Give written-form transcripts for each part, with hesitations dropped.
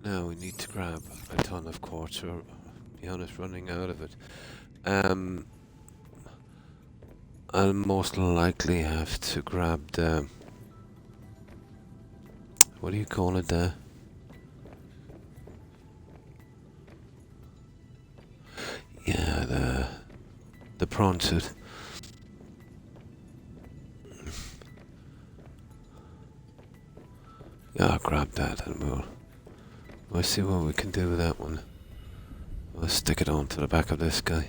Now we need to grab a ton of quartz, or, to be honest, running out of it. Um, I'll most likely have to grab the... What do you call it, yeah, the prawn suit. Yeah, I'll grab that and we'll see what we can do with that one. We'll stick it onto the back of this guy.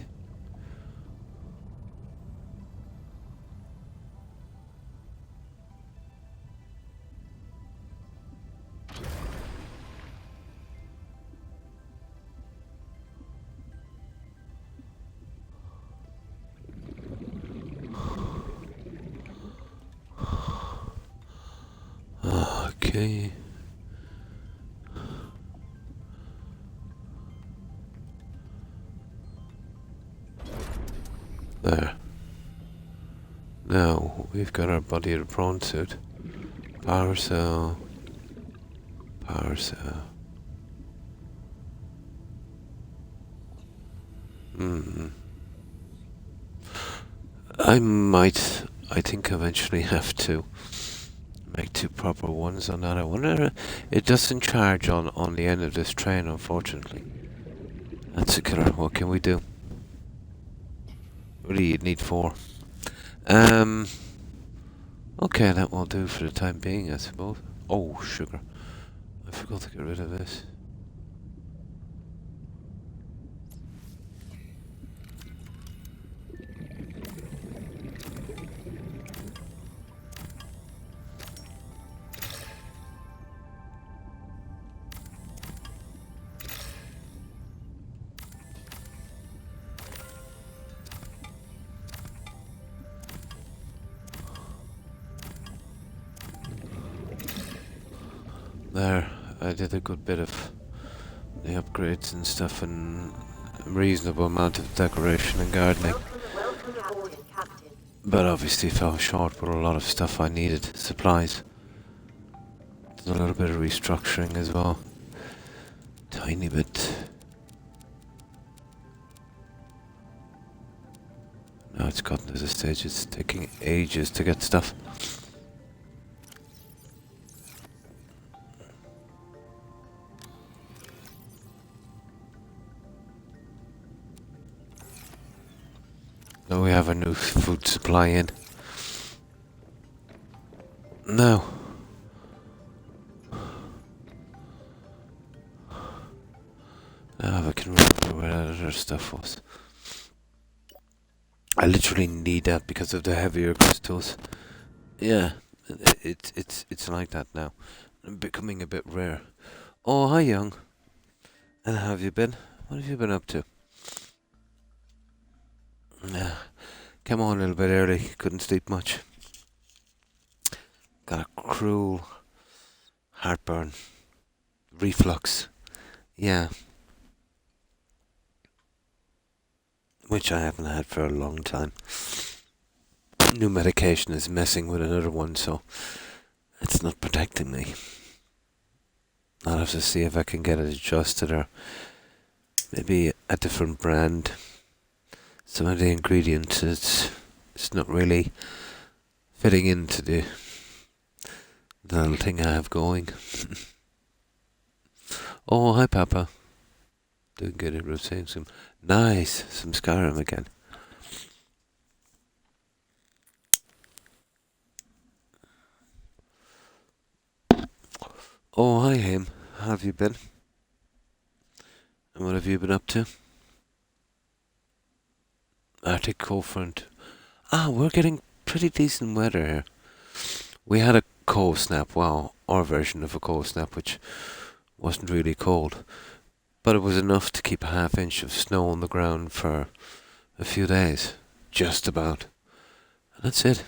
Okay. There. Now, we've got our body of the prawn suit. Power cell. Power cell. I think eventually have to make two proper ones on that. I wonder, it doesn't charge on the end of this train, unfortunately. That's a killer. What can we do? Really, you'd need four. Okay, that will do for the time being, I suppose. Oh, sugar. I forgot to get rid of this. There, I did a good bit of the upgrades and stuff, and a reasonable amount of decoration and gardening. But obviously fell short with a lot of stuff I needed, supplies. Did a little bit of restructuring as well. Tiny bit. Now it's gotten to the stage it's taking ages to get stuff. Now we have a new food supply in. Now. Now I can remember where that other stuff was. I literally need that because of the heavier crystals. Yeah, it's like that now. I'm becoming a bit rare. Oh, hi, young. And how have you been? What have you been up to? Came on a little bit early. Couldn't sleep much. Got a cruel heartburn. Reflux. Yeah. Which I haven't had for a long time. New medication is messing with another one, so it's not protecting me. I'll have to see if I can get it adjusted, or maybe a different brand. Some of the ingredients, it's not really fitting into the little thing I have going. Oh, hi, Papa. Didn't get it. We're saying some nice, some Skyrim again. Oh, hi, him. How have you been? And what have you been up to? Arctic cold front. Ah, we're getting pretty decent weather here. We had a cold snap, well, our version of a cold snap, which wasn't really cold, but it was enough to keep a half-inch of snow on the ground for a few days, just about. And that's it.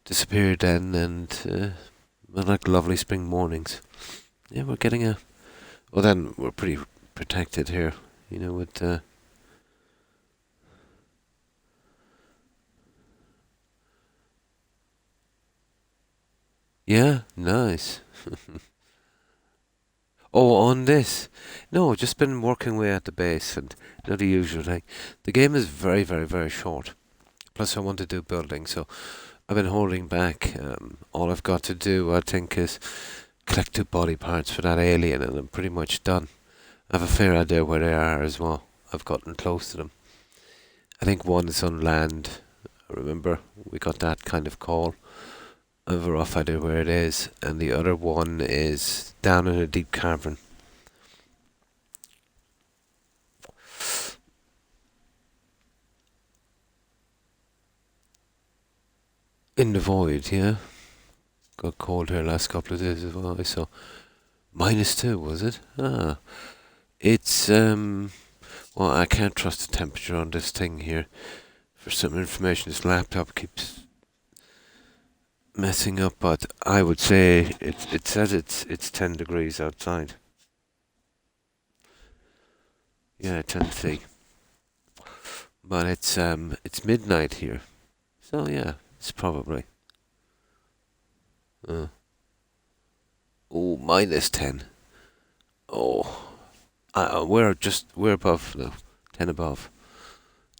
Disappeared then, and like lovely spring mornings. Yeah, we're getting a... Well, then we're pretty protected here, you know, with... Yeah, nice. Oh, on this? No, just been working away at the base and not the usual thing. The game is very, very, very short. Plus, I want to do building, so I've been holding back. All I've got to do, I think, is collect 2 body parts for that alien, and I'm pretty much done. I have a fair idea where they are as well. I've gotten close to them. I think one is on land. I remember we got that kind of call. I have a rough idea where it is, and the other one is down in a deep cavern. In the void, yeah. Got cold here last couple of days as well. I saw -2, was it? Ah, it's Well, I can't trust the temperature on this thing here. For some information, this laptop keeps messing up, but I would say it says it's 10 degrees outside. Yeah, 10 C. But it's midnight here, so yeah, it's probably. Uh, oh, -10. Oh, we're above now. 10 above.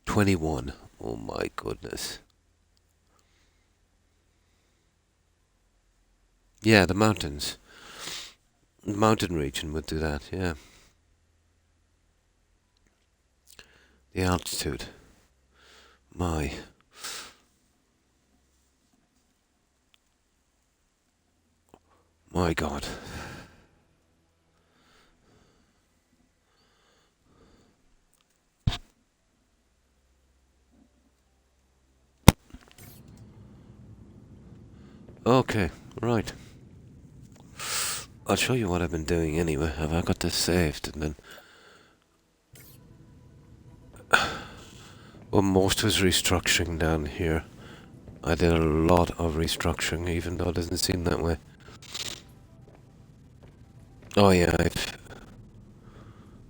21. Oh my goodness. Yeah, the mountains. The mountain region would do that, yeah. The altitude. My. My God. Okay, right. I'll show you what I've been doing anyway. Have I got this saved? And then. Well, most was restructuring down here. I did a lot of restructuring, even though it doesn't seem that way. Oh yeah,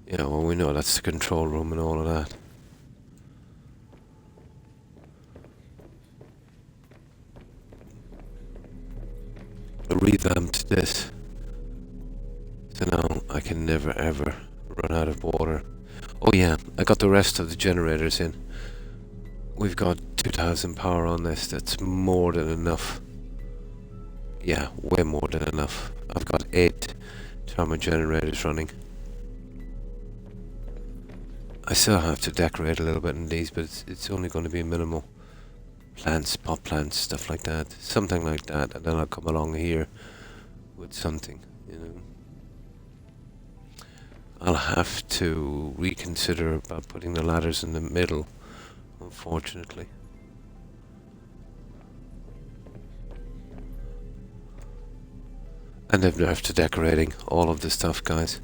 yeah, well we know that's the control room and all of that. I revamped this, so now I can never ever run out of water. Oh yeah, I got the rest of the generators in. We've got 2,000 power on this. That's more than enough. Yeah, way more than enough. I've got 8 thermal generators running. I still have to decorate a little bit in these, but it's only going to be minimal. Plants, pot plants, stuff like that. Something like that, and then I'll come along here with something, you know. I'll have to reconsider about putting the ladders in the middle, unfortunately. And they've nerfed to decorating all of the stuff, guys.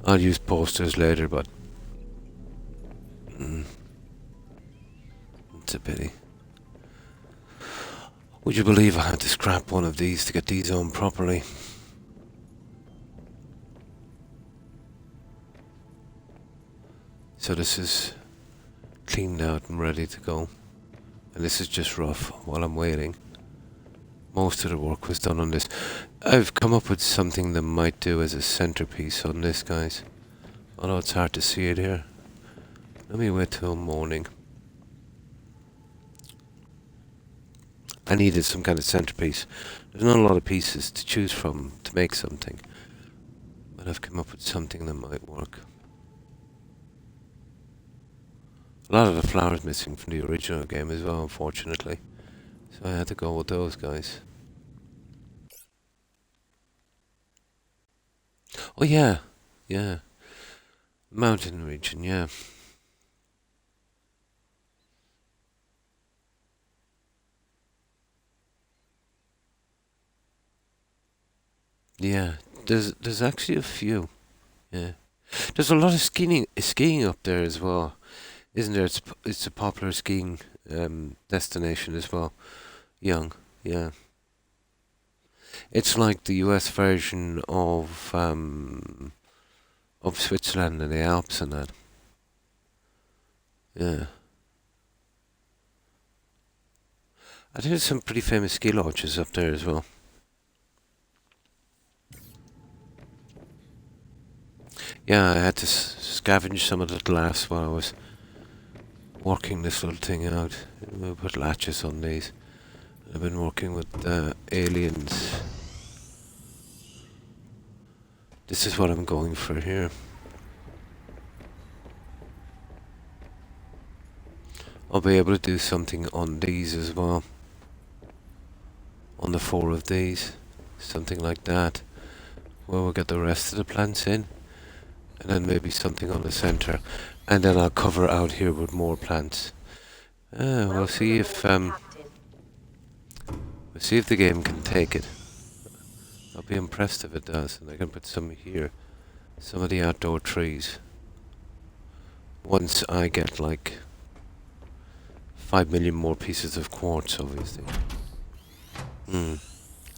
I'll use posters later, but it's a pity. Would you believe I had to scrap one of these to get these on properly? So this is cleaned out and ready to go. And this is just rough while I'm waiting. Most of the work was done on this. I've come up with something that might do as a centerpiece on this, guys. Although it's hard to see it here. Let me wait till morning. I needed some kind of centerpiece. There's not a lot of pieces to choose from to make something. But I've come up with something that might work. A lot of the flowers missing from the original game as well, unfortunately. So I had to go with those guys. Oh yeah, yeah. Mountain region, yeah. Yeah, there's actually a few. Yeah, there's a lot of skiing up there as well, isn't there? It's a popular skiing destination as well. Young, yeah. It's like the U.S. version of Switzerland and the Alps and that. Yeah, I think there's some pretty famous ski lodges up there as well. Yeah, I had to scavenge some of the glass while I was working this little thing out. We'll put latches on these. I've been working with aliens. This is what I'm going for here. I'll be able to do something on these as well. On the 4 of these. Something like that. Where we'll get the rest of the plants in. And then maybe something on the center. And then I'll cover out here with more plants. We'll see if the game can take it. I'll be impressed if it does. And I can put some here. Some of the outdoor trees. Once I get like 5 million more pieces of quartz, obviously.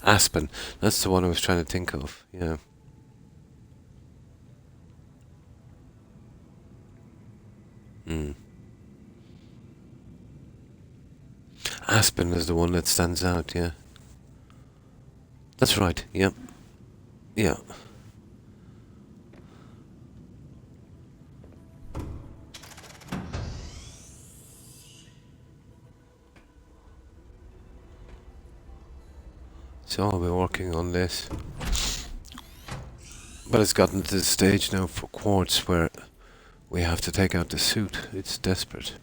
Aspen. That's the one I was trying to think of. Yeah. Aspen is the one that stands out, yeah. That's right, yep. Yeah. So I'll be working on this. But it's gotten to the stage now for quartz where we have to take out the suit. It's desperate.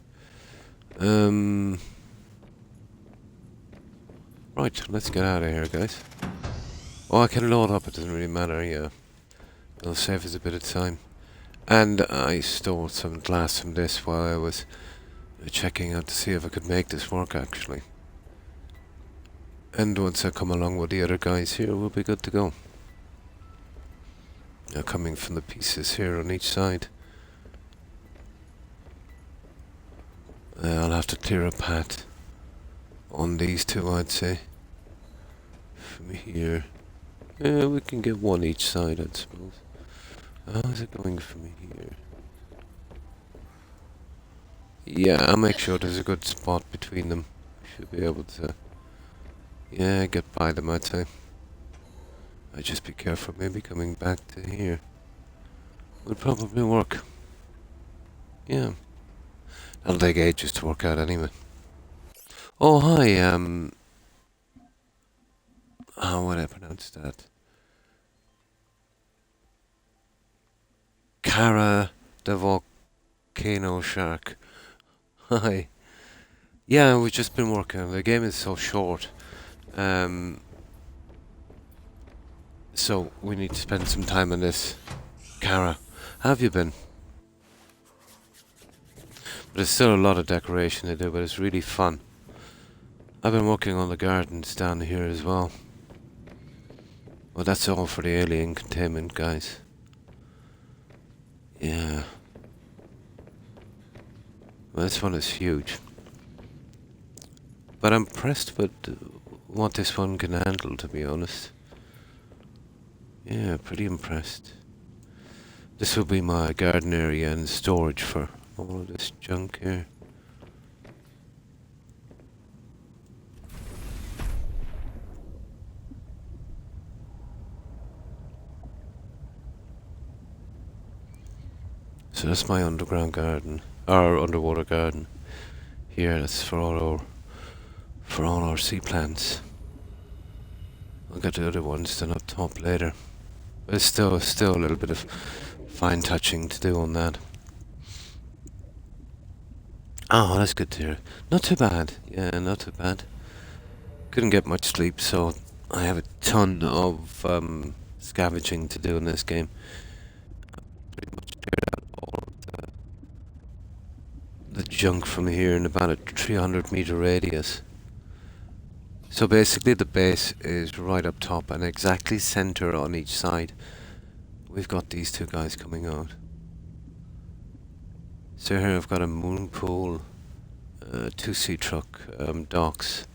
Right, let's get out of here, guys. Oh, I can load up, it doesn't really matter, yeah. It'll save us a bit of time. And I stole some glass from this while I was checking out to see if I could make this work, actually. And once I come along with the other guys here, we'll be good to go. Now coming from the pieces here on each side. I'll have to clear a path on these two, I'd say. From here. Yeah, we can get one each side, I suppose. How's it going from here? Yeah, I'll make sure there's a good spot between them. Should be able to, yeah, get by them, I'd say. I'd just be careful, maybe coming back to here. Would probably work. Yeah. That'll take ages to work out anyway. Oh, hi, how would I pronounce that? Kara the Volcano Shark. Hi. Yeah, we've just been working. The game is so short. So we need to spend some time on this. Kara, how have you been? But there's still a lot of decoration to do, but it's really fun. I've been working on the gardens down here as well. Well, that's all for the alien containment, guys. Yeah. Well, this one is huge. But I'm impressed with what this one can handle, to be honest. Yeah, pretty impressed. This will be my garden area and storage for all of this junk here. So that's my underground garden, or underwater garden. Here, that's for all our sea plants. I'll get the other ones done up top later. But it's still a little bit of fine touching to do on that. Oh, that's good to hear. Not too bad. Yeah, not too bad. Couldn't get much sleep, so I have a ton of scavenging to do in this game. Pretty much cleared out all of the junk from here in about a 300-meter radius. So basically the base is right up top and exactly center on each side. We've got these two guys coming out. So here I've got a moon pool, 2 sea truck docks,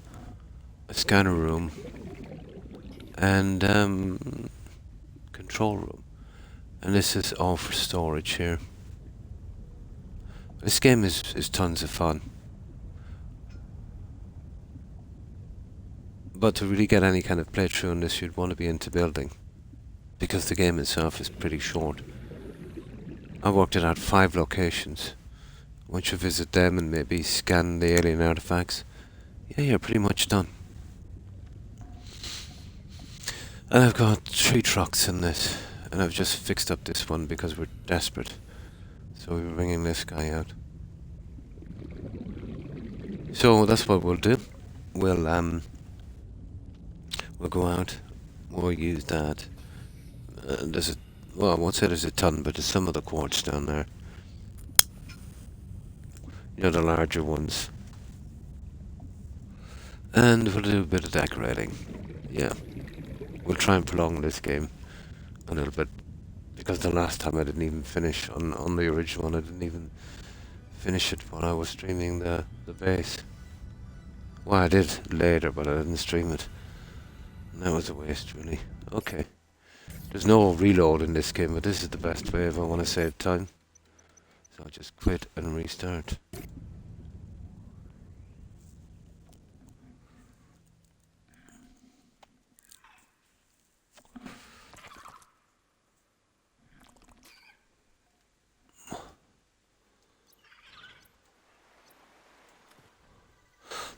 a scanner room, and control room. And this is all for storage here. This game is tons of fun. But to really get any kind of playthrough on this, you'd want to be into building. Because the game itself is pretty short. I worked it out 5 locations. Once you visit them and maybe scan the alien artifacts, yeah, you're pretty much done. And I've got 3 trucks in this, and I've just fixed up this one because we're desperate. So we're bringing this guy out. So that's what we'll do. We'll go out. We'll use that. There's a, well, I won't say there's a ton, but there's some of the quartz down there. You know, the larger ones. And we'll do a bit of decorating. Yeah. We'll try and prolong this game a little bit. Because the last time I didn't even finish on the original one, I didn't even finish it while I was streaming the base. Well, I did later, but I didn't stream it. And that was a waste, really. Okay. There's no reload in this game, but this is the best way if I want to save time. So I'll just quit and restart.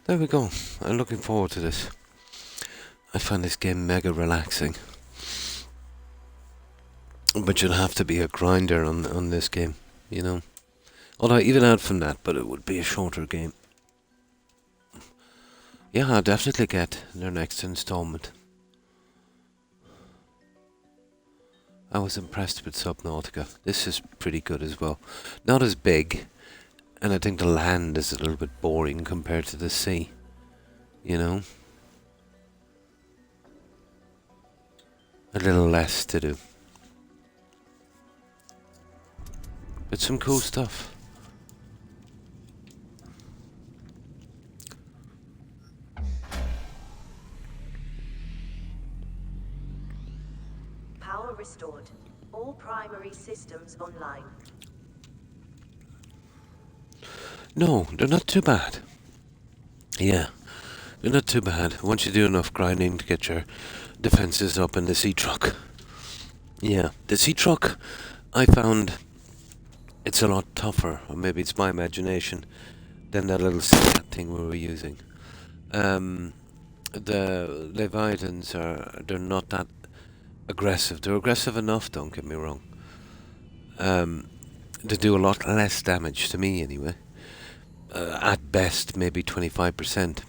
There we go. I'm looking forward to this. I find this game mega relaxing. But you'll have to be a grinder on this game, you know. Although even out from that, but it would be a shorter game. Yeah, I'll definitely get their next installment. I was impressed with Subnautica. This is pretty good as well. Not as big, and I think the land is a little bit boring compared to the sea, you know. A little less to do. But some cool stuff. Power restored. All primary systems online. No, they're not too bad. Yeah, they're not too bad. Once you do enough grinding to get your defenses up in the sea truck. Yeah, the sea truck, I found it's a lot tougher, or maybe it's my imagination, than that little cat thing we were using. The Leviathans they're not that aggressive. They're aggressive enough, don't get me wrong. They do a lot less damage to me anyway. At best, maybe 25%,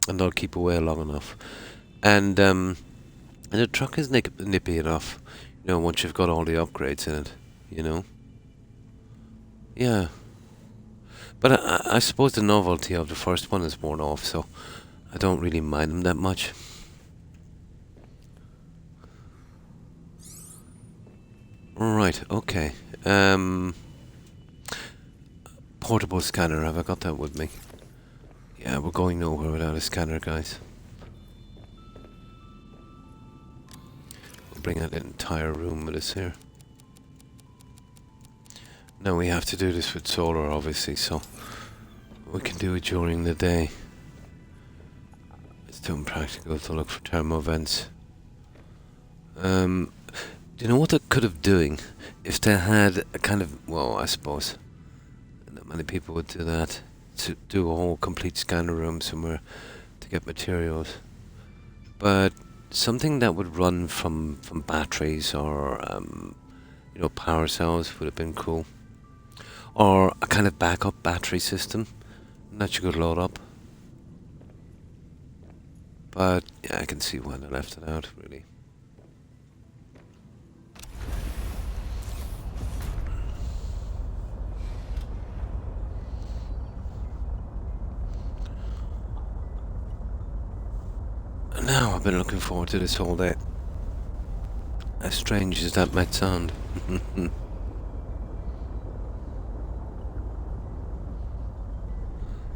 and they'll keep away long enough. And the truck is nippy enough, you know, once you've got all the upgrades in it, you know. Yeah. But I suppose the novelty of the first one is worn off, so I don't really mind them that much. Right, okay. Portable scanner, have I got that with me? Yeah, we're going nowhere without a scanner, guys. We'll bring out an entire room with us here. Now we have to do this with solar, obviously, so we can do it during the day. It's too impractical to look for thermal vents. Do you know what they could have doing if they had a kind of, well, I suppose not many people would do that, to do a whole complete scanner room somewhere to get materials, but something that would run from batteries or you know, power cells would have been cool, or a kind of backup battery system that you could load up. But yeah, I can see why they left it out, really. Now, I've been looking forward to this all day. As strange as that might sound.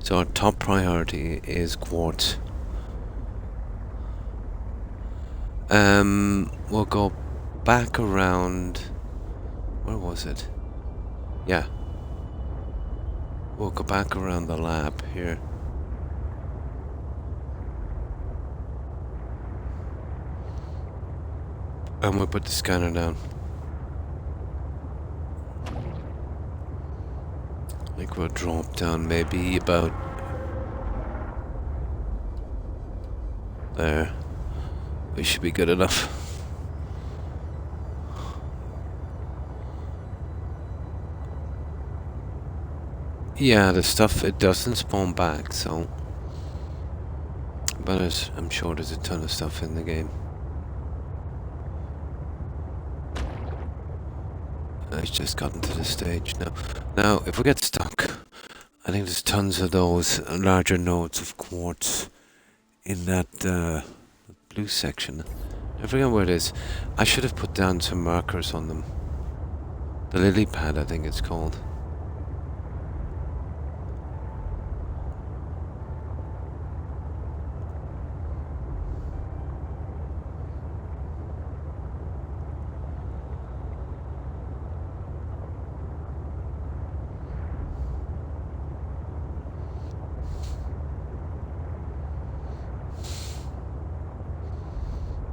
So our top priority is quartz. We'll go back around... Where was it? Yeah. We'll go back around the lab here. And we'll put the scanner down. I think we'll drop down maybe about there. We should be good enough. Yeah, the stuff, it doesn't spawn back, so... But I'm sure there's a ton of stuff in the game. It's just gotten to the stage now. Now, if we get stuck, I think there's tons of those larger nodes of quartz in that blue section. I forget where it is. I should have put down some markers on them. The lily pad, I think it's called.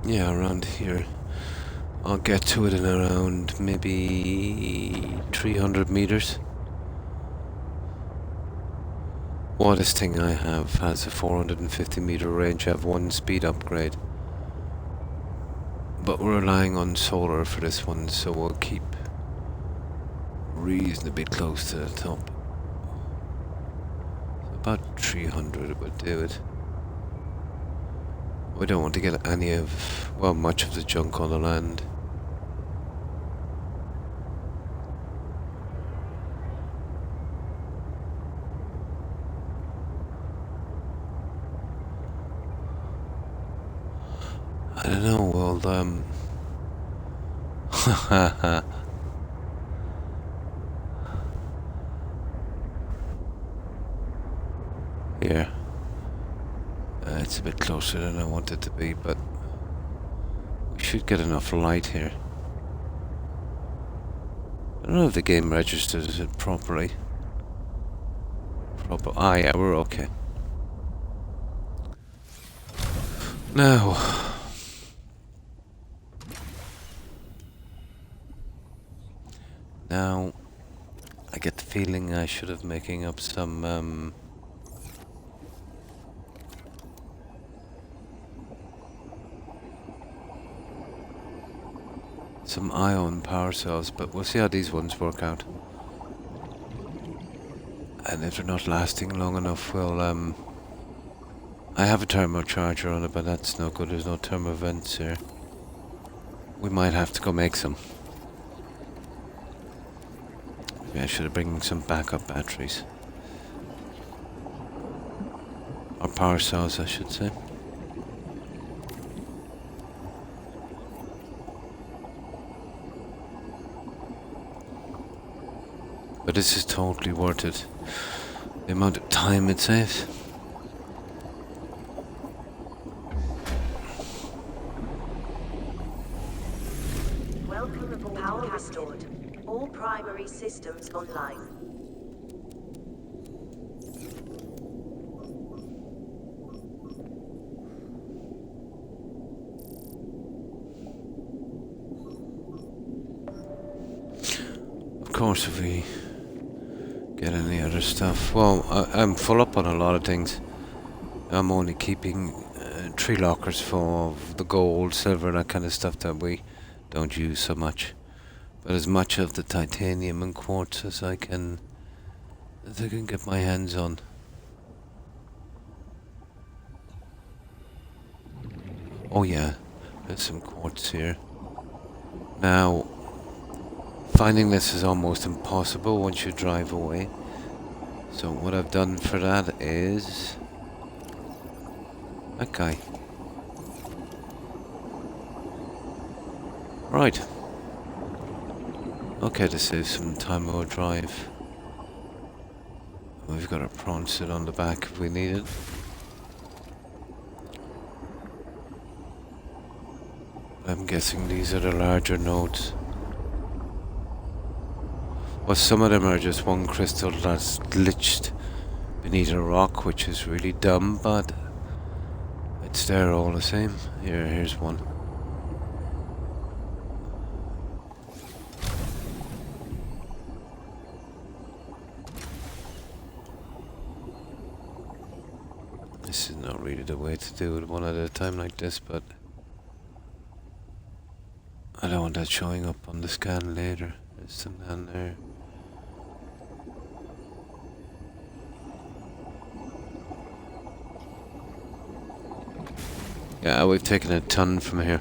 Yeah, around here. I'll get to it in around maybe 300 meters. Well, this thing I have has a 450 meter range. I have one speed upgrade. But we're relying on solar for this one, so we'll keep reasonably close to the top. So about 300 would do it. We don't want to get any of, well, much of the junk on the land. I don't know, well, here. It's a bit closer than I want it to be, but we should get enough light here. I don't know if the game registers it properly. Ah, yeah, we're okay. Now, I get the feeling I should have making up some ion power cells, but we'll see how these ones work out. And if they're not lasting long enough, we'll I have a thermocharger on it, but that's no good. There's no thermo vents here. We might have to go make some. Maybe I should have bring some backup batteries. Or power cells, I should say. But this is totally worth it. The amount of time it saves. Welcome aboard. Power restored. All primary systems online. Of course, if we get any other stuff. Well, I'm full up on a lot of things. I'm only keeping 3 lockers full of the gold, silver, that kind of stuff that we don't use so much. But as much of the titanium and quartz as I can get my hands on. Oh yeah, there's some quartz here. Now, finding this is almost impossible once you drive away. So what I've done for that is... that guy. Right. Okay, to save some time we'll drive. We've got a prawn sit on the back if we need it. I'm guessing these are the larger nodes. Well, some of them are just one crystal that's glitched beneath a rock, which is really dumb, but it's there all the same. Here's one. not really the way to do it one at a time like this, but I don't want that showing up on the scan later. There's some down there. Yeah, we've taken a ton from here.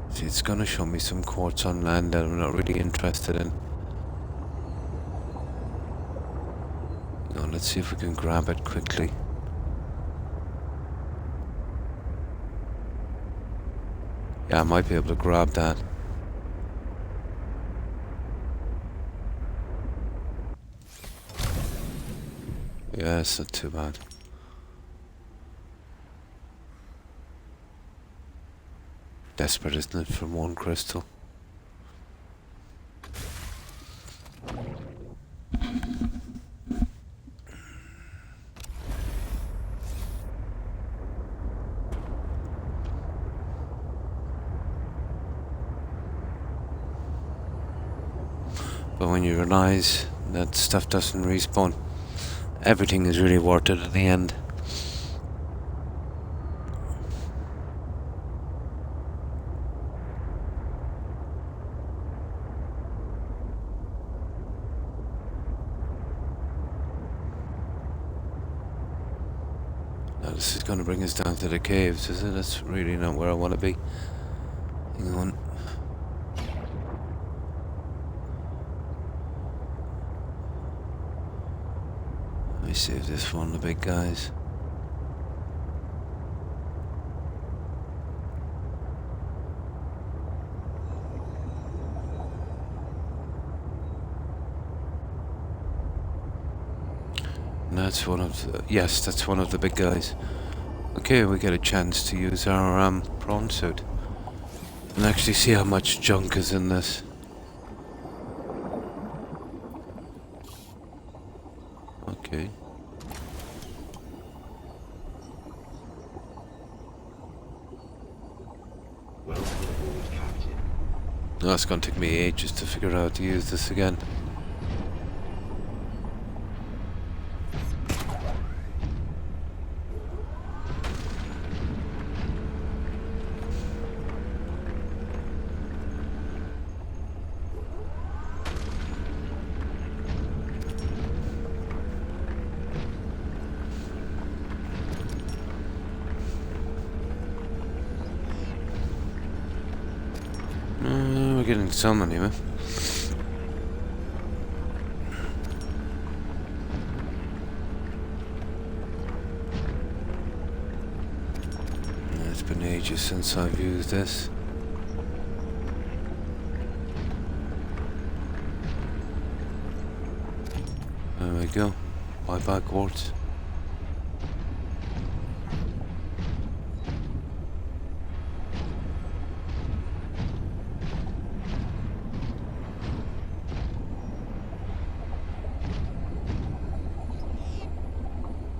See, it's gonna show me some quartz on land that I'm not really interested in. Now, let's see if we can grab it quickly. Yeah, I might be able to grab that. Yeah, it's not too bad. Desperate, isn't it, for one crystal? But when you realize that stuff doesn't respawn, everything is really worth it at the end. Now this is going to bring us down to the caves, is it? That's really not where I want to be. Hang on. Let me save this for one of the big guys. And that's one of the, yes, that's one of the big guys. Okay, we get a chance to use our prawn suit and actually see how much junk is in this. Okay. Oh, it's gonna take me ages to figure out how to use this again. We're getting some anyway. It's been ages since I've used this. There we go. Buy back quartz.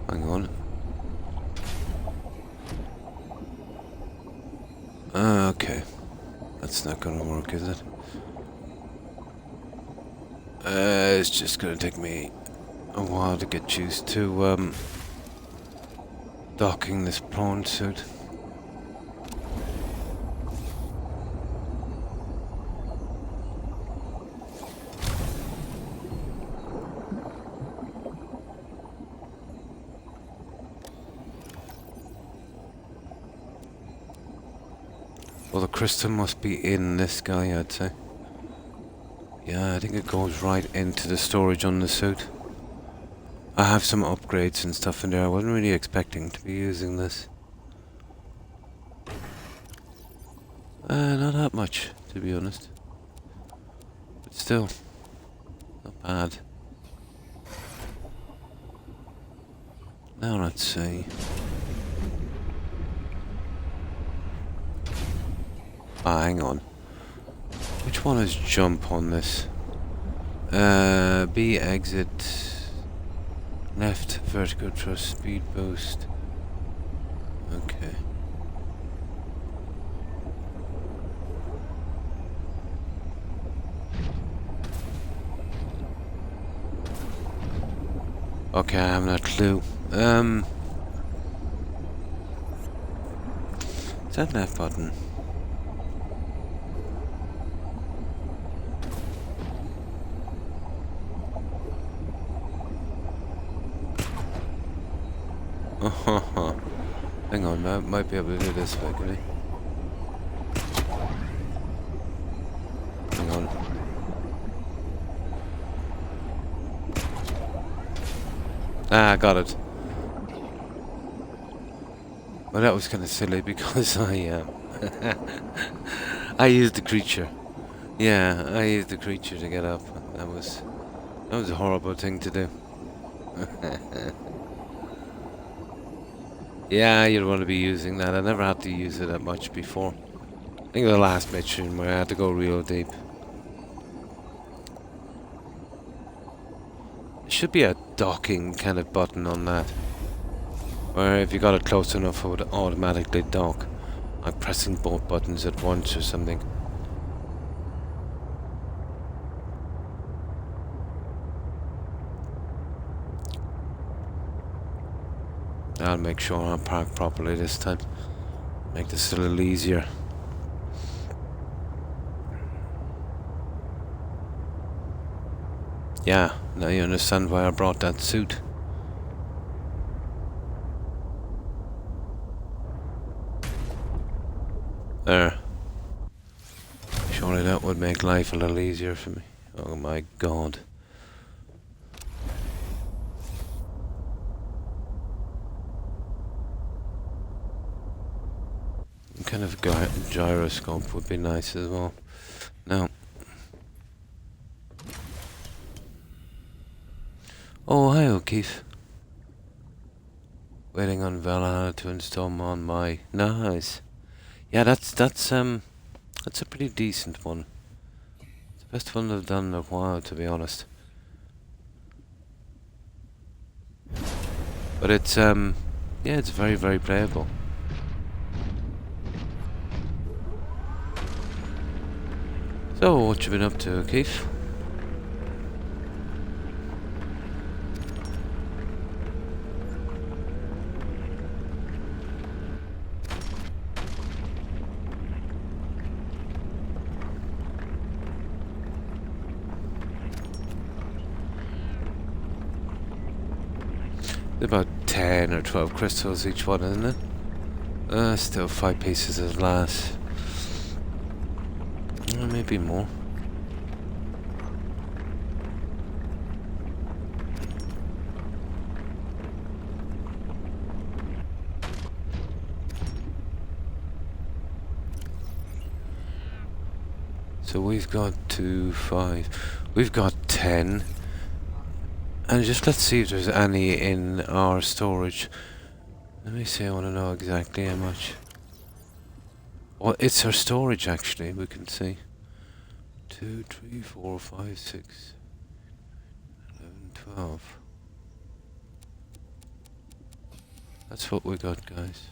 Hang on. Okay. That's not gonna work, is it? It's just gonna take me a while to get used to docking this prawn suit. Well, the crystal must be in this guy, I'd say. Yeah, I think it goes right into the storage on the suit. I have some upgrades and stuff in there. I wasn't really expecting to be using this. Not that much, to be honest. But still, not bad. Now let's see. Ah, hang on. Which one is jump on this? B exit. Left vertical thrust speed boost. Okay. Okay, I haven't a clue. Is that left button? Oh, hang on, I might be able to do this way, could I? Hang on. Ah, I got it. Well, that was kind of silly because I used the creature. Yeah, I used the creature to get up. That was a horrible thing to do. Yeah, you'd want to be using that. I never had to use it that much before. I think the last mission where I had to go real deep. There should be a docking kind of button on that, where if you got it close enough it would automatically dock, like pressing both buttons at once or something. I'll make sure I park properly this time. Make this a little easier. Yeah, now you understand why I brought that suit. There. Surely that would make life a little easier for me. Oh my god. Kind of gyroscope would be nice as well. Now. Oh, hi O'Keefe. Waiting on Valhalla to install on my... Nice. Yeah, that's a pretty decent one. It's the best one I've done in a while, to be honest. But it's yeah, it's very, very playable. So, what you been up to, Keith? About 10 or 12 crystals each one, isn't it? Still 5 pieces of glass. Maybe more. So we've got 2, 5. We've got 10. And just let's see if there's any in our storage. Let me see, I want to know exactly how much. Well, it's our storage actually, we can see. 2, 3, 4, 5, 6, 11, 12. That's what we got, guys.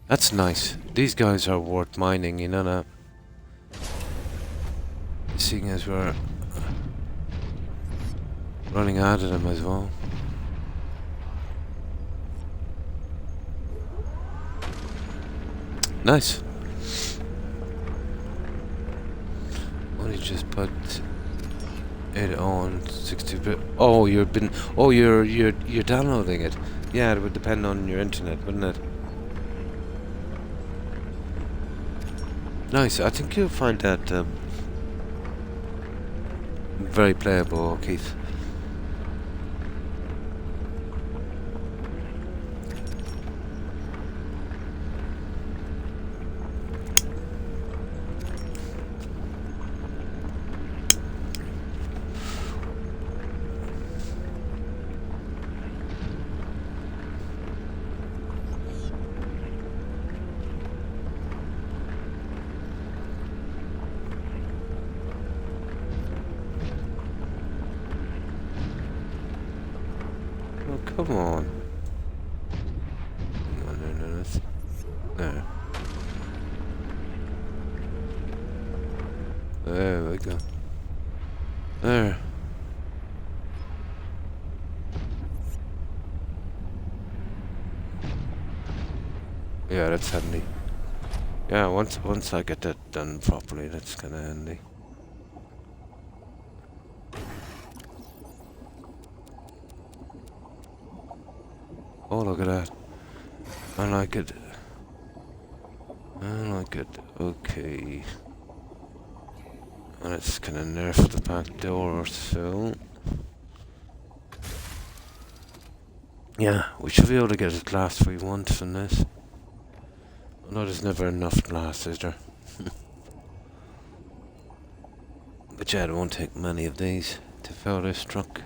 That's nice. These guys are worth mining, you know that. Seeing as we're running out of them as well. Nice. Only just put it on 60-bit. Oh, you're downloading it. Yeah, it would depend on your internet, wouldn't it? Nice. I think you'll find that very playable, Keith. Come on. No. There. There we go. There. Yeah, that's handy. Yeah, once I get that done properly, that's kind of handy. Oh, look at that. I like it. I like it. Okay. And it's kind of near for the back door, so... Yeah, we should be able to get as glass we want from this. I know there's never enough glass, is there? But yeah, it won't take many of these to fill this truck.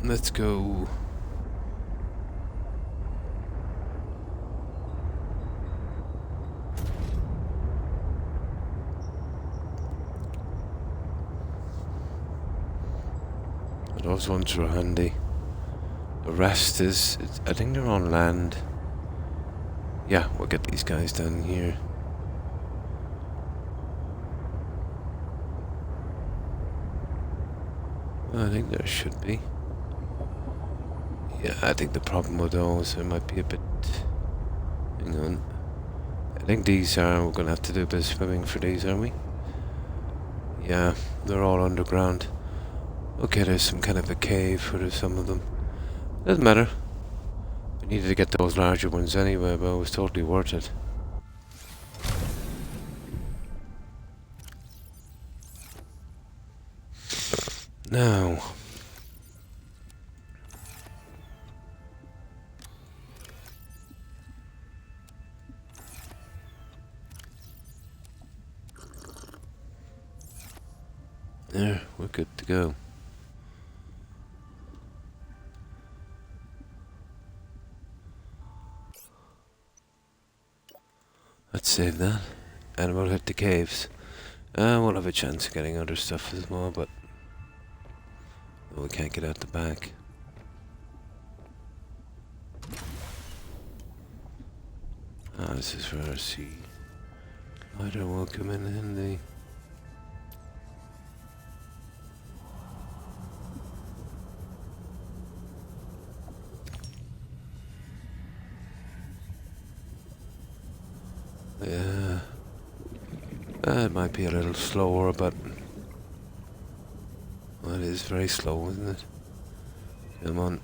Let's go. Those ones were handy. The rest is, I think they're on land. Yeah, we'll get these guys down here. I think there should be. Yeah, I think the problem with those, it might be a bit... Hang on. I think these are, we're going to have to do a bit of swimming for these, aren't we? Yeah, they're all underground. Okay, there's some kind of a cave for some of them. Doesn't matter. We needed to get those larger ones anyway, but it was totally worth it. Now... There, we're good to go. Let's save that. And we'll hit the caves. We'll have a chance of getting other stuff as well, but... we can't get out the back. This is where I see... Glider will come in handy. Yeah. It might be a little slower, but... well, it is very slow, isn't it? Come on.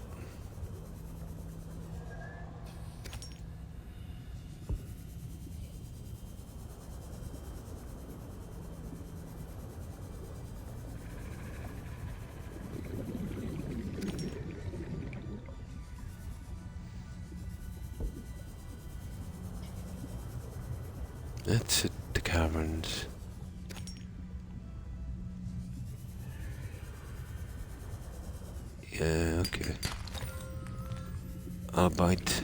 Let's hit the caverns. Yeah, okay. I'll bite.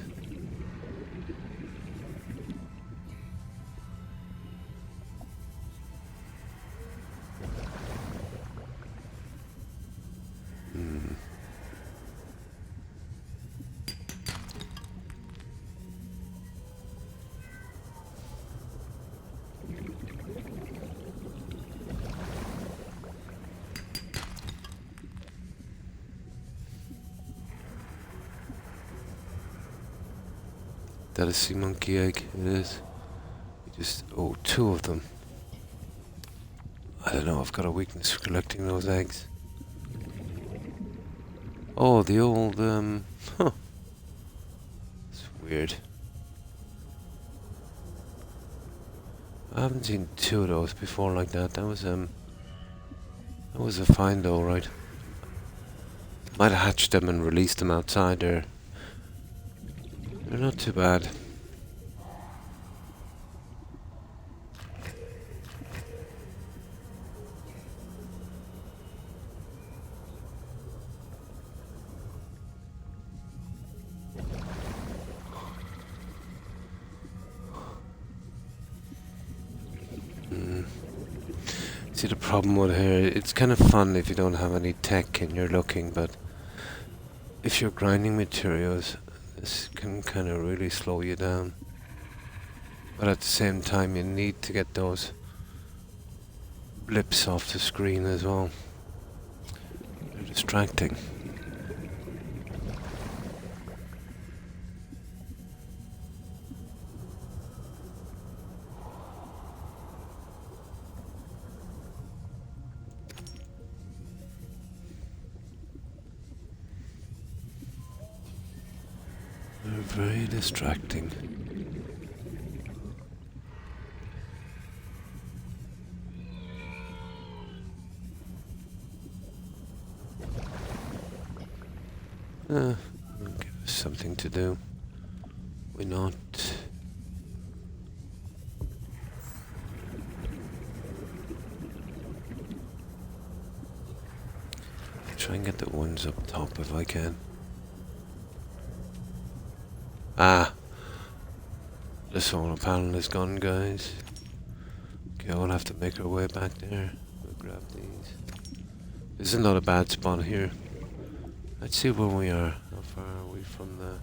That is sea monkey egg, it is. Just, oh, two of them. I don't know, I've got a weakness for collecting those eggs. Oh, the old, huh. It's weird. I haven't seen two of those before like that. That was a find though, right? Might have hatched them and released them outside there. They're not too bad. See, the problem with here, it's kind of fun if you don't have any tech and you're looking, but if you're grinding materials, this can kind of really slow you down. But at the same time, you need to get those blips off the screen as well. They're distracting. They're very distracting. Give us something to do. Why not? Try and get the ones up top if I can. Ah! The solar panel is gone, guys. Okay, we'll have to make our way back there. We'll grab these. This is not a bad spot here. Let's see where we are. How far are we from the...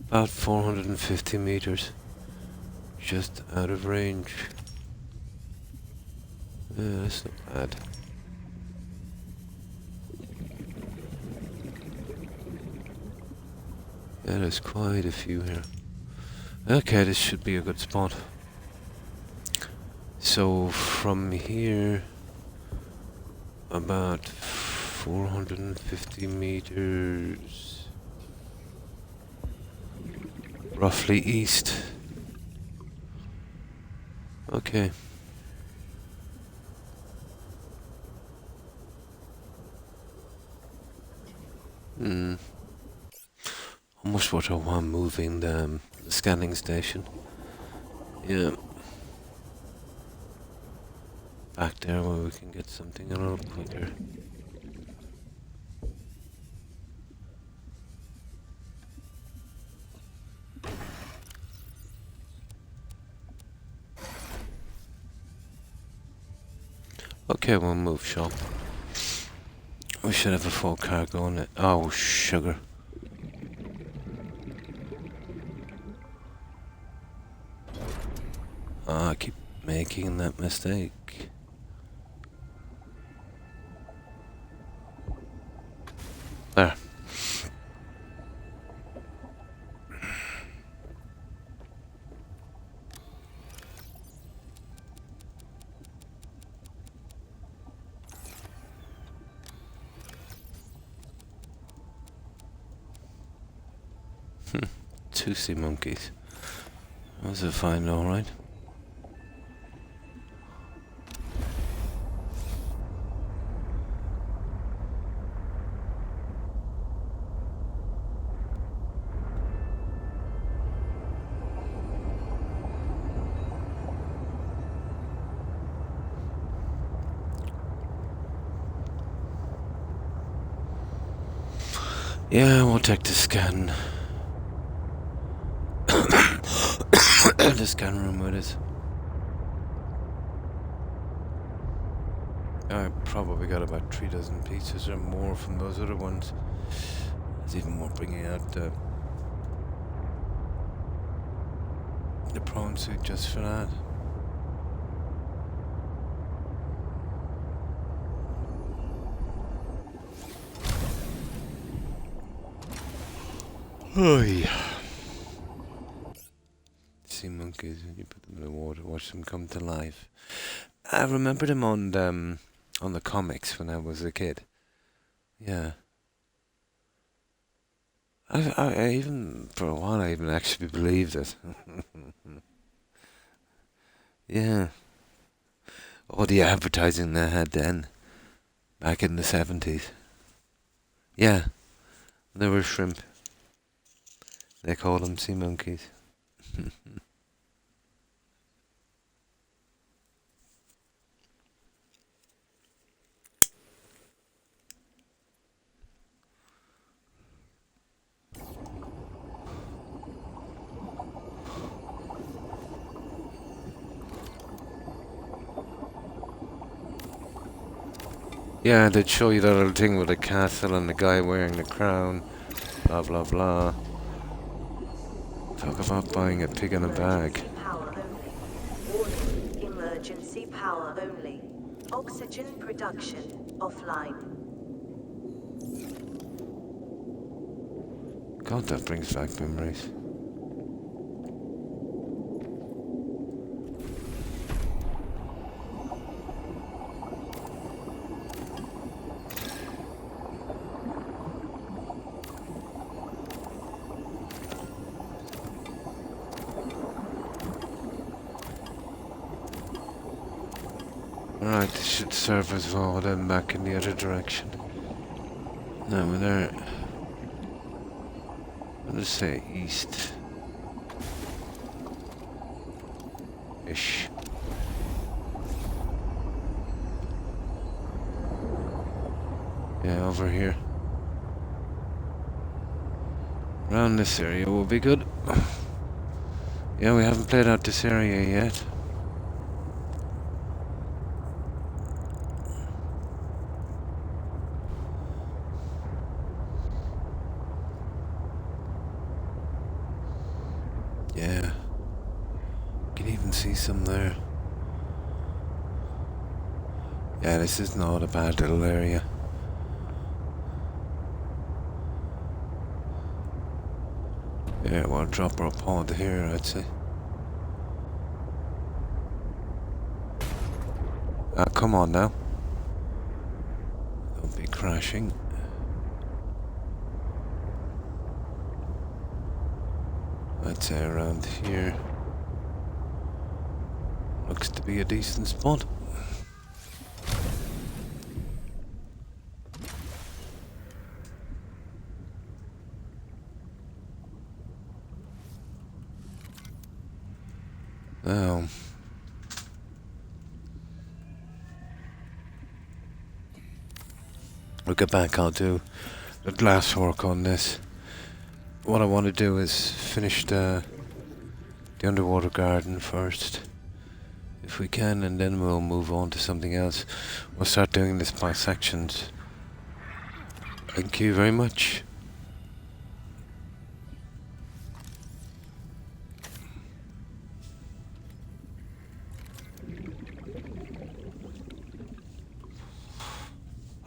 About 450 meters. Just out of range. Yeah, that's not bad. Yeah, there's quite a few here. Okay, this should be a good spot. So from here, about 450 meters, roughly east. Okay. Almost what I want moving the scanning station. Yeah. Back there where we can get something a little quicker. Okay, we'll move shop. We should have a full cargo on it. Oh, sugar. Oh, I keep making that mistake. There. Two sea monkeys. That was a fine, alright. Yeah, we'll take the scan. The scan room with us. I probably got about 3 dozen pieces or more from those other ones. There's even more bringing out the prawn suit just for that. Oh yeah. Sea monkeys, when you put them in the water, watch them come to life. I remember them on the comics when I was a kid. Yeah. I even, for a while, I even actually believed it. Yeah. All the advertising they had then, back in the 70s. Yeah. They were shrimp. They called them sea monkeys. Yeah, they'd show you that little thing with the castle and the guy wearing the crown. Blah blah blah. Talk about buying a pig in a bag. Emergency power only. Warning, emergency power only. Oxygen production offline. God, that brings back memories. Alright, this should serve as well, then back in the other direction. Now we're there. Let's say east. Ish. Yeah, over here. Around this area will be good. Yeah, we haven't played out this area yet. Yeah. Can even see some there. Yeah, this is not a bad little area. Yeah, we'll drop our pod here, I'd say. Ah, come on now. Don't be crashing. I'd say around here. Looks to be a decent spot. Now, we'll get back, I'll do the glass work on this. What I want to do is finish the underwater garden first, if we can, and then we'll move on to something else. We'll start doing this by sections. Thank you very much.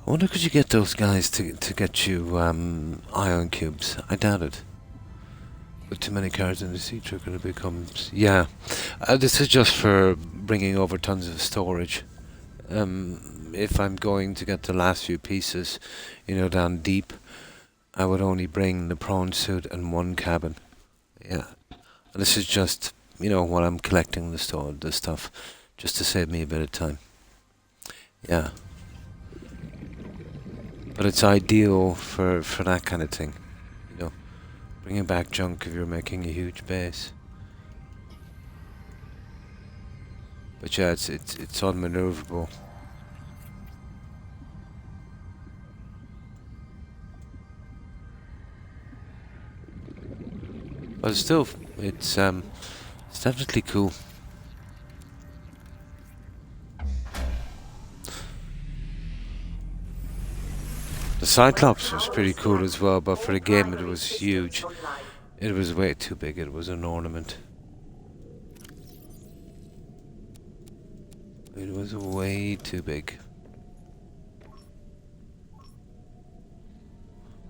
I wonder, could you get those guys to get you ion cubes? I doubt it. With too many cards in the sea trigger, it becomes... Yeah. This is just for bringing over tons of storage. If I'm going to get the last few pieces, you know, down deep, I would only bring the prawn suit and one cabin. Yeah. And this is just, you know, while I'm collecting the stuff, just to save me a bit of time. Yeah. But it's ideal for that kind of thing, you know, bringing back junk if you're making a huge base. But yeah, it's unmaneuverable. But still, it's definitely cool. The Cyclops was pretty cool as well, but for the game it was huge. It was way too big, it was an ornament. It was way too big.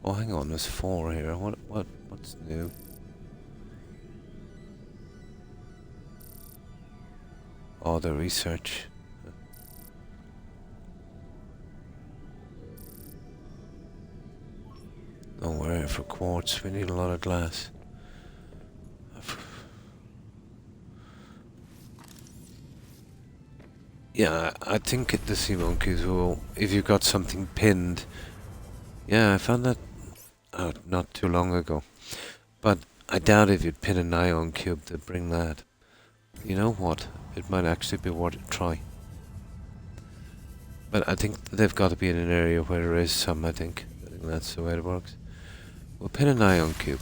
Oh, hang on, there's 4 here. What's new? Oh, the research. Don't worry, for quartz we need a lot of glass. Yeah, I think the sea monkeys will, if you've got something pinned. Yeah, I found that out not too long ago. But I doubt if you'd pin an ion cube to bring that. You know what? It might actually be worth a try. But I think they've got to be in an area where there is some, I think that's the way it works. We'll pin an ion cube.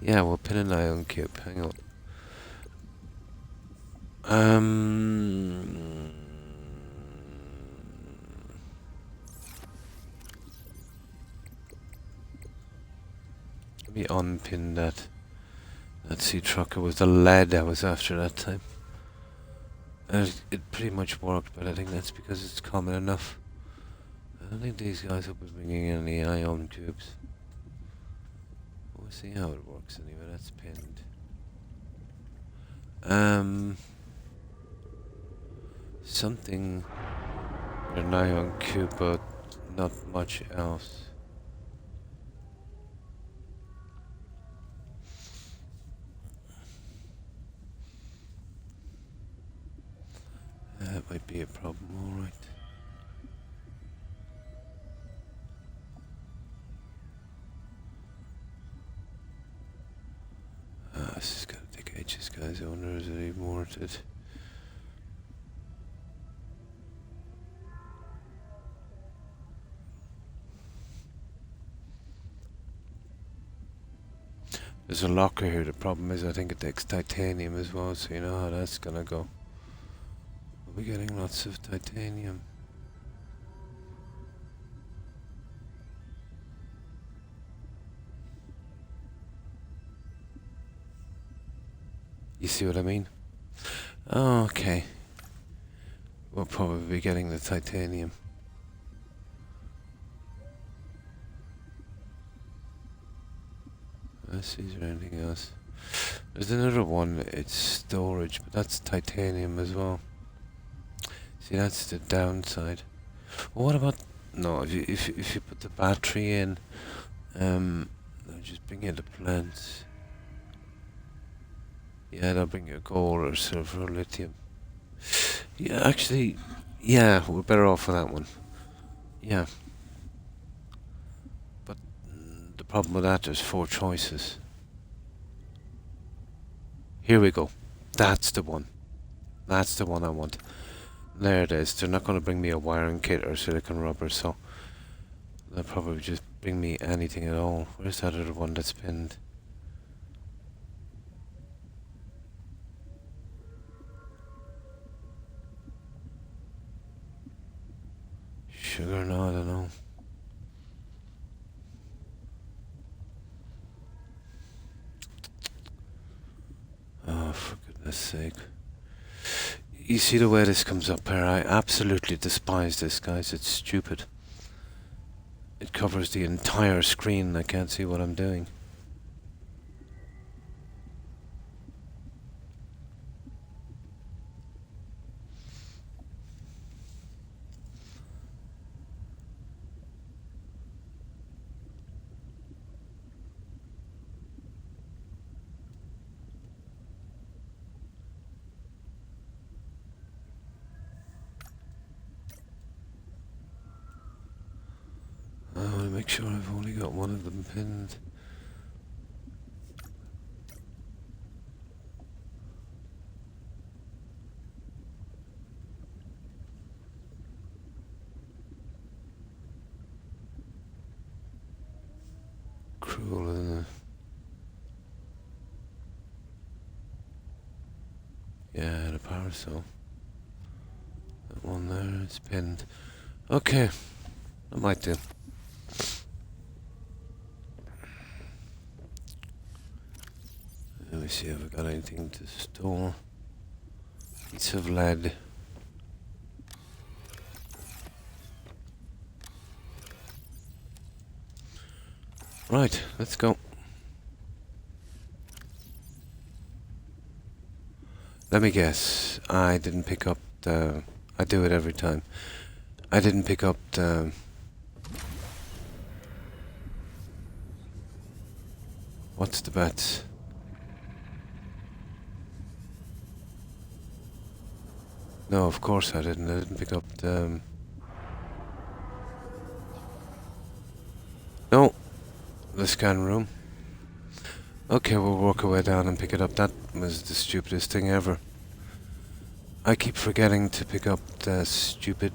Yeah, we'll pin an ion cube. Hang on. Let me unpin that sea truck. It was the lead I was after that time. And it pretty much worked, but I think that's because it's common enough. I don't think these guys will be bringing in any ion tubes. We'll see how it works anyway. That's pinned. Something with an ion cube, but not much else. That might be a problem, alright. This is gonna take ages, guys. I wonder is there any more to it? There's a locker here. The problem is I think it takes titanium as well, so you know how that's gonna go. We'll be getting lots of titanium. You see what I mean? Oh, okay. We'll probably be getting the titanium. Let's see, is there anything else? There's another one, it's storage, but that's titanium as well. See, that's the downside. Well, what about... No, if you put the battery in, they'll just bring you the plants. Yeah, they'll bring you gold or silver or lithium. Yeah, actually, yeah, we're better off for that one. Yeah. But the problem with that, there's 4 choices. Here we go. That's the one. That's the one I want. There it is. They're not going to bring me a wiring kit or silicon rubber, so they'll probably just bring me anything at all. Where's that other one that's pinned? Sugar? No, I don't know. Oh, for goodness sake. You see the way this comes up here? I absolutely despise this, guys. It's stupid. It covers the entire screen. I can't see what I'm doing. I want to make sure I've only got one of them pinned. Cruel, isn't it? Yeah, the parasol. That one there, it's pinned. Okay, that might do. Let me see if I got anything to store. Piece of lead. Right, let's go. Let me guess. I didn't pick up the... I do it every time. I didn't pick up the... What's the bets? No, of course I didn't. I didn't pick up the... No! The scan room. Okay, we'll work our way down and pick it up. That was the stupidest thing ever. I keep forgetting to pick up the stupid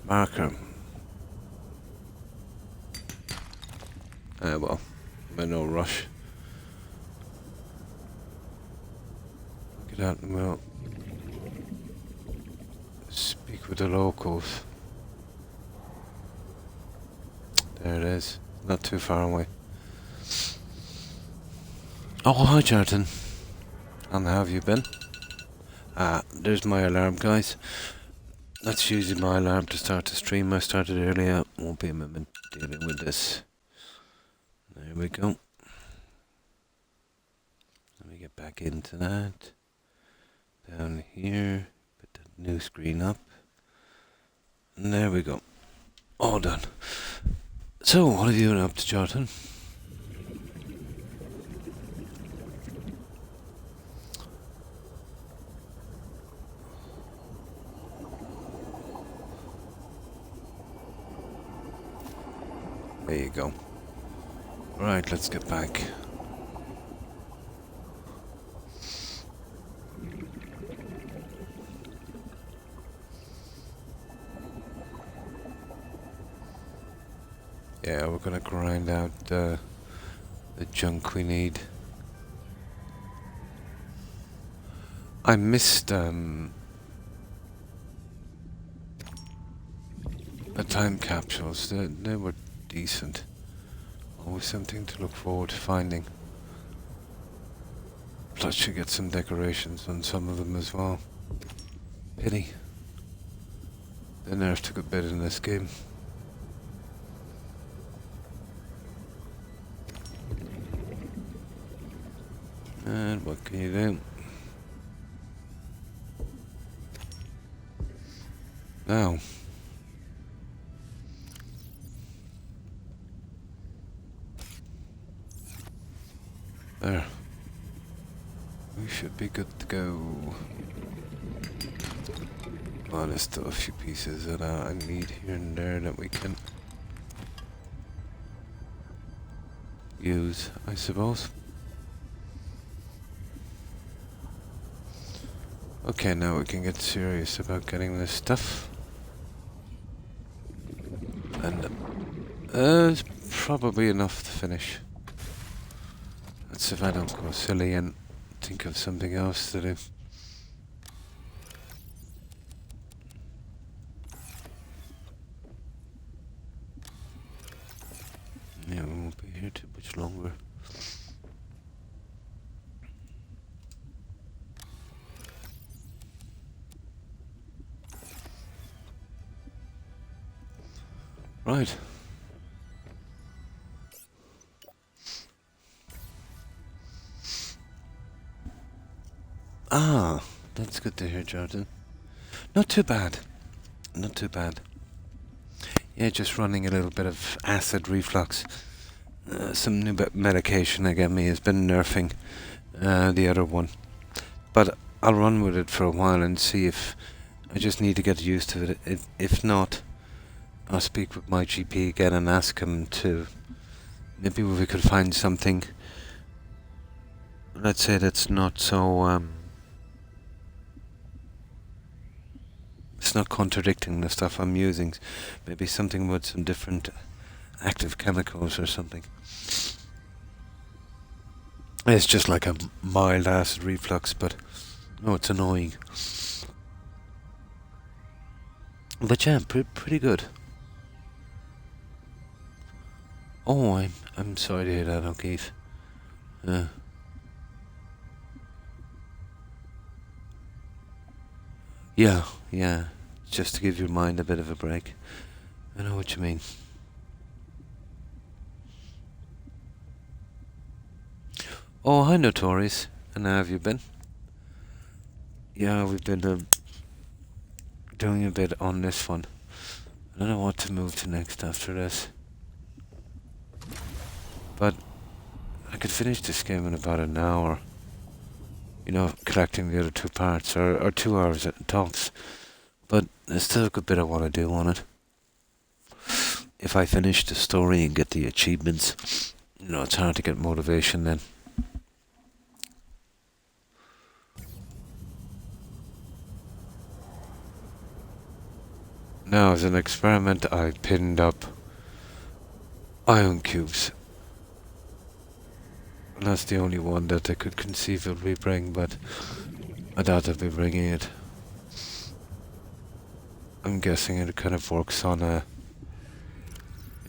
marker. Well, I'm in no rush. Get out and we'll speak with the locals. There it is. Not too far away. Oh, hi, Jonathan. And how have you been? There's my alarm, guys. That's usually my alarm to start the stream. I started earlier. Won't be a moment dealing with this. There we go. Let me get back into that. Down here. Put the new screen up. And there we go. All done. So, what have you been up to, Jonathan? There you go. Right, let's get back. Yeah, we're gonna grind out the junk we need. I missed the time capsules. They were decent. Always something to look forward to finding. Plus you get some decorations on some of them as well. Pity. The nerf took a bit in this game. And what can you do? Now. There. We should be good to go. Oh, there's still a few pieces that I need here and there that we can use, I suppose. Okay, now we can get serious about getting this stuff. And it's probably enough to finish. That's if I don't go silly and think of something else to do. Yeah, we won't be here too much longer. Right. Ah, that's good to hear, Jordan. Not too bad. Not too bad. Yeah, just running a little bit of acid reflux. Some new medication they gave me has been nerfing the other one. But I'll run with it for a while and see if I just need to get used to it. If not, I'll speak with my GP again and ask him to... Maybe we could find something, let's say, that's not so... it's not contradicting the stuff I'm using. Maybe something with some different active chemicals or something. It's just like a mild acid reflux, but no, it's annoying. But yeah, pretty good. Oh, I'm sorry to hear that, O'Keefe. Yeah, just to give your mind a bit of a break. I know what you mean. Oh, hi, Notorious. And how have you been? Yeah, we've been doing a bit on this one. I don't know what to move to next after this. But I could finish this game in about an hour. You know, collecting the other two parts, or 2 hours at tops. But there's still a good bit I want to do on it. If I finish the story and get the achievements, you know, it's hard to get motivation then. Now, as an experiment, I pinned up ion cubes. And that's the only one that I could conceivably bring, but I doubt I'll be bringing it. I'm guessing it kind of works on a...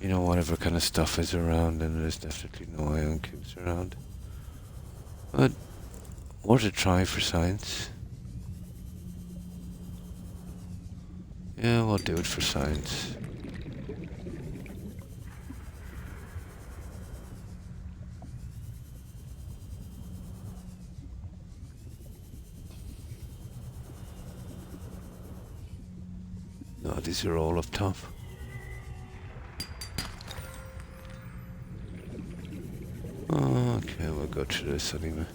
you know, whatever kind of stuff is around, and there's definitely no ion cubes around. But worth a try for science. Yeah, we'll do it for science. No, these are all up top. Okay, we'll go through this anyway.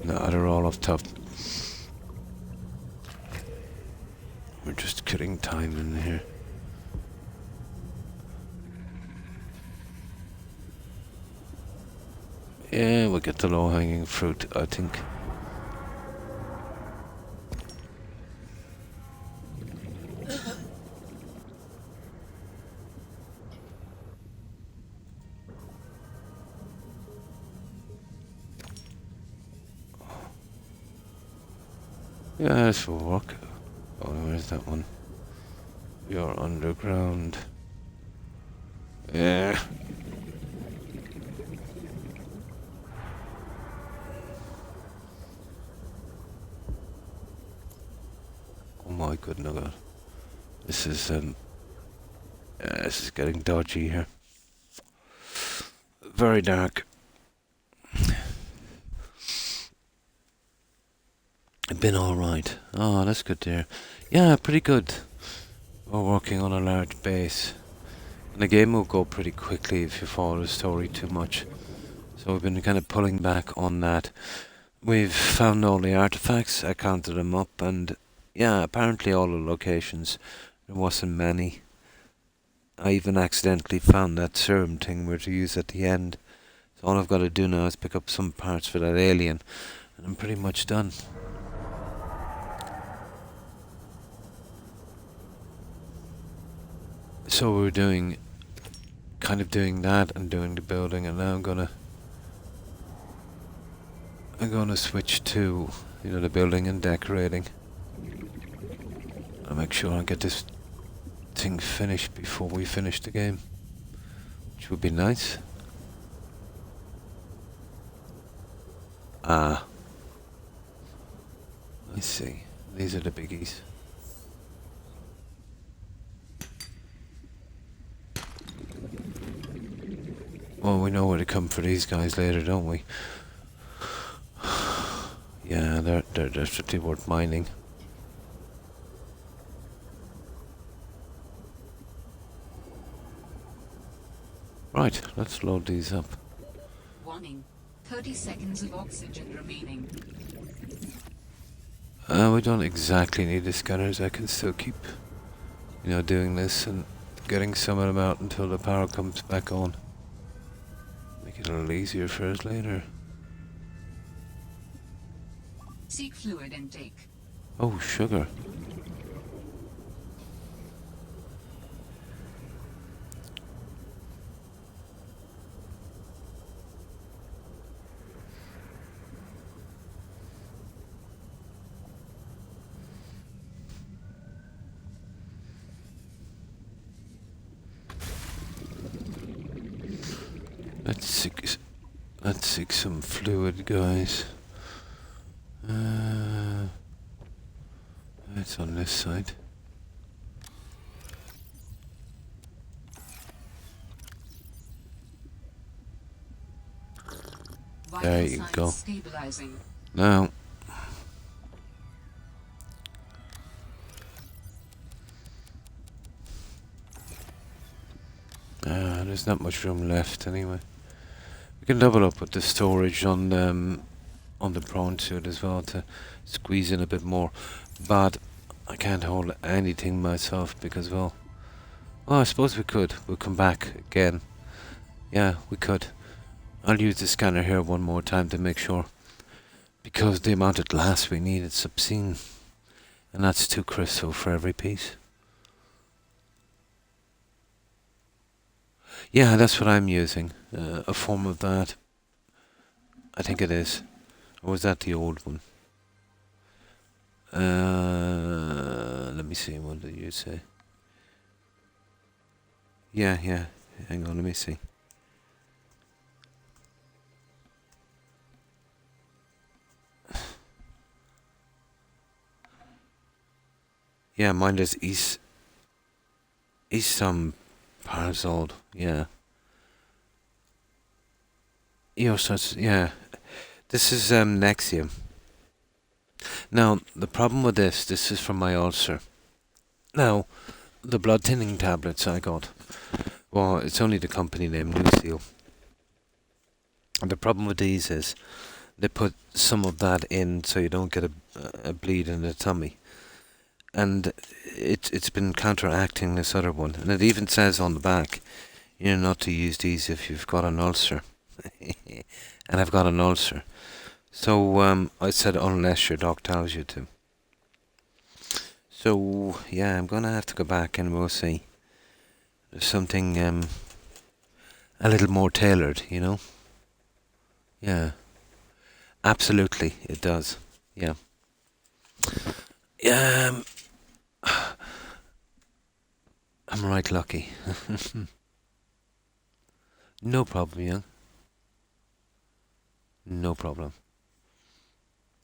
No, they're all up top. We're just killing time in here. Yeah, we'll get the low-hanging fruit, I think. Yeah, this will work. Oh, where's that one? You're underground. Yeah. Oh my goodness, God. This is this is getting dodgy here. Very dark. Been alright. Oh, that's good to hear. Yeah, pretty good. We're working on a large base. And the game will go pretty quickly if you follow the story too much. So we've been kind of pulling back on that. We've found all the artifacts, I counted them up, and yeah, apparently all the locations. There wasn't many. I even accidentally found that serum thing we're to use at the end. So all I've got to do now is pick up some parts for that alien, and I'm pretty much done. So we're doing that and doing the building, and now I'm gonna switch to, you know, the building and decorating. I'll make sure I get this thing finished before we finish the game, which would be nice. Ah, I see. These are the biggies. Well, we know where to come for these guys later, don't we? Yeah, they're definitely worth mining. Right, let's load these up. Warning, 30 seconds of oxygen remaining. We don't exactly need the scanners. I can still keep, you know, doing this and getting some of them out until the power comes back on. Make it a little easier for us later. Seek fluid intake. Oh, sugar. Let's seek some fluid, guys. It's on this side. There you go. Stabilizing. Now, there's not much room left anyway. We can double up with the storage on the prawn suit as well to squeeze in a bit more. But I can't hold anything myself because, well, I suppose we could. We'll come back again. Yeah, we could. I'll use the scanner here one more time to make sure. Because the amount of glass we need is obscene. And that's 2 crystal for every piece. Yeah, that's what I'm using. A form of that. I think it is. Or was that the old one? Let me see. What did you say? Yeah, yeah. Hang on, let me see. Yeah, mine is East some Parasold. Yeah. Eos, yeah. This is Nexium. Now, the problem with this is from my ulcer. Now, the blood thinning tablets I got, well, it's only the company name, New Seal. And the problem with these is they put some of that in so you don't get a bleed in the tummy. And it's been counteracting this other one. And it even says on the back, you know, not to use these if you've got an ulcer. And I've got an ulcer. So I said unless your doc tells you to. So yeah, I'm gonna have to go back and we'll see. There's something a little more tailored, you know? Yeah. Absolutely, it does. Yeah. Yeah, I'm right lucky. No problem, young. No problem.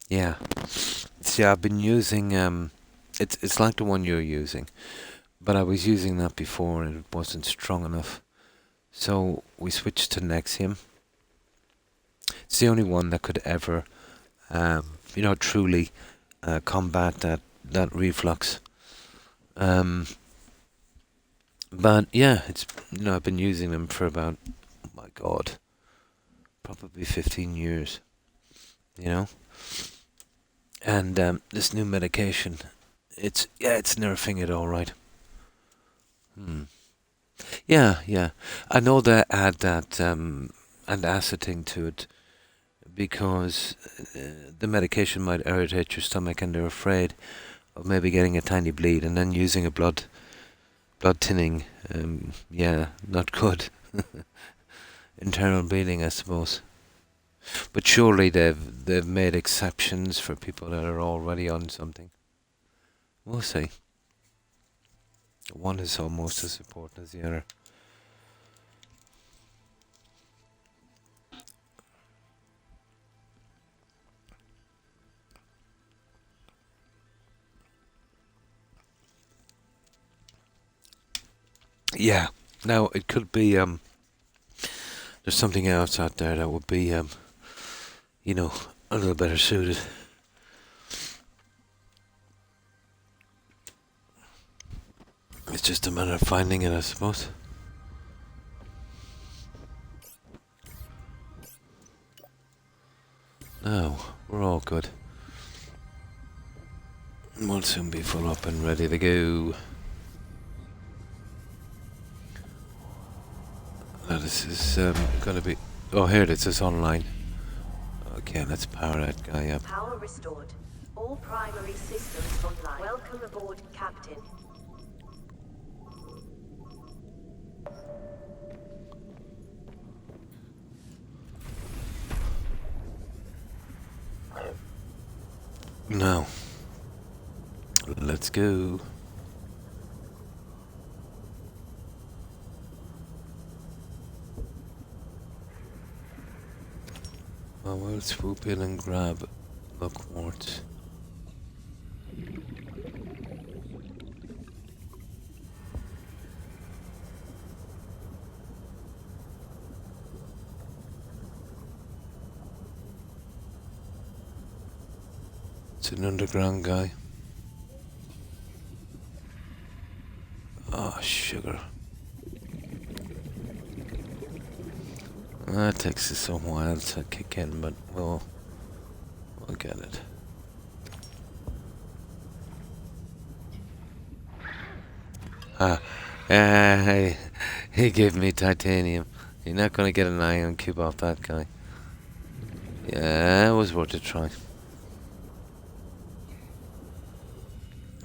Yeah. See, I've been using it's like the one you're using, but I was using that before and it wasn't strong enough. So we switched to Nexium. It's the only one that could ever, truly combat that reflux. Um, but yeah, I've been using them for about, oh my God, probably 15 years. You know, and this new medication, it's nerfing it all right. Hmm. Yeah, yeah. I know they add that antaciting to it because the medication might irritate your stomach, and they're afraid of maybe getting a tiny bleed and then using a blood thinning. Yeah, not good. Internal bleeding, I suppose. But surely they've made exceptions for people that are already on something. We'll see. One is almost as important as the other. Yeah. Now it could be there's something else out there that would be a little better suited. It's just a matter of finding it, I suppose. No, we're all good. We'll soon be full up and ready to go. Now this is gonna be. Oh, here it is. It's online. Okay, let's power that guy up. Power restored. All primary systems online. Welcome aboard, Captain. Now, let's go. I will swoop in and grab the quartz. It's an underground guy. Oh, sugar. That takes us a while to kick in, but we'll get it. He gave me titanium. You're not gonna get an ion cube off that guy. Yeah, it was worth a try.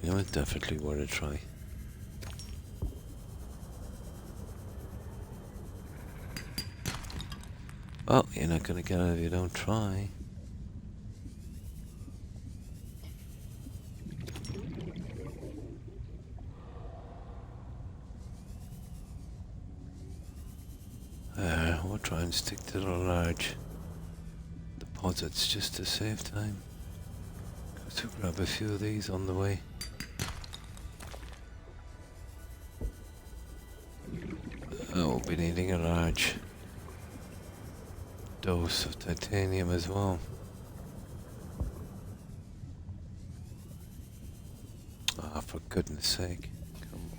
It was definitely worth a try. Well, you're not gonna get it if you don't try. There, we'll try and stick to the large deposits just to save time. Go to grab a few of these on the way. Oh, we'll be needing a large dose of titanium as well. Ah, for goodness sake. Come on.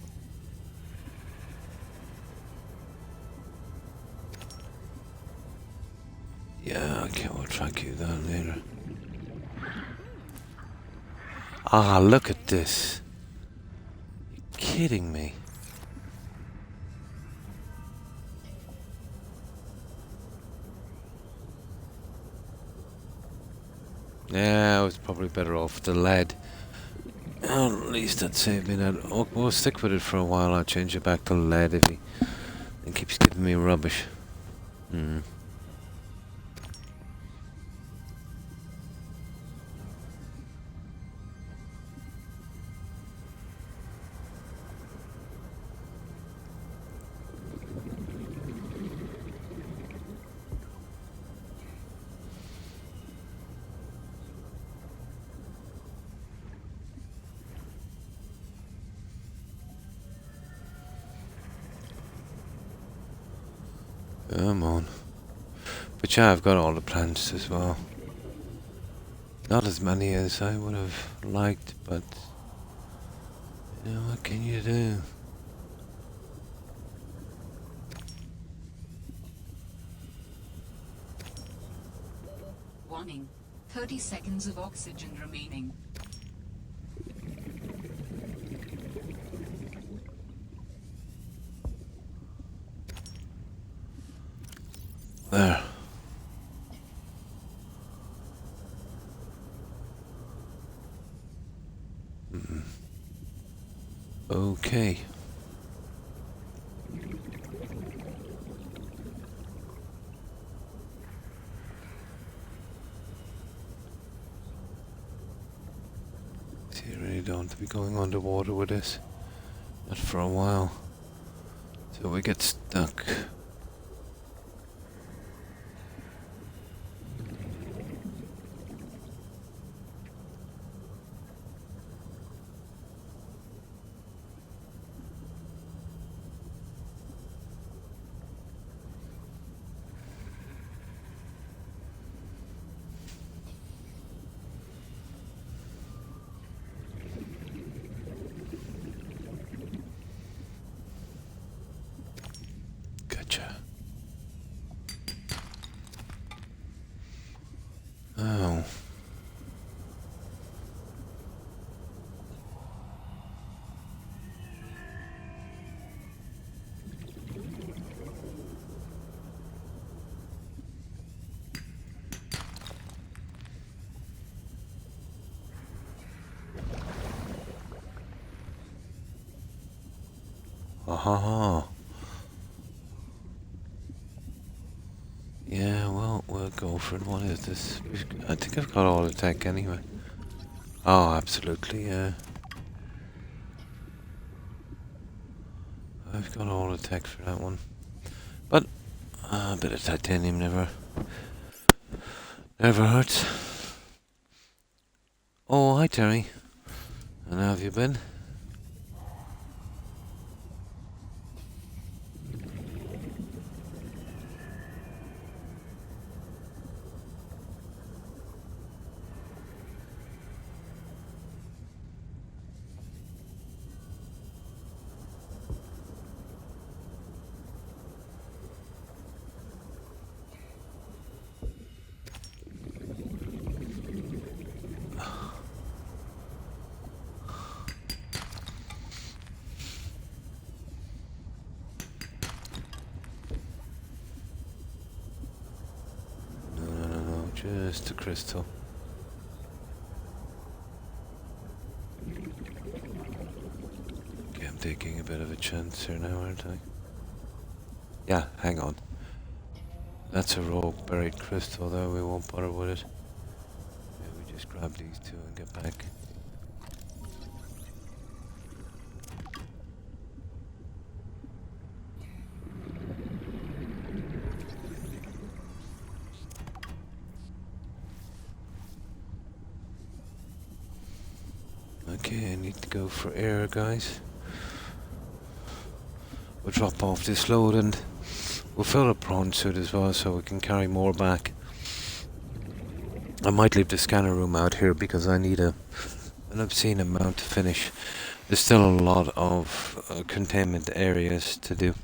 Yeah, okay, we'll track you down later. Ah, look at this. You're kidding me. Yeah, I was probably better off with the lead. At least that saved me that. Oh, we'll stick with it for a while. I'll change it back to lead if he keeps giving me rubbish. Come on. But yeah, I've got all the plants as well. Not as many as I would have liked, but you know, what can you do? Warning. 30 seconds of oxygen remaining. There. Okay. See, I really don't want to be going underwater with this. Not for a while. Till we get stuck. Gotcha. Oh. Aha. Yeah, well, we'll go for it. What is this? I think I've got all the tech anyway. Oh, absolutely, yeah. I've got all the tech for that one. But a bit of titanium never hurts. Oh, hi Terry. And how have you been? No, just a crystal. Okay, I'm taking a bit of a chance here now, aren't I? Yeah, hang on. That's a rogue buried crystal there, we won't bother with it. Yeah, we just grab these two and get back. Okay, I need to go for air, guys. We'll drop off this load and we'll fill a prawn suit as well so we can carry more back. I might leave the scanner room out here because I need an obscene amount to finish. There's still a lot of containment areas to do.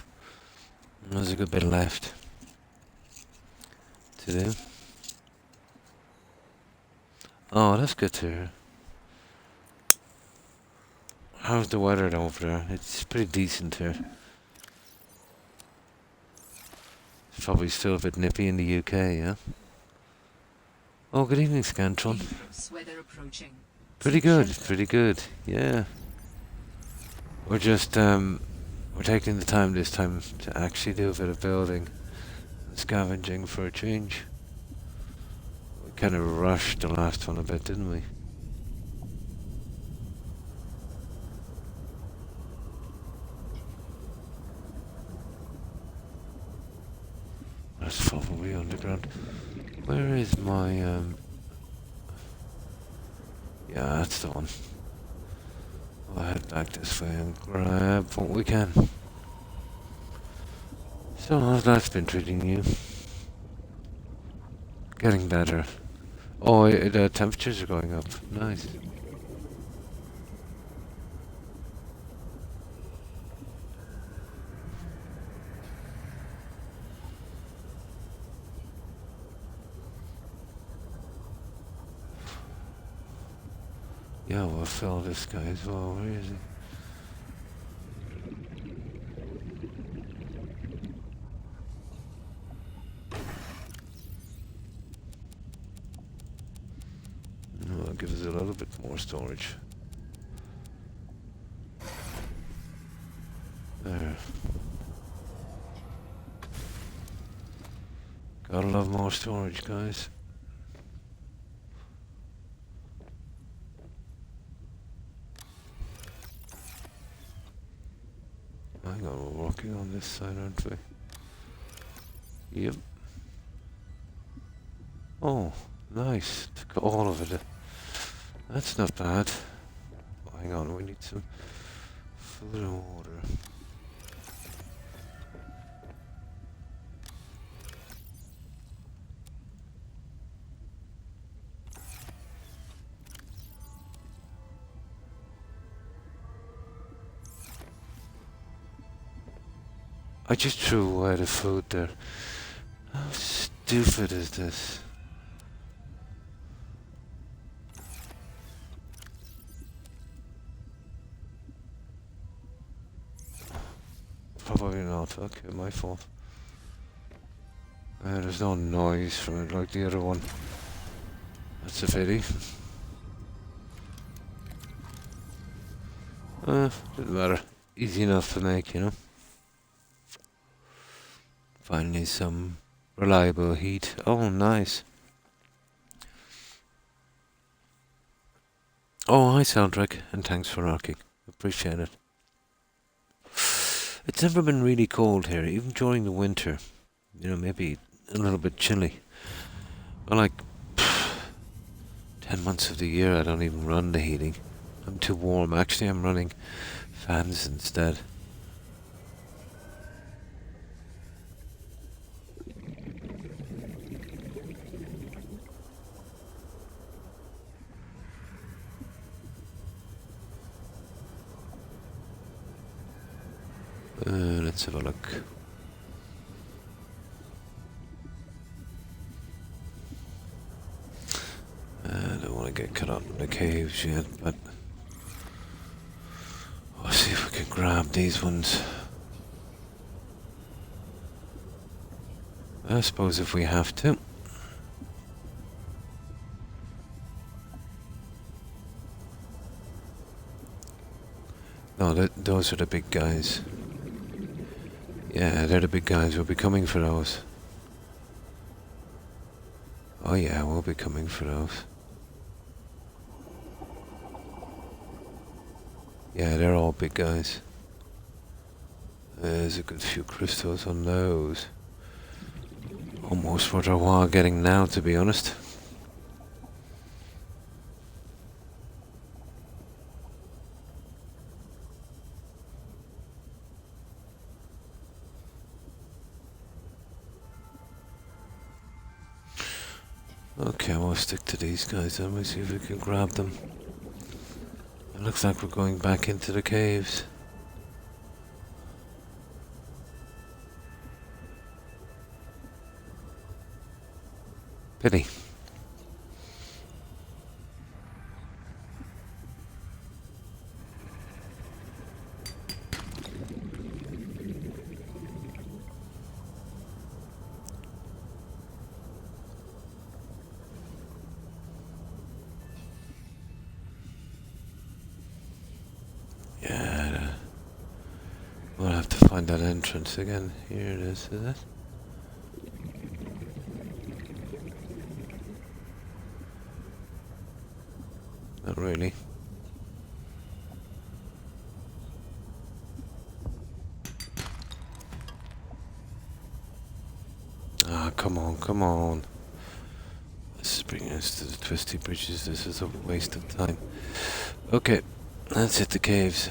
There's a good bit left to do. Oh, that's good to hear. How's the weather over there? It's pretty decent here. It's probably still a bit nippy in the UK, yeah? Oh, good evening, Scantron. Dangerous weather approaching. Pretty Seek good, shelter. pretty good, yeah. We're just, we're taking the time this time to actually do a bit of building and scavenging for a change. We kind of rushed the last one a bit, didn't we? That's probably underground. Where is my, yeah, that's the one. We'll head back this way and grab what we can. So, how's life been treating you? Getting better. Oh, the temperatures are going up. Nice. Yeah, we'll fill this guy as well. Where is he? No, it'll give us a little bit more storage. There. Gotta love more storage, guys. Hang on, we're working on this side, aren't we? Yep. Oh, nice. Took all of it. That's not bad. Oh, hang on, we need some food and water. I just threw away the food there. How stupid is this? Probably not. Okay, my fault. There's no noise from it like the other one. That's a pity. Doesn't matter. Easy enough to make, you know. Finally some reliable heat. Oh, nice. Oh, hi Soundtrack, and thanks for rocking. Appreciate it. It's never been really cold here, even during the winter. You know, maybe a little bit chilly. Well, like 10 months of the year I don't even run the heating. I'm too warm. Actually, I'm running fans instead. Let's have a look. I don't want to get cut out in the caves yet, but we'll see if we can grab these ones. I suppose if we have to. No, those are the big guys. Yeah, they're the big guys. We'll be coming for those. Oh yeah, we'll be coming for those. Yeah, they're all big guys. There's a good few crystals on those. Almost worth our while getting now, to be honest. Okay, we'll stick to these guys then. We'll see if we can grab them. It looks like we're going back into the caves. Pity. Yeah, we'll have to find that entrance again. Here it is it? Not really. Ah, come on, come on. This is bringing us to the twisty bridges. This is a waste of time. Okay, let's hit the caves.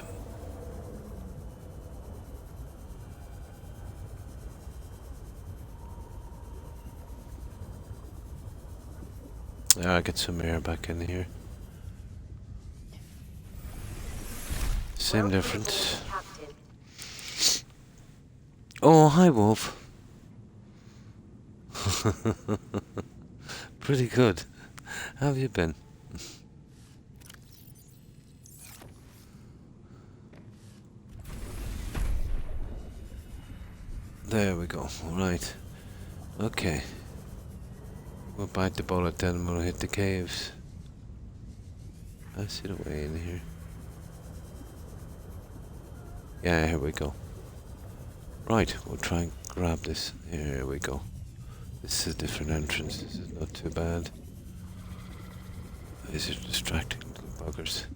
I'll get some air back in here. Same difference. Oh, hi, Wolf. Pretty good. How have you been? There we go. Right. Okay. We'll bite the bullet then and we'll hit the caves. I see the way in here. Yeah, here we go. Right, we'll try and grab this. Here we go. This is a different entrance. This is not too bad. These are distracting little buggers.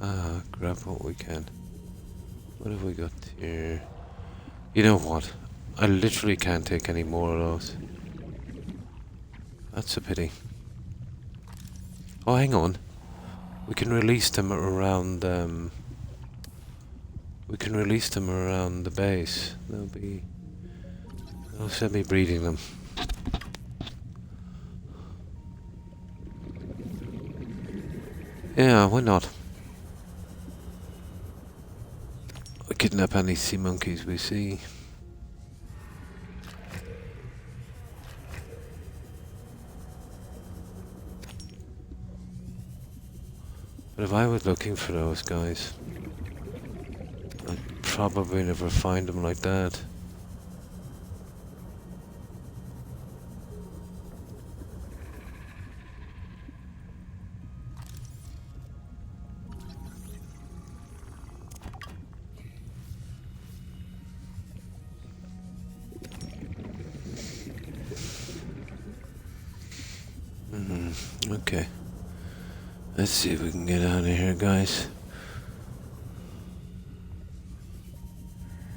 Ah, grab what we can. What have we got here? You know what? I literally can't take any more of those. That's a pity. Oh, hang on. We can release them around, we can release them around the base. They'll send me breeding them. Yeah, why not? We kidnap any sea monkeys we see. But if I was looking for those guys, I'd probably never find them like that. Okay. Let's see if we can get out of here, guys.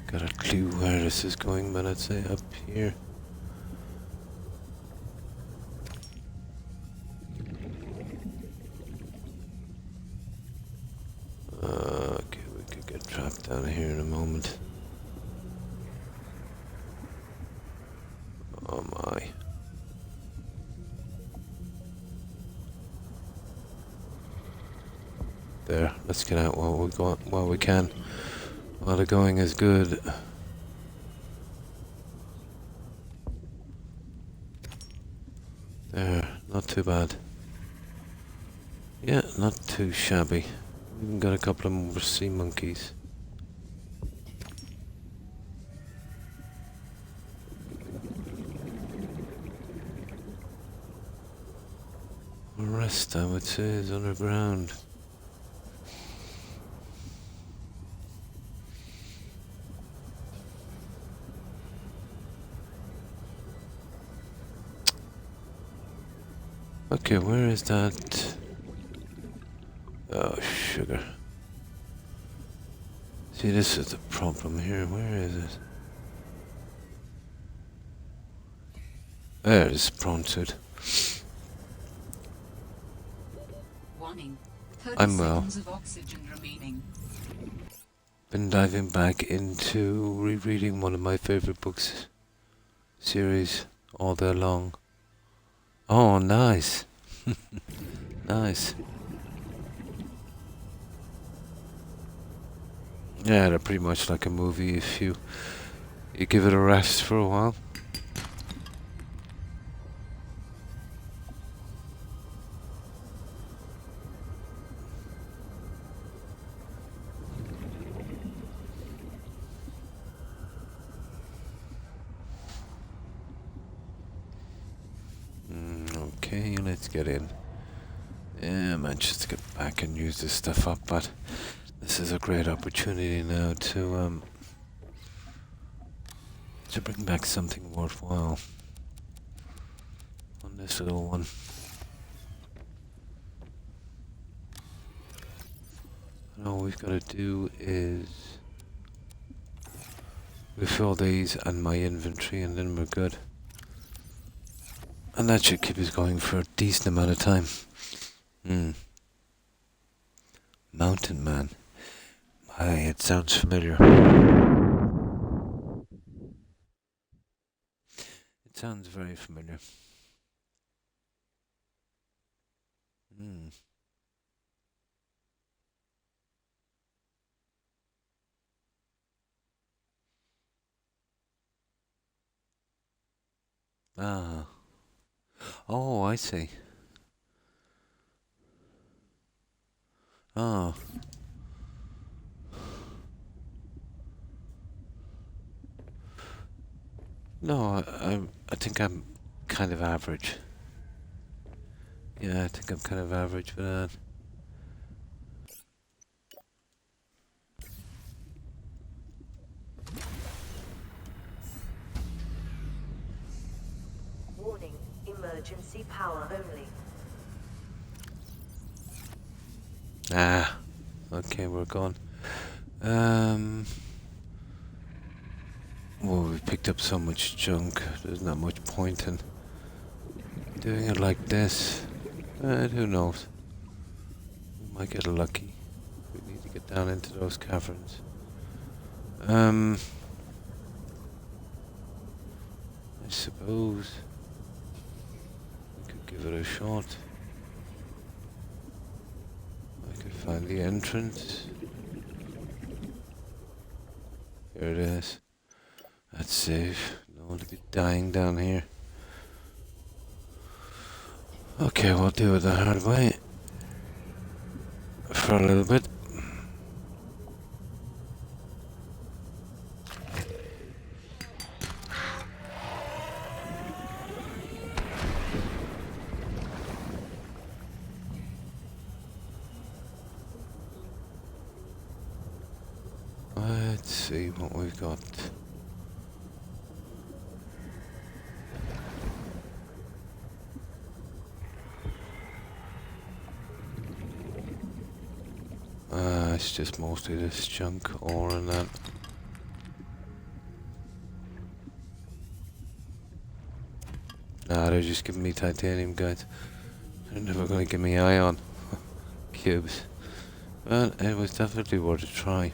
Got a clue where this is going, but I'd say up here. Okay, we could get trapped down here in a moment. Oh my. There, let's get out while we can. While the going is good. There, not too bad. Yeah, not too shabby. Even got a couple of more sea monkeys. The rest, I would say, is underground. Okay, where is that? Oh, sugar. See, this is the problem here. Where is it? There it is, prawn suit. Warning. 30 I'm well. seconds of oxygen remaining. Been diving back into rereading one of my favorite books series all day long. Oh, nice. Nice. Yeah, they're pretty much like a movie if you give it a rest for a while. Okay, let's get in. Yeah, man, just to get back and use this stuff up, but this is a great opportunity now to bring back something worthwhile on this little one. And all we've got to do is refill these and my inventory, and then we're good. And that should keep us going for a decent amount of time. Mountain Man. It sounds familiar. It sounds very familiar. Ah. Oh, I see. Oh. No, I think I'm kind of average. Yeah, I think I'm kind of average for that. Warning, emergency power only. Ah. Okay, we're gone. Well, we picked up so much junk. There's not much point in doing it like this. Who knows? We might get lucky. We need to get down into those caverns. I suppose we could give it a shot. I could find the entrance. Here it is. That's safe. No one to be dying down here. Okay, we'll do it the hard way. For a little bit. Let's see what we've got. It's just mostly this junk ore and that. Nah, they're just giving me titanium, guys. They're never gonna give me ion cubes. But it was definitely worth a try.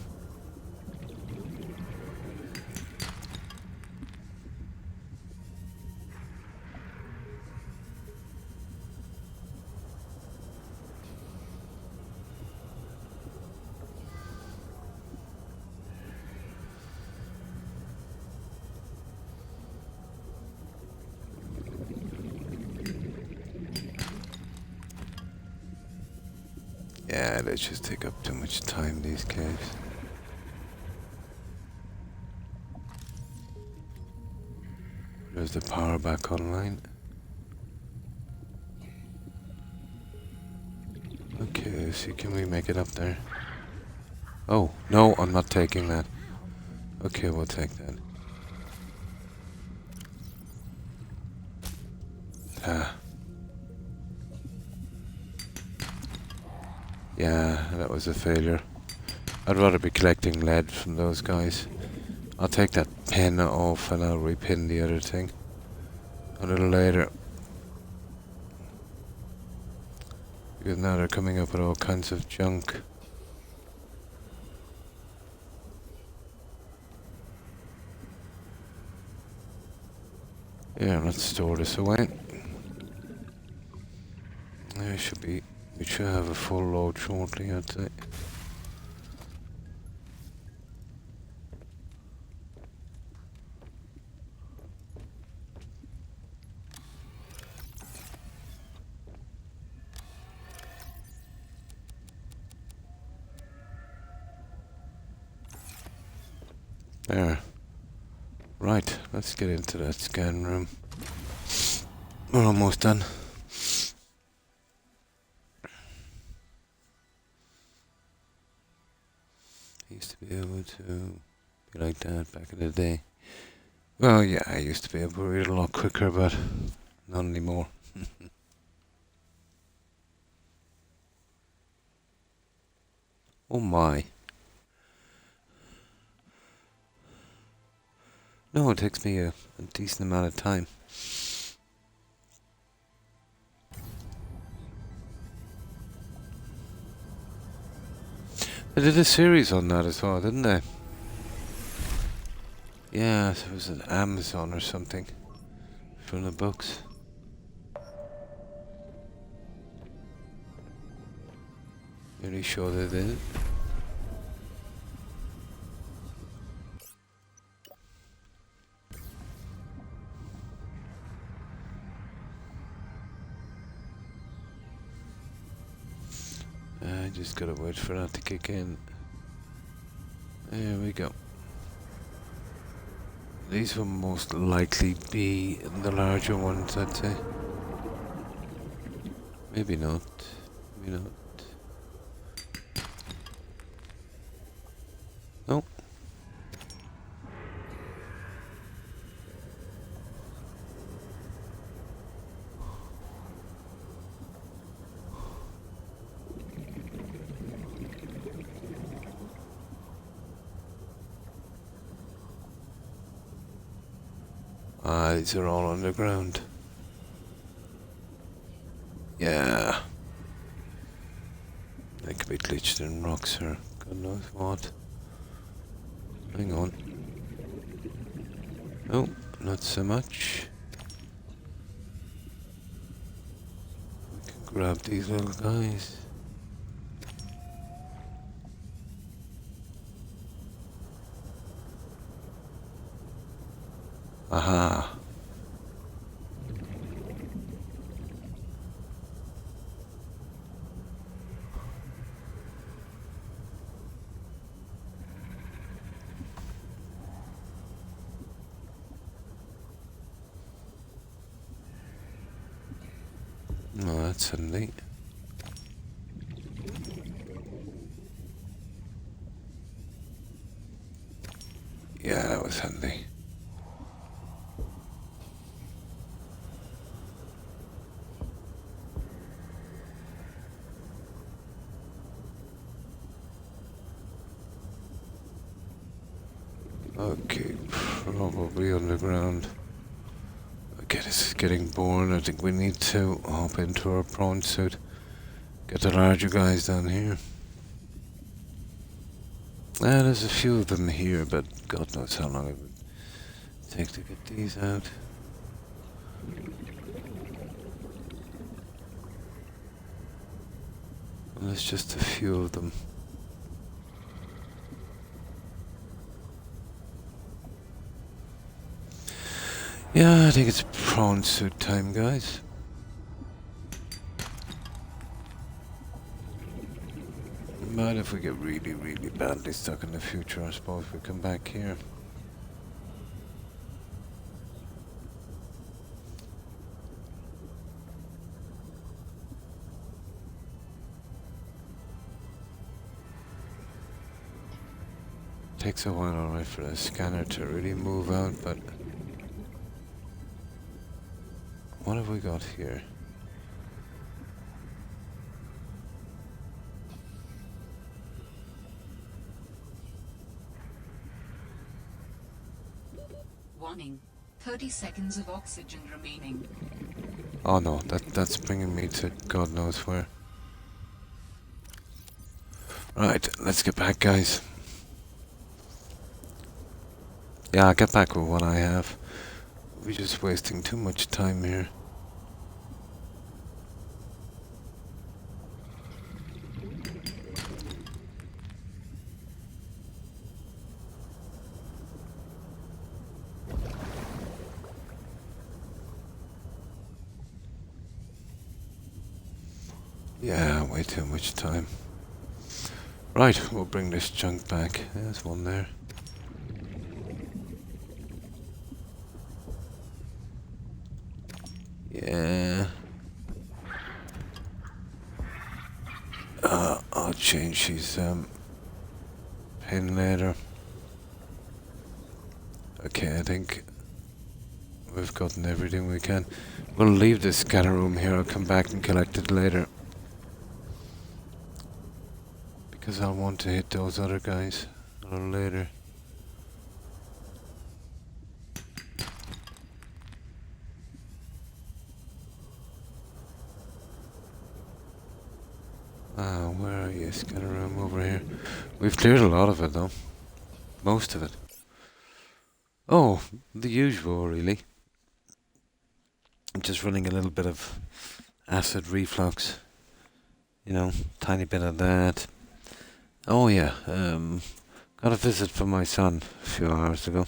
Yeah, they just take up too much time, these caves. There's the power back online. Okay, let's see, can we make it up there? Oh, no, I'm not taking that. Okay, we'll take that. Ah. Yeah, that was a failure. I'd rather be collecting lead from those guys. I'll take that pin off and I'll repin the other thing a little later. Because now they're coming up with all kinds of junk. Yeah, let's store this away. We should have a full load shortly, I'd say. There. Right, let's get into that scan room. We're almost done. Used to be able to be like that back in the day. Well, yeah, I used to be able to read a lot quicker, but not anymore. Oh my. No, it takes me a decent amount of time. They did a series on that as well, didn't they? Yeah, it was an Amazon or something from the books. Really sure they did. I just gotta wait for that to kick in. There we go. These will most likely be the larger ones, I'd say. Maybe not. Maybe not. Nope. Ah, these are all underground. Yeah. They could be glitched in rocks or God knows what. Hang on. Oh, not so much. We can grab these little guys. Aha. Oh, that's handy. Yeah, that was handy. Okay, probably underground. Okay, this is getting boring. I think we need to hop into our prawn suit. Get the larger guys down here. There's a few of them here, but God knows how long it would take to get these out. Well, there's just a few of them. Yeah, I think it's prawn suit time, guys. But if we get really, really badly stuck in the future, I suppose we come back here. Takes a while, alright, for the scanner to really move out, but what have we got here? Warning. 30 seconds of oxygen remaining. Oh no, that's bringing me to God knows where. Right, let's get back, guys. Yeah, I'll get back with what I have. We're just wasting too much time here. Yeah, way too much time. Right, we'll bring this junk back. There's one there. Yeah. I'll change his pin later. Okay, I think we've gotten everything we can. We'll leave the scanner room here. I'll come back and collect it later. Because I'll want to hit those other guys a little later. Where are you? Scanner room over here. We've cleared a lot of it though. Most of it. Oh, the usual really. I'm just running a little bit of acid reflux. You know, tiny bit of that. Oh yeah, got a visit from my son a few hours ago.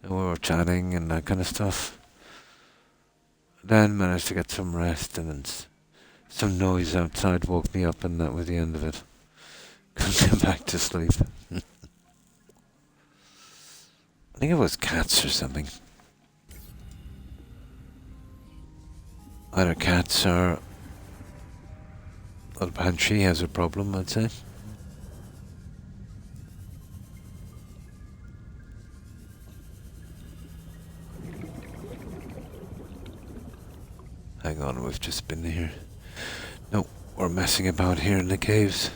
And we were chatting and that kind of stuff. Then managed to get some rest and then some noise outside woke me up and that was the end of it. Couldn't get back to sleep. I think it was cats or something. Either cats or... Well, perhaps she has a problem, I'd say. Hang on, we've just been here. No, we're messing about here in the caves.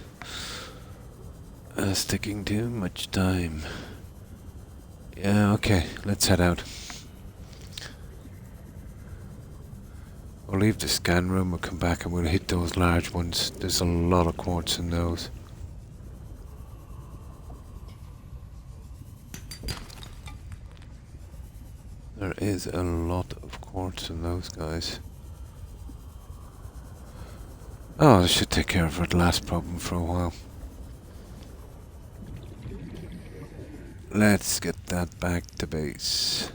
It's taking too much time. Yeah, okay, let's head out. We'll leave the scan room, we'll come back and we'll hit those large ones. There's a lot of quartz in those. There is a lot of quartz in those guys. Oh, this should take care of our last problem for a while. Let's get that back to base.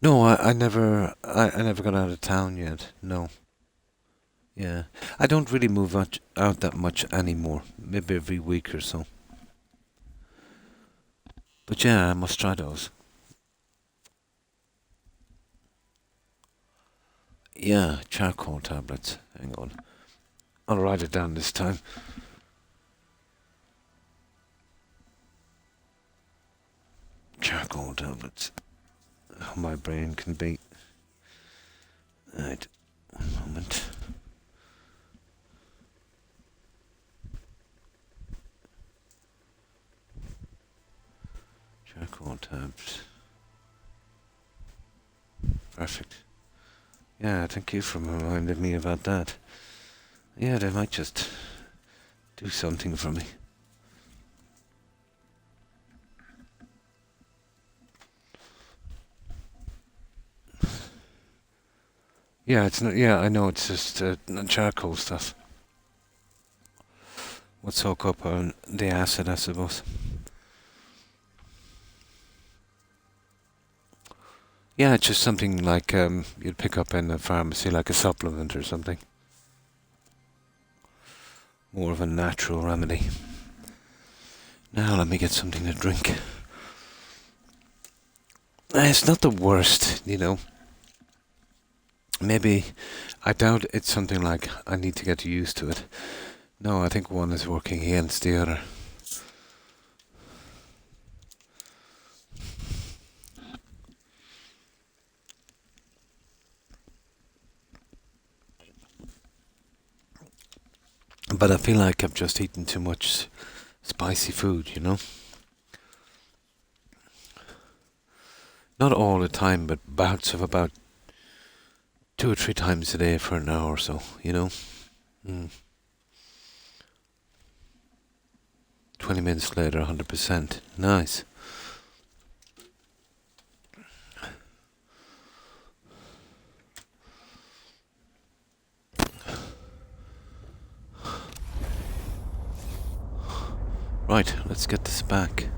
No, I never got out of town yet. No. Yeah, I don't really move out that much anymore. Maybe every week or so. But yeah, I must try those. Yeah, charcoal tablets. Hang on. I'll write it down this time. Charcoal tablets. Oh, my brain can be. Right, one moment. Charcoal tabs. Perfect. Yeah, thank you for reminding me about that. Yeah, they might just do something for me. Yeah, it's not. Yeah, I know. It's just charcoal stuff. Would soak up on the acid, I suppose. Yeah, it's just something like you'd pick up in a pharmacy, like a supplement or something. More of a natural remedy. Now let me get something to drink. It's not the worst, you know. Maybe, I doubt it's something like I need to get used to it. No, I think one is working against the other. But I feel like I've just eaten too much spicy food, you know? Not all the time, but bouts of about 2 or 3 times a day for an hour or so, you know? 20 minutes later, 100%. Nice. Right, let's get this back.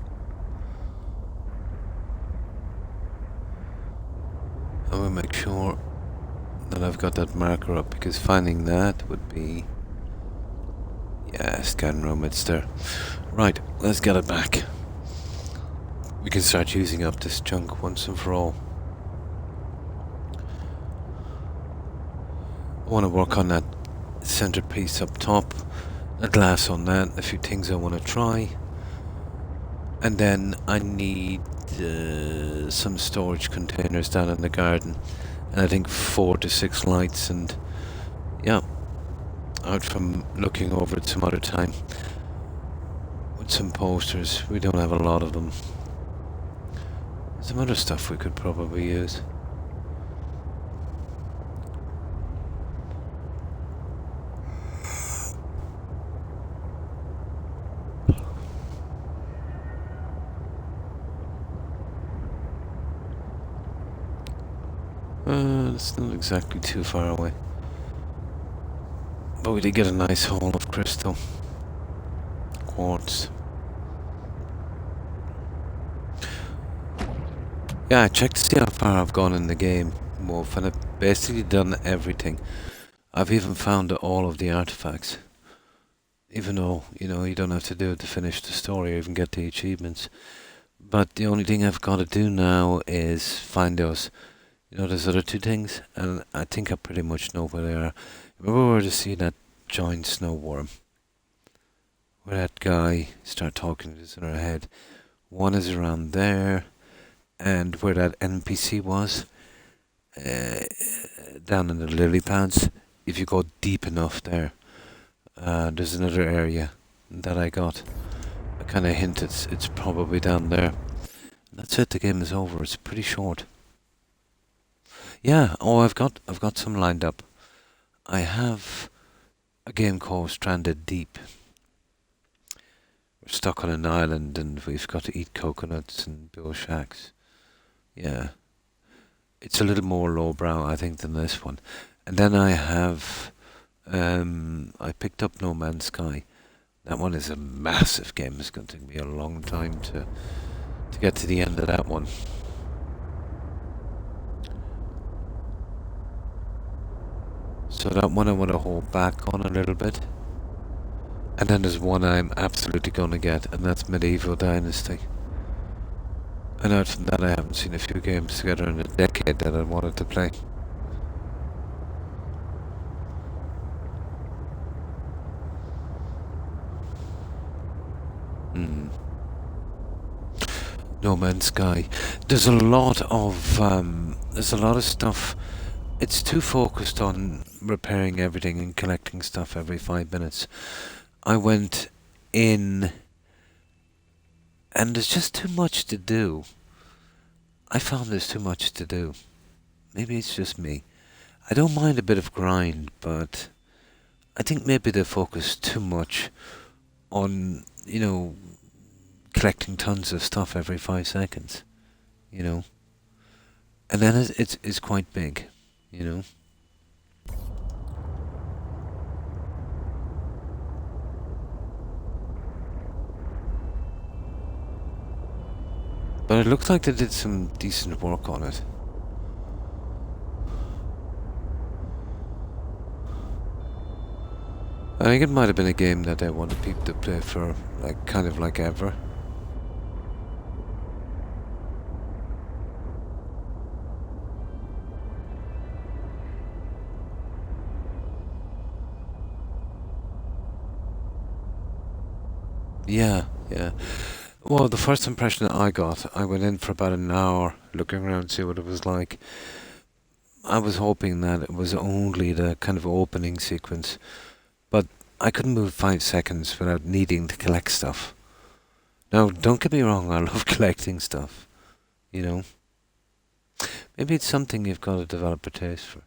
I will make sure that I've got that marker up, because finding that would be... Yeah, scan room, it's there. Right, let's get it back. We can start using up this junk once and for all. I want to work on that centerpiece up top, a glass on that, a few things I want to try. And then I need some storage containers down in the garden. And I think 4 to 6 lights, and yeah, out from looking over it some other time. With some posters, we don't have a lot of them. Some other stuff we could probably use. It's not exactly too far away. But we did get a nice haul of crystal. Quartz. Yeah, I checked to see how far I've gone in the game, Wolf, and I've basically done everything. I've even found all of the artifacts. Even though, you don't have to do it to finish the story or even get the achievements. But the only thing I've got to do now is find those. There's other 2 things, and I think I pretty much know where they are. Remember where to see that giant snow worm? Where that guy started talking to us in our head. One is around there, and where that NPC was, down in the lily pads. If you go deep enough there, there's another area that I got. I kind of hinted it's probably down there. That's it. The game is over. It's pretty short. Yeah. Oh, I've got some lined up. I have a game called Stranded Deep. We're stuck on an island and we've got to eat coconuts and build shacks. Yeah. It's a little more lowbrow, I think, than this one. And then I have... I picked up No Man's Sky. That one is a massive game. It's going to take me a long time to get to the end of that one. So that one I want to hold back on a little bit. And then there's one I'm absolutely going to get, and that's Medieval Dynasty. And out from that I haven't seen a few games together in a decade that I wanted to play. No Man's Sky. There's a lot of stuff. It's too focused on repairing everything and collecting stuff every 5 minutes. I went in, and there's just too much to do. I found there's too much to do. Maybe it's just me. I don't mind a bit of grind, but I think maybe they focus too much on, collecting tons of stuff every 5 seconds, And then it's quite big, But it looks like they did some decent work on it. I think it might have been a game that they wanted people to play for, kind of like ever. Yeah. Well, the first impression that I got, I went in for about an hour looking around to see what it was like. I was hoping that it was only the kind of opening sequence, but I couldn't move 5 seconds without needing to collect stuff. Now, don't get me wrong, I love collecting stuff, you know. Maybe it's something you've got to develop a taste for.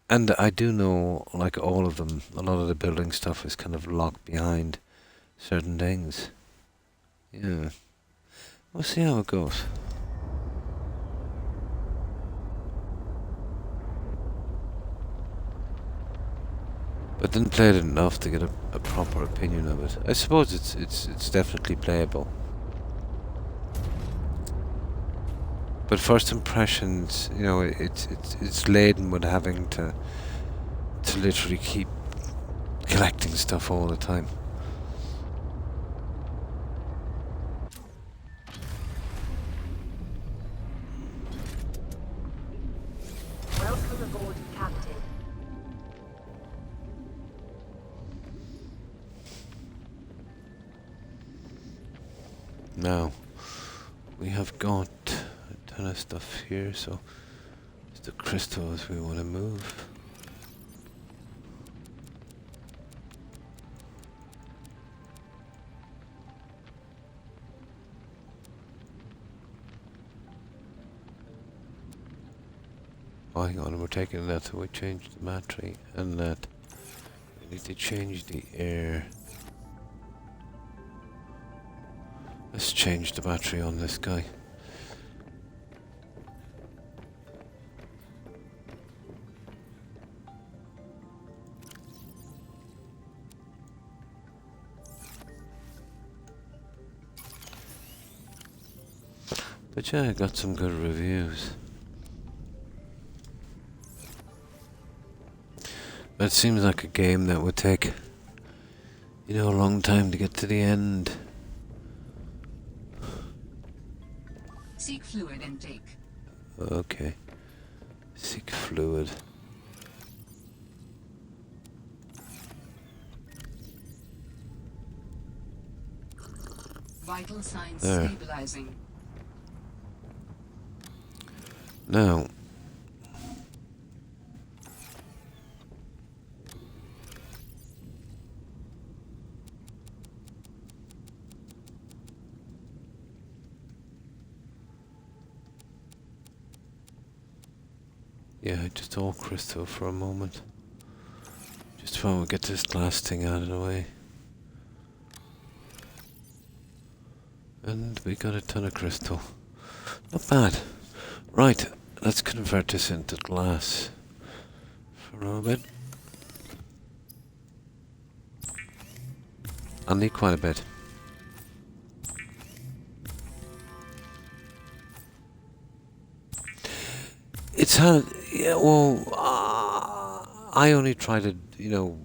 And I do know, like all of them, a lot of the building stuff is kind of locked behind certain things. Yeah. We'll see how it goes. But didn't play it enough to get a proper opinion of it. I suppose it's definitely playable. But first impressions, you know, it's laden with having to literally keep collecting stuff all the time. Welcome aboard, Captain. Now, we have got a ton of stuff here, so it's the crystals we want to move. Oh, hang on, we're taking that, so we changed the battery and that. We need to change the air. Let's change the battery on this guy. But yeah, I got some good reviews. But it seems like a game that would take, you know, a long time to get to the end. Seek fluid intake. Okay. Seek fluid. Vital signs There. stabilizing. Now, yeah, just all crystal for a moment. Just while we get this last thing out of the way. And we got a ton of crystal. Not bad. Right, let's convert this into glass for a bit. I'll need quite a bit. It's had, yeah, well, I only tried it, you know,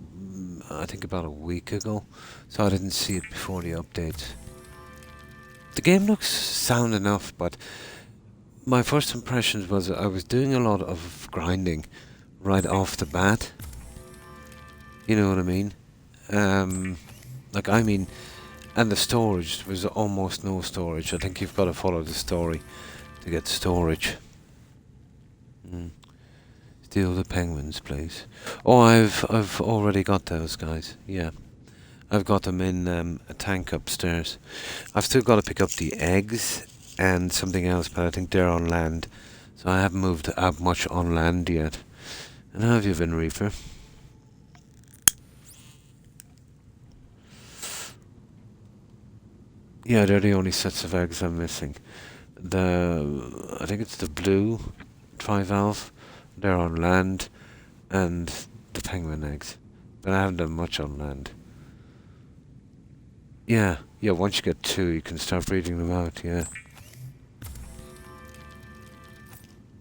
I think about a week ago, so I didn't see it before the updates. The game looks sound enough, but my first impressions was I was doing a lot of grinding right off the bat. You know what I mean? Like, I mean, and the storage was almost no storage. I think you've got to follow the story to get storage. Steal the penguins, please. Oh, I've already got those guys. Yeah, I've got them in a tank upstairs. I've still got to pick up the eggs and something else, but I think they're on land. So I haven't moved out much on land yet. And how have you been, Reaper? Yeah, they're the only sets of eggs I'm missing. I think it's the blue trivalve. They're on land, and the penguin eggs. But I haven't done much on land. Yeah, once you get 2, you can start breeding them out, yeah.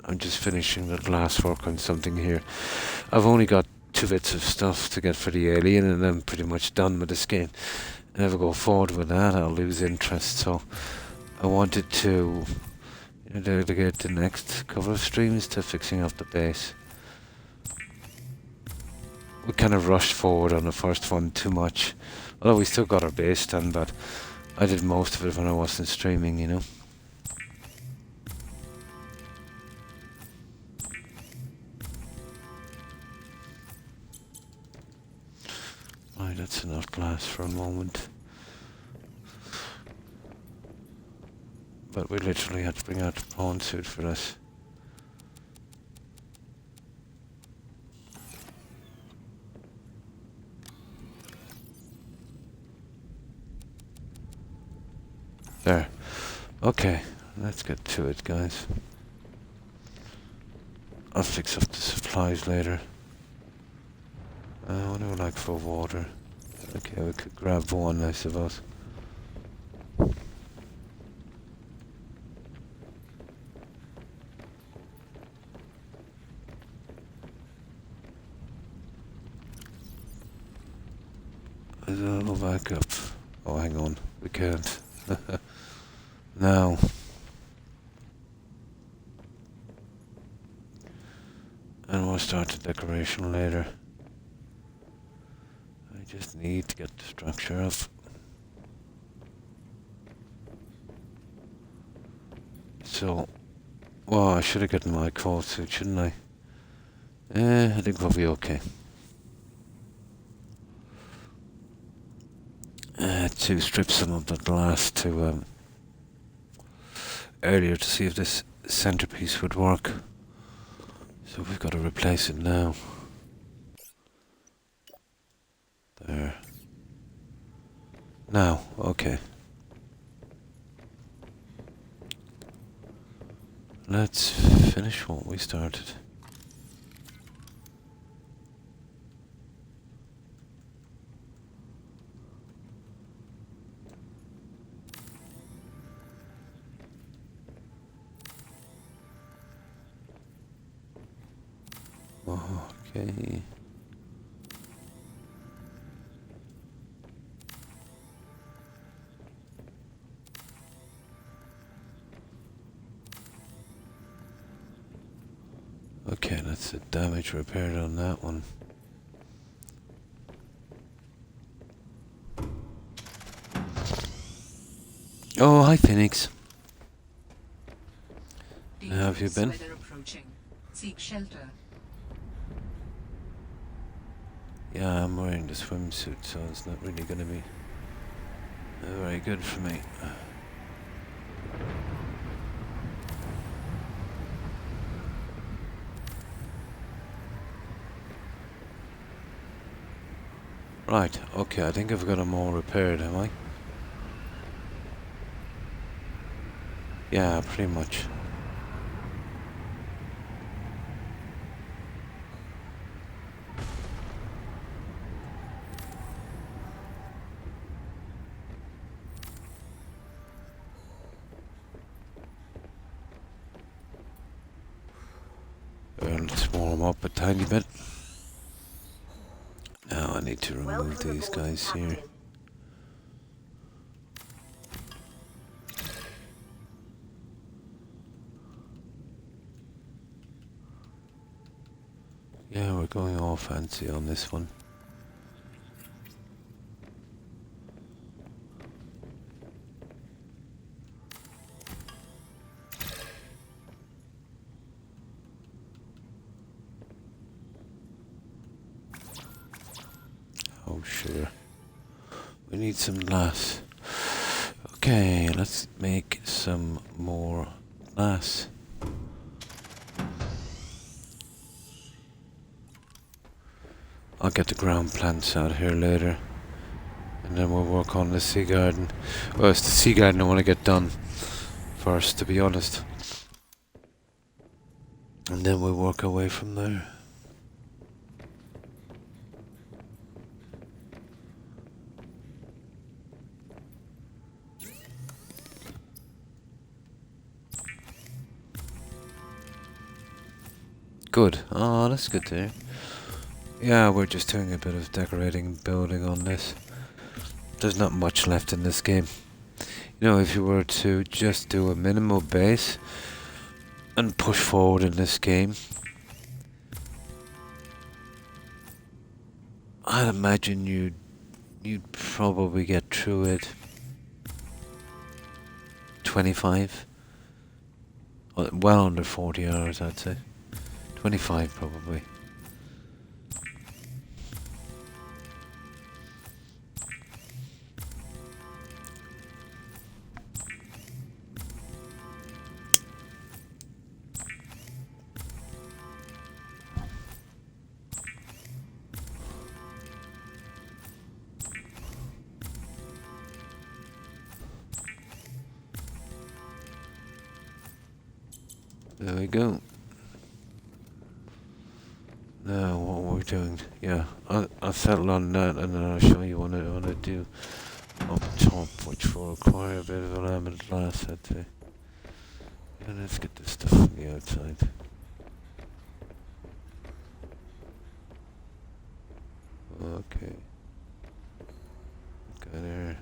I'm just finishing the glass work on something here. I've only got 2 bits of stuff to get for the alien, and I'm pretty much done with this game. And if I go forward with that, I'll lose interest, so I wanted to dedicate the next couple of streams to fixing up the base. We kind of rushed forward on the first one too much. Although we still got our base done, but I did most of it when I wasn't streaming, you know. that's enough glass for a moment. But we literally had to bring out the pawn suit for this. There. Okay, let's get to it, guys. I'll fix up the supplies later. What do I like for water? Okay, we could grab one, I suppose. There's a little backup. Oh, hang on. We can't. Now. And we'll start the decoration later. I just need to get the structure up. So, well, I should have gotten my coat suit, shouldn't I? I think we'll be okay. To strip some of the glass to earlier to see if this centerpiece would work. So we've got to replace it now. There. Now, okay. Let's finish what we started. Okay. Okay, that's the damage repaired on that one. Oh, hi Phoenix. How have you been? Weather approaching. Seek shelter. Yeah, I'm wearing the swimsuit, so it's not really going to be very good for me. Right, okay, I think I've got them all repaired, have I? Yeah, pretty much. Let's warm up a tiny bit. Now I need to remove these guys here. Yeah, we're going all fancy on this one. Oh, sure. We need some glass. Okay, let's make some more glass. I'll get the ground plants out here later. And then we'll work on the sea garden. Well, it's the sea garden I want to get done first, to be honest. And then we'll work our way from there. Good. Oh, that's good to hear. Yeah, we're just doing a bit of decorating and building on this. There's not much left in this game. You know, if you were to just do a minimal base and push forward in this game, I'd imagine you'd probably get through it 25, well under 40 hours, I'd say. 25 probably. There we go. Now what we're doing, yeah, I'll settle on that and then I'll show you what I do up top, which will require a bit of a laminate glass, I'd say. And let's get this stuff from the outside. Okay. Got there.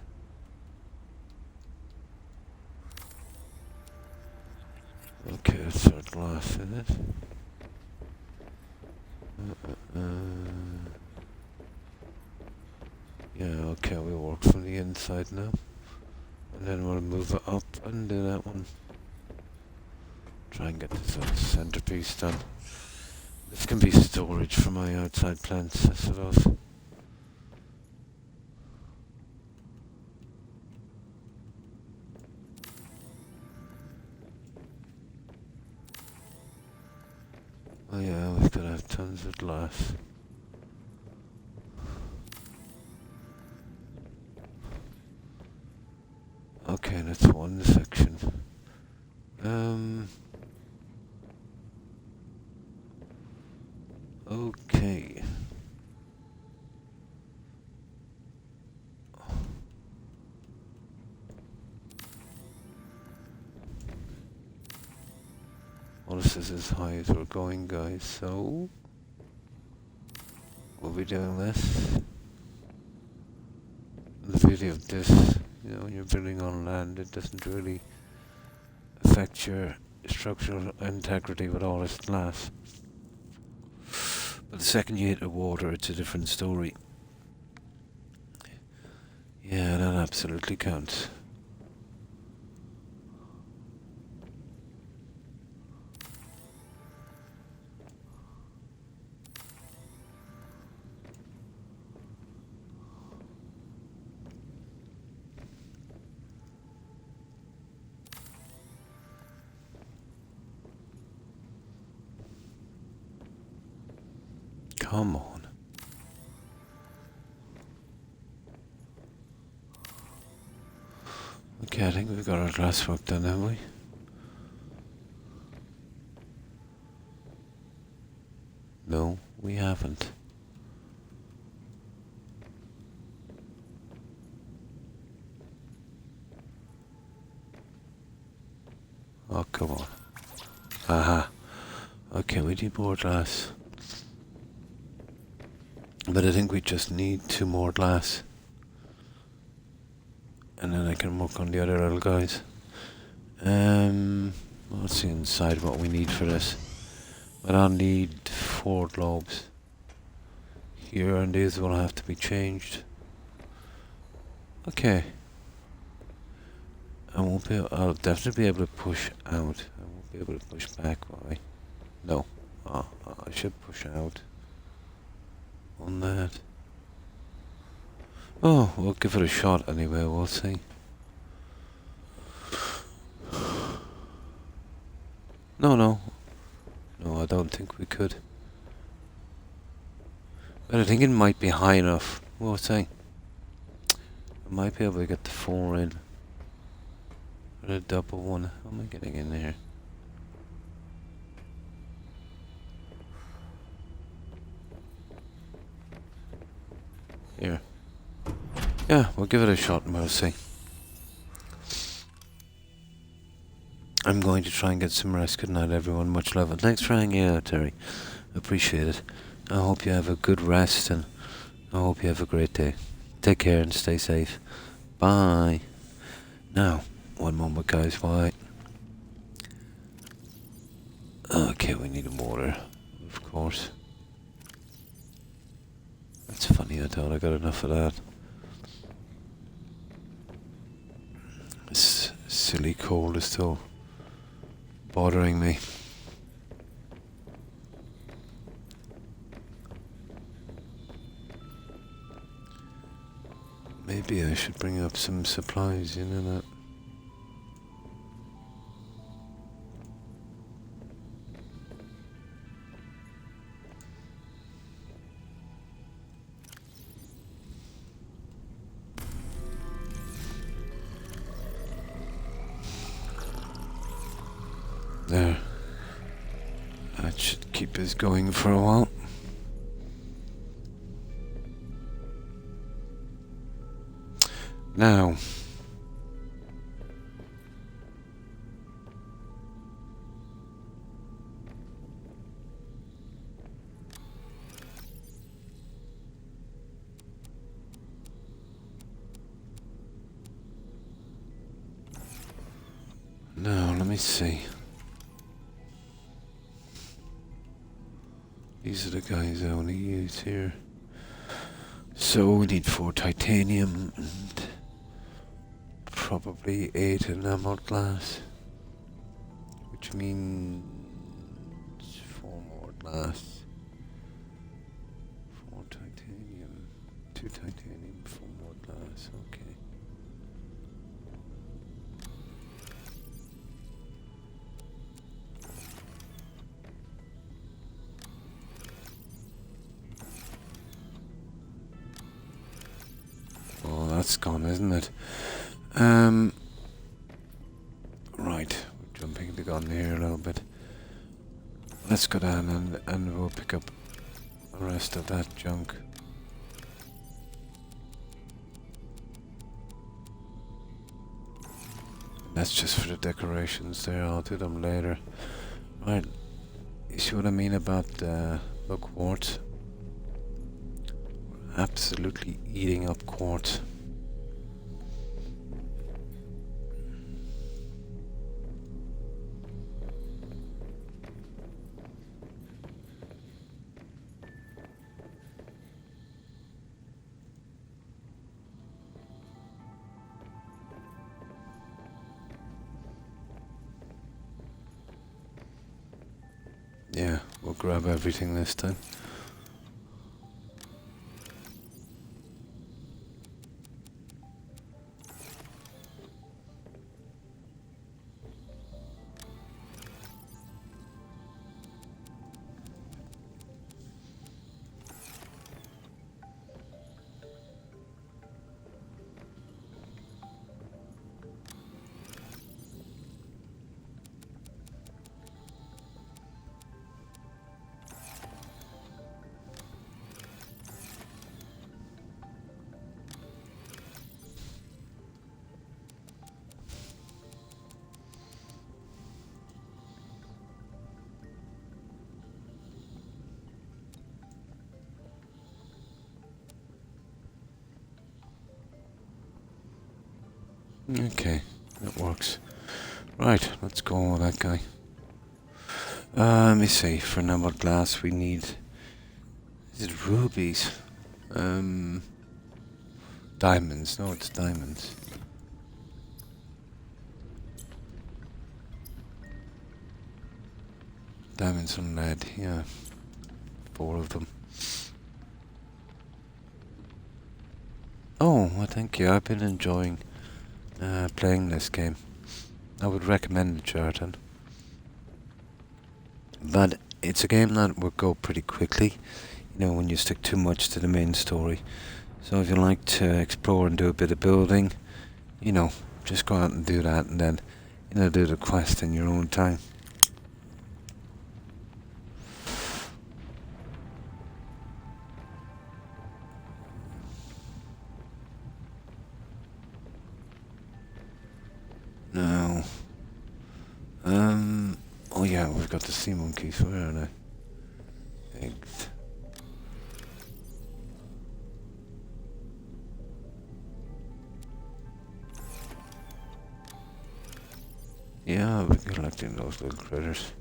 Okay, that's our glass, is it? Yeah, okay, we'll work from the inside now. And then we'll move it up and do that one. Try and get this other centerpiece done. This can be storage for my outside plants, I suppose. Oh yeah, we've got to have tons of glass. Okay, that's one section. Okay. Well, this is as high as we're going, guys, so we'll be doing this. The beauty of this, you know, when you're building on land, it doesn't really affect your structural integrity with all this glass. But the second you hit the water, it's a different story. Yeah, that absolutely counts. Come on. Okay, I think we've got our glass work done, haven't we? No, we haven't. Oh, come on. Aha. Okay, we need more glass. But I think we just need 2 more glass. And then I can work on the other little guys. Let's see inside what we need for this. But I'll need 4 globes here, and these will have to be changed. Okay. I'll definitely be able to push out. I won't be able to push back, will I? No. I should push out on that. Oh, we'll give it a shot anyway, we'll see. No, I don't think we could. But I think it might be high enough. We'll see. I might be able to get the 4 in. Or a double one. How am I getting in here? Here. Yeah, we'll give it a shot and we'll see. I'm going to try and get some rest. Good night, everyone. Much love. And thanks for hanging out, Terry. Appreciate it. I hope you have a good rest and I hope you have a great day. Take care and stay safe. Bye. Now, one moment, guys. Why? Okay, we need a motor, of course. That's funny, I thought I got enough of that. This silly cold is still bothering me. Maybe I should bring up some supplies, you know that. There. keep us going for a while. Now, let me see. These are the guys I want to use here. So we need 4 titanium and probably 8 enameled glass, which means 4 more glass. 4 titanium, 2 titanium, 4 more glass. Okay. Oh, that's gone, isn't it? Right, we're jumping the gun here a little bit. Let's go down and we'll pick up the rest of that junk. That's just for the decorations there, I'll do them later. Right, you see what I mean about the quartz? We're absolutely eating up quartz. Yeah, we'll grab everything this time. Okay, that works. Right, let's go on with that guy. Let me see, for enameled glass we need... Is it rubies? Diamonds, no it's diamonds. Diamonds and lead, yeah. 4 of them. Oh, well thank you, I've been enjoying playing this game. I would recommend it, Jordan. But it's a game that will go pretty quickly, you know, when you stick too much to the main story. So if you like to explore and do a bit of building, you know, just go out and do that and then, you know, do the quest in your own time. Now, oh yeah, we've got the sea monkeys, where are they? Eggs. Yeah, we're collecting those little critters.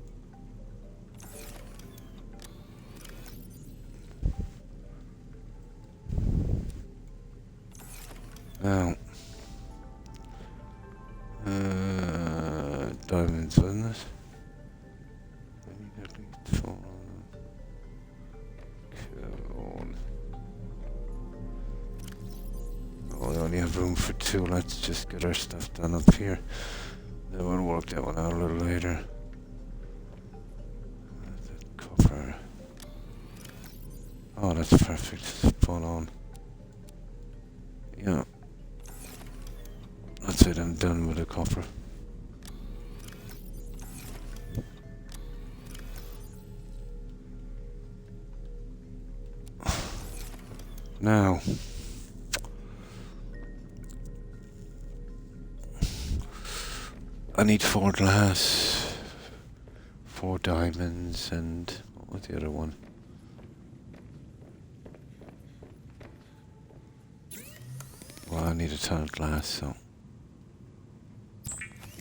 Now, diamonds, wasn't it? I need at least 4. Cool. Oh, we only have room for 2. Let's just get our stuff done up here. Then we'll work that one out a little later. That copper. Oh, that's perfect. Spot on. Yeah. That's it, I'm done with the copper. Now, I need 4 glass, 4 diamonds, and what was the other one? Well, I need a ton of glass, so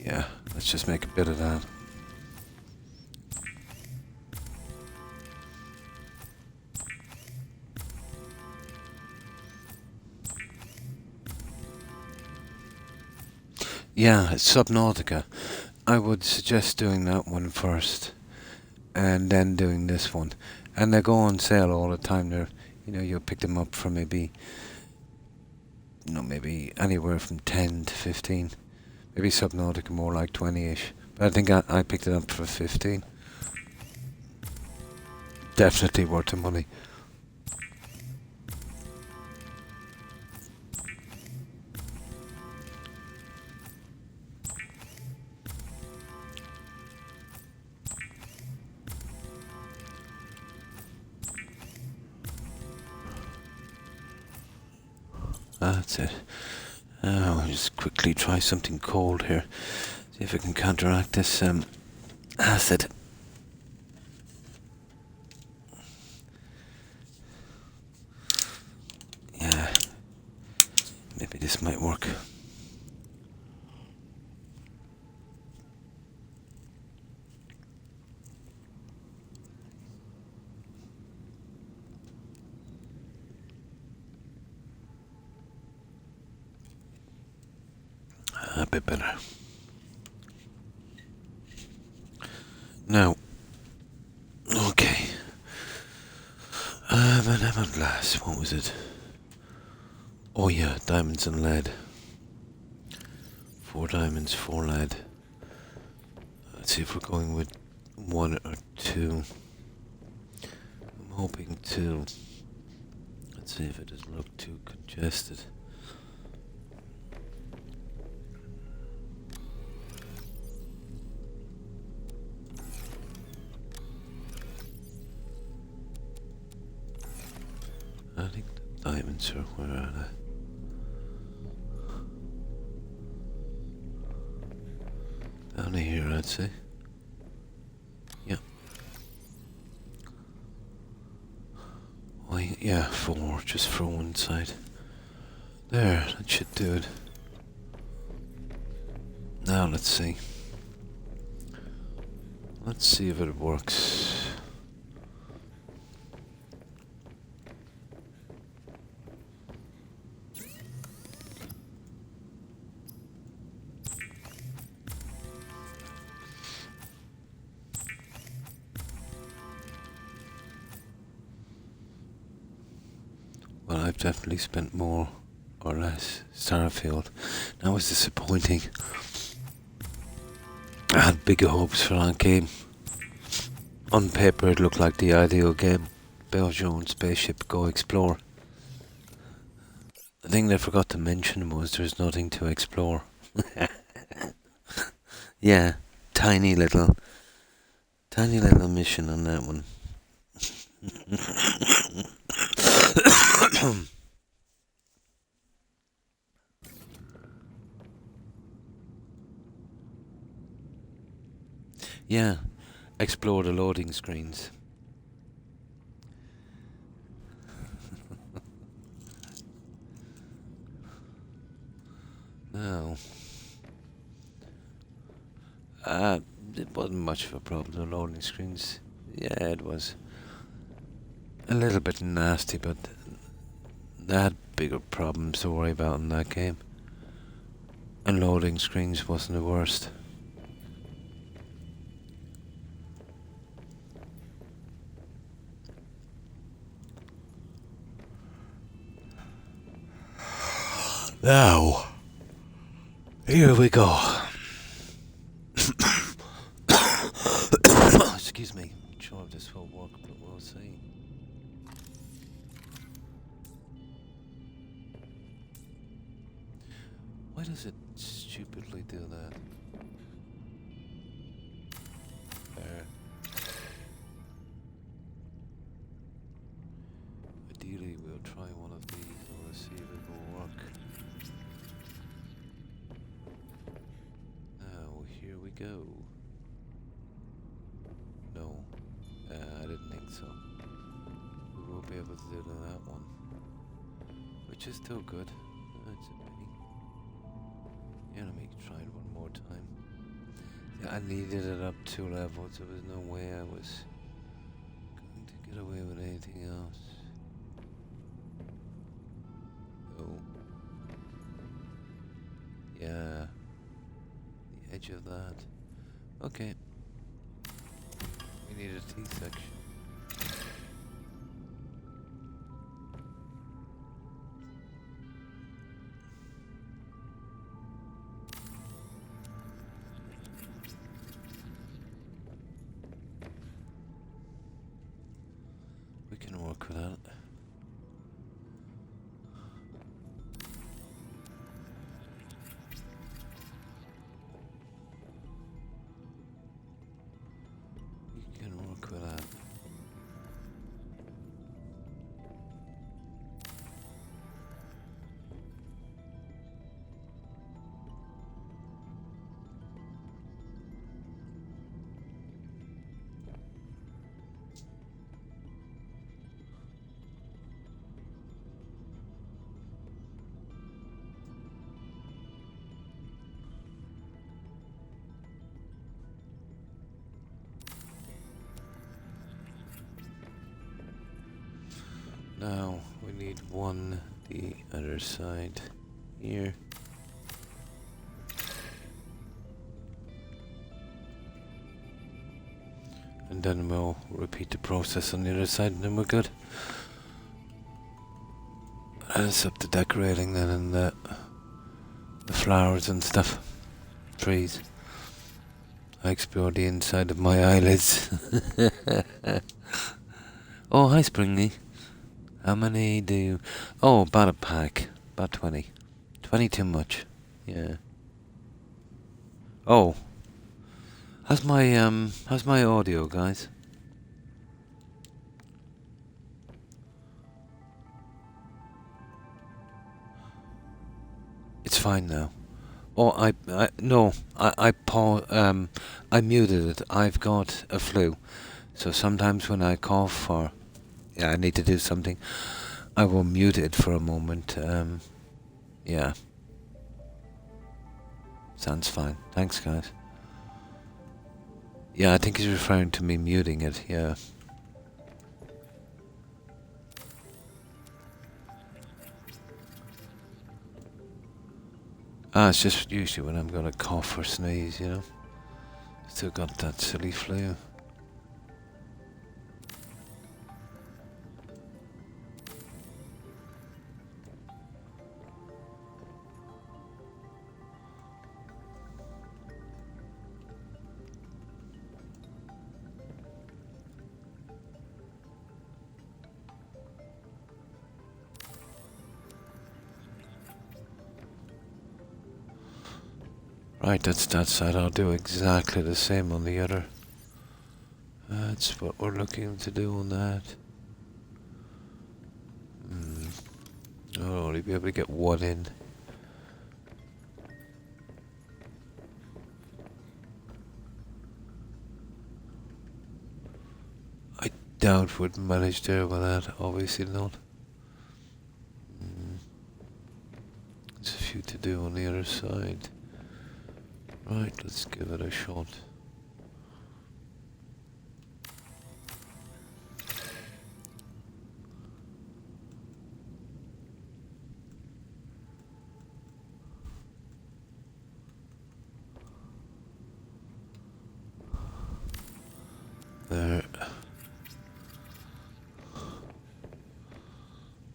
yeah, let's just make a bit of that. Yeah, Subnautica. I would suggest doing that one first, and then doing this one. And they go on sale all the time. They're, you'll pick them up for maybe, maybe anywhere from 10 to 15. Maybe Subnautica more like 20-ish. But I think I picked it up for 15. Definitely worth the money. That's it. I'll just quickly try something cold here. See if I can counteract this acid. Yeah. Maybe this might work. A bit better. Now, okay. An glass. What was it? Oh yeah, diamonds and lead. 4 diamonds, 4 lead. Let's see if we're going with 1 or 2. I'm hoping 2. Let's see if it doesn't look too congested. I think the diamonds are, where are they? Down here, I'd say. Yeah. Well, yeah, 4, just for one side. There, that should do it. Now, let's see. Let's see if it works. Well, I've definitely spent more or less Starfield. That was disappointing. I had bigger hopes for that game. On paper it looked like the ideal game. Build your own spaceship, go explore. The thing they forgot to mention was there's nothing to explore. Yeah, tiny little mission on that one. Yeah, explore the loading screens. No. It wasn't much of a problem, the loading screens. Yeah, it was a little bit nasty, but they had bigger problems to worry about in that game. And loading screens wasn't the worst. Now, here we go. Excuse me. I'm sure if this will work, but we'll see. Why does it stupidly do that? There. Ideally, we'll try one of these. go? No. I didn't think so. We won't be able to do that one. Which is still good. It's a pity. Yeah, let me try it one more time. Yeah, I needed it up 2 levels. There was no way I was going to get away with anything else. Oh. Yeah. The edge of that. Okay. We need a T section. We can work with that. We can work with that. Now we need one the other side here. And then we'll repeat the process on the other side and then we're good. And it's up to decorating then and the flowers and stuff. Trees. I explored the inside of my eyelids. Oh, hi Springy. How many do you... Oh, about a pack. About 20. 20 too much. Yeah. Oh. How's my audio, guys? It's fine now. Oh, I muted it. I've got a flu. So sometimes when I cough or I need to do something, I will mute it for a moment. Yeah. Sounds fine. Thanks, guys. Yeah, I think he's referring to me muting it, yeah. It's just usually when I'm gonna cough or sneeze, you know. Still got that silly flu. Right, that's that side. I'll do exactly the same on the other. That's what we're looking to do on that. I'll only be able to get one in. I doubt we'd manage there with that. Obviously not. There's a few to do on the other side. Right, let's give it a shot. There.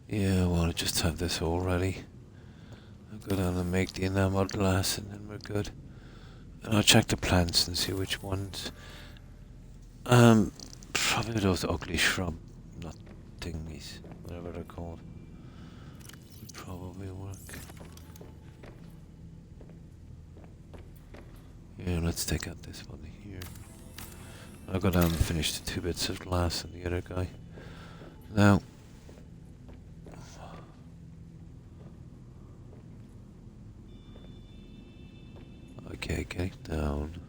Yeah, well, I just have this all ready. I'll go down and make the enameled glass and then we're good. And I'll check the plants and see which ones. Probably those ugly shrub, not thingies, whatever they're called. Would probably work. Yeah, let's take out this one here. I'll go down and finish the 2 bits of glass on the other guy. Now. Okay, get it down.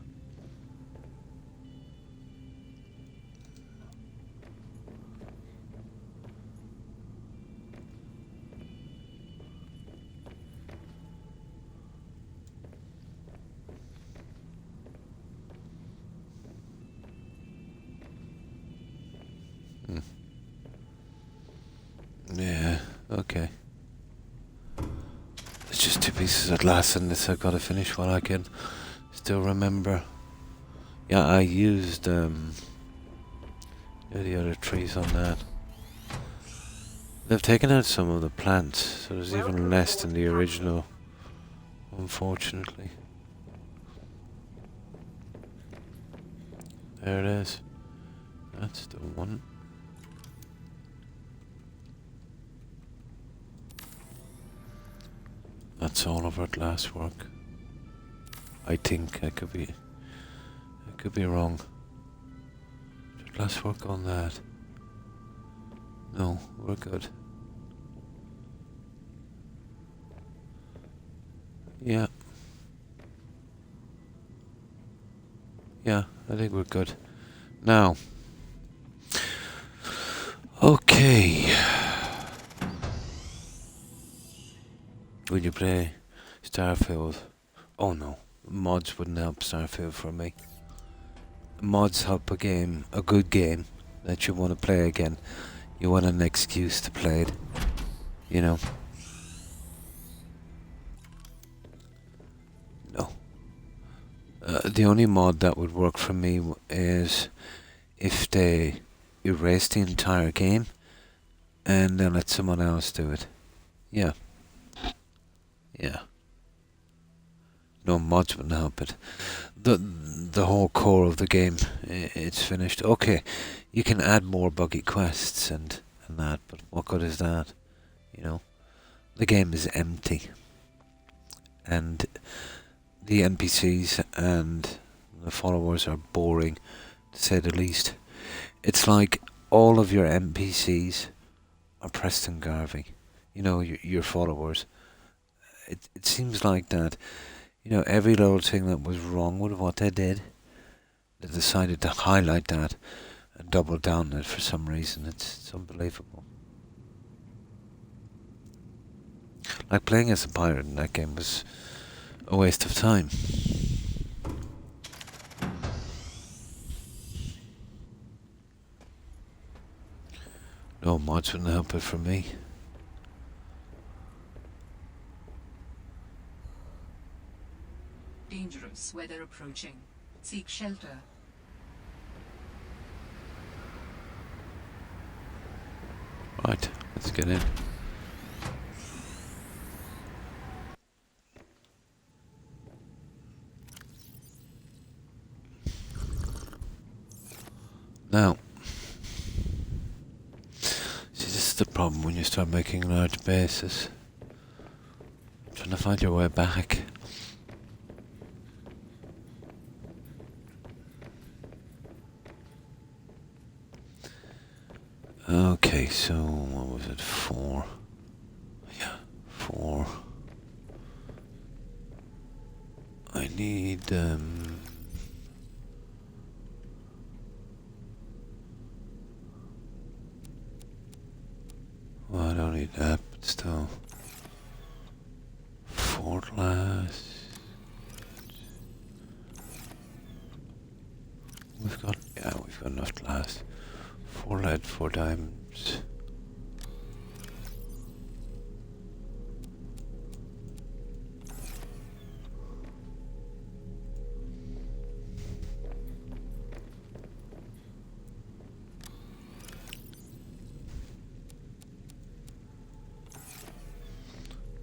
pieces at last, and this I've got to finish while I can still remember. Yeah, I used the other trees on that. They've taken out some of the plants, so there's even less than the original, unfortunately. There it is. That's the one. That's all of our glass work. I think I could be wrong. Did glass work on that? No, we're good. Yeah. Yeah, I think we're good. Now. Okay. Would you play Starfield? Oh no, mods wouldn't help Starfield for me. Mods help a good game that you want to play again. You want an excuse to play it, you know. No. The only mod that would work for me is if they erase the entire game and then let someone else do it. Yeah. Yeah. No mods wouldn't help it. The whole core of the game, it's finished. Okay, you can add more buggy quests and that, but what good is that? You know, the game is empty, and the NPCs and the followers are boring, to say the least. It's like all of your NPCs are Preston Garvey. You know, your followers. It seems like that. You know, every little thing that was wrong with what they did, they decided to highlight that and double down on it for some reason. It's unbelievable. Like playing as a pirate in that game was a waste of time. No mods wouldn't help it for me. Dangerous weather approaching. Seek shelter. Right, let's get in. Now, see, this is the problem when you start making large bases. Trying to find your way back. Okay, so what was it? 4. Yeah, 4. I need oh, I don't need that, but still. 4 glass. We've got enough glass. 4 lead, 4 diamonds.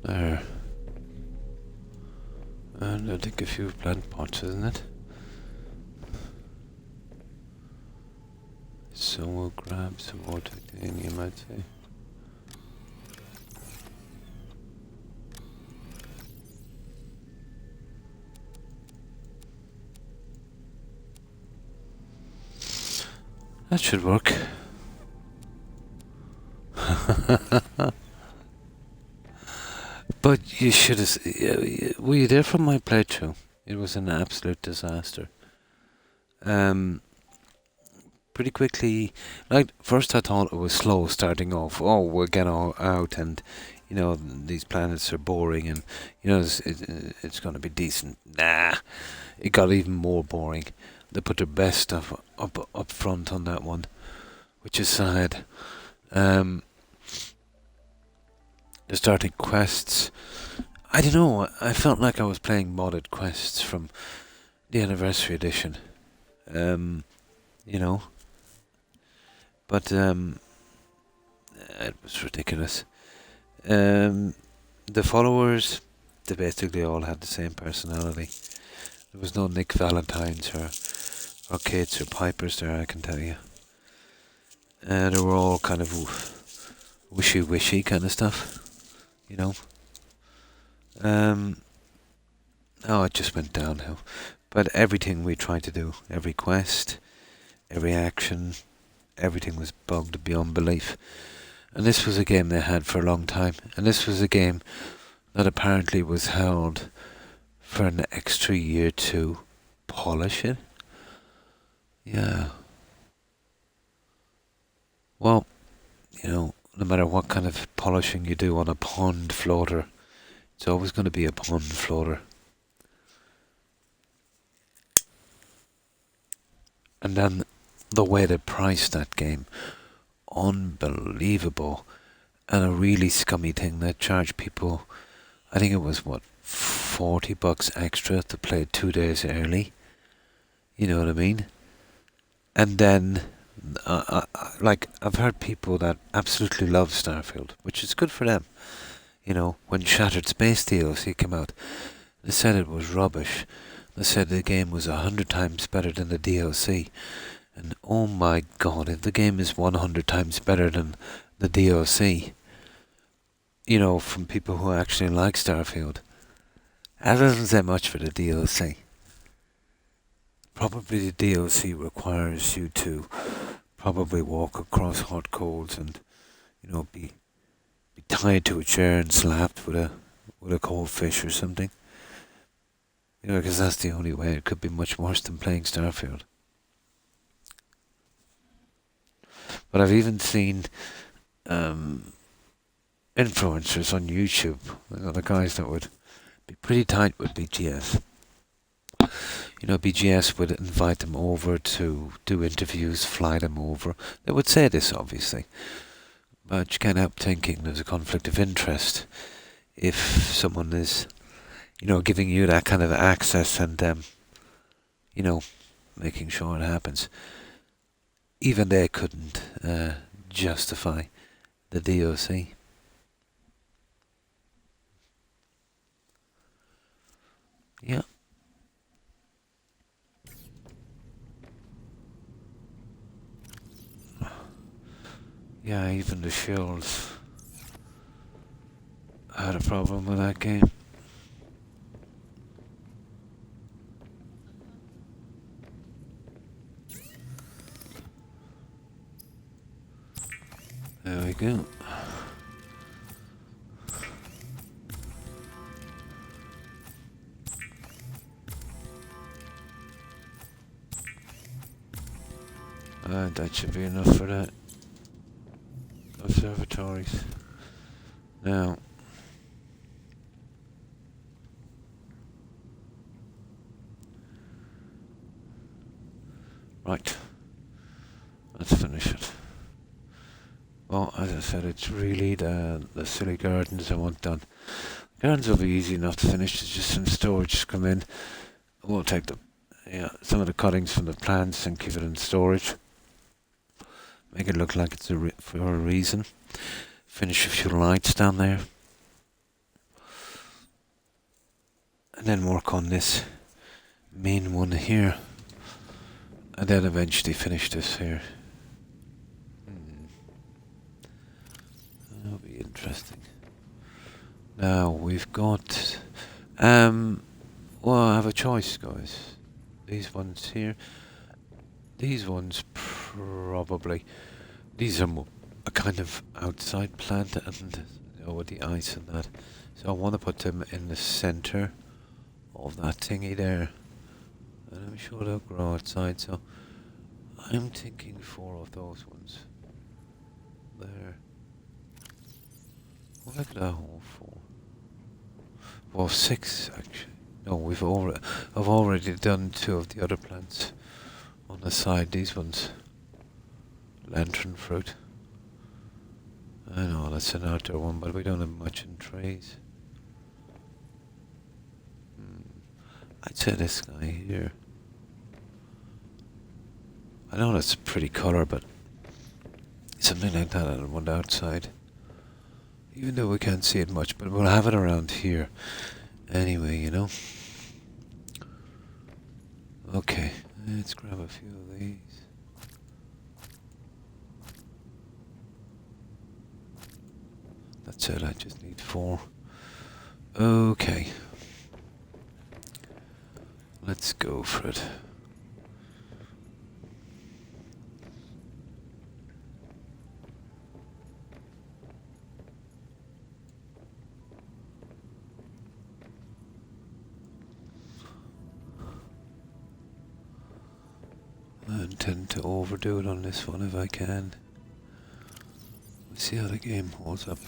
There. And I think a few plant pots, isn't it? So we'll grab some more titanium, I'd say. That should work. But you should have... Were you there from my playthrough? It was an absolute disaster. Pretty quickly, like, first I thought it was slow starting off. Oh, we'll get all out and, you know, these planets are boring and, you know, it's going to be decent. Nah, it got even more boring. They put their best stuff up front on that one, which is sad. They're starting quests. I don't know. I felt like I was playing modded quests from the anniversary edition. Um, you know, but it was ridiculous. Um, the followers, they basically all had the same personality. There was no Nick Valentines or Kates or Pipers there, I can tell you. They were all kind of wishy-wishy kind of stuff, you know. Oh, it just went downhill. But everything we tried to do, every quest, every action, everything was bugged beyond belief. And this was a game they had for a long time. And this was a game that apparently was held for an extra year to polish it. Yeah. Well, no matter what kind of polishing you do on a pond floater, it's always going to be a pond floater. And then the way they priced that game, unbelievable. And a really scummy thing, they charged people, I think it was what, $40 extra to play 2 days early. You know what I mean? And then, I've heard people that absolutely love Starfield, which is good for them. When Shattered Space DLC came out, they said it was rubbish. They said the game was 100 times better than the DLC. And oh my god, if the game is 100 times better than the DLC, from people who actually like Starfield, that doesn't say much for the DLC. Probably the DLC requires you to probably walk across hot coals and, be tied to a chair and slapped with a cold fish or something. Because that's the only way. It could be much worse than playing Starfield. But I've even seen influencers on YouTube, the guys that would be pretty tight with BGS. BGS would invite them over to do interviews, fly them over. They would say this, obviously. But you can't help thinking there's a conflict of interest if someone is, giving you that kind of access and, making sure it happens. Even they couldn't justify the DLC. Yeah. Yeah, even the shields had a problem with that game. There we go. That should be enough for that. Observatories. Now, right, let's finish it. Well, as I said, it's really the silly gardens I want done. Gardens will be easy enough to finish. There's just some storage to come in. We'll take some of the cuttings from the plants and keep it in storage. Make it look like it's for a reason. Finish a few lights down there. And then work on this main one here. And then eventually finish this here. That'll be interesting. Now we've got... well, I have a choice, guys. These ones here. These ones probably... These are a kind of outside plant and with the ice and that. So I want to put them in the center of that thingy there. And I'm sure they'll grow outside, so I'm thinking 4 of those ones. There. Well, look at that whole 4. Well, 6 actually. No, I've already done 2 of the other plants on the side. These ones. Lantern fruit. I know that's an outdoor one, but we don't have much in trees. I'd say this guy here. I know that's a pretty colour, but something like that I want outside. Even though we can't see it much, but we'll have it around here. Anyway, you know. Okay, let's grab a few of these. That's it, I just need 4. Okay. Let's go for it. I intend to overdo it on this one if I can. Let's see how the game holds up.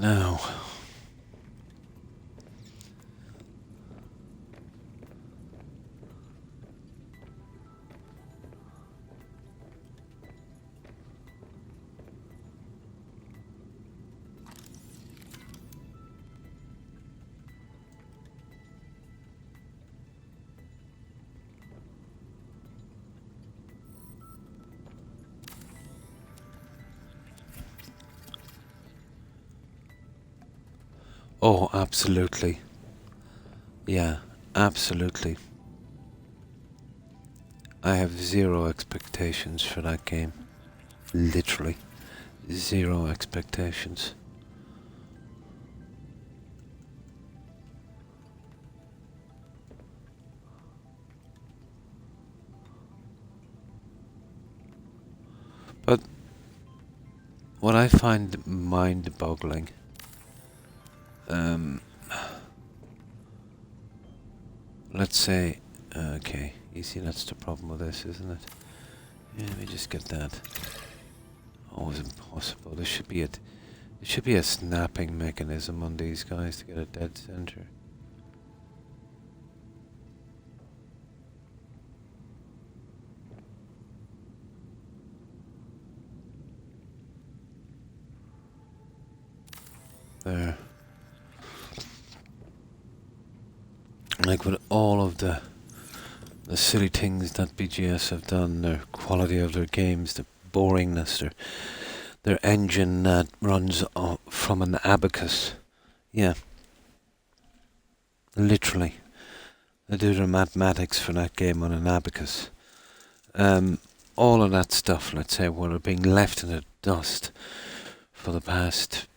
Now, oh, absolutely. Yeah, absolutely. I have 0 expectations for that game. Literally. 0 expectations. But what I find mind-boggling, let's say, okay, you see that's the problem with this, isn't it? Yeah, let me just get that. Always impossible. There should be a snapping mechanism on these guys to get a dead center. There. Like with all of the silly things that BGS have done, their quality of their games, the boringness, their engine that runs from an abacus. Yeah. Literally. They do their mathematics for that game on an abacus. All of that stuff, let's say, would have been left in the dust for the past,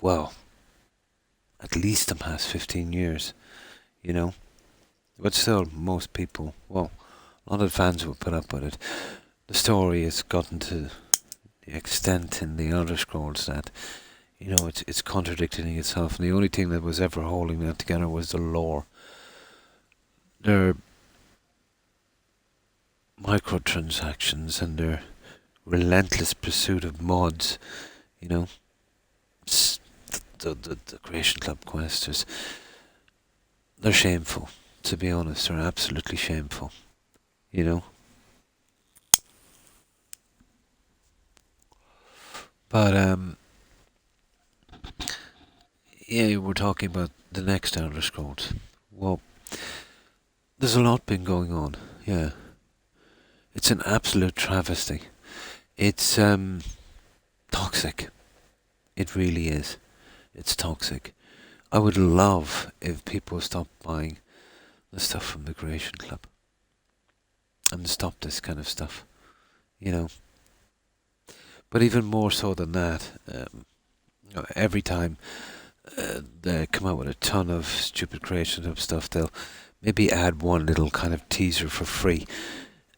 well, at least the past 15 years, you know. But still, most people, well, a lot of fans will put up with it. The story has gotten to the extent in the Elder Scrolls that, you know, it's contradicting itself, and the only thing that was ever holding that together was the lore. Their microtransactions and their relentless pursuit of mods, you know, the Creation Club quests, they're shameful, to be honest. They're absolutely shameful, you know. But yeah, we're talking about the next Elder Scrolls. Well, there's a lot been going on. Yeah, it's an absolute travesty. It's toxic. It really is. It's toxic. I would love if people stopped buying the stuff from the Creation Club and stop this kind of stuff, you know. But even more so than that, every time they come out with a ton of stupid Creation Club stuff, they'll maybe add one little kind of teaser for free,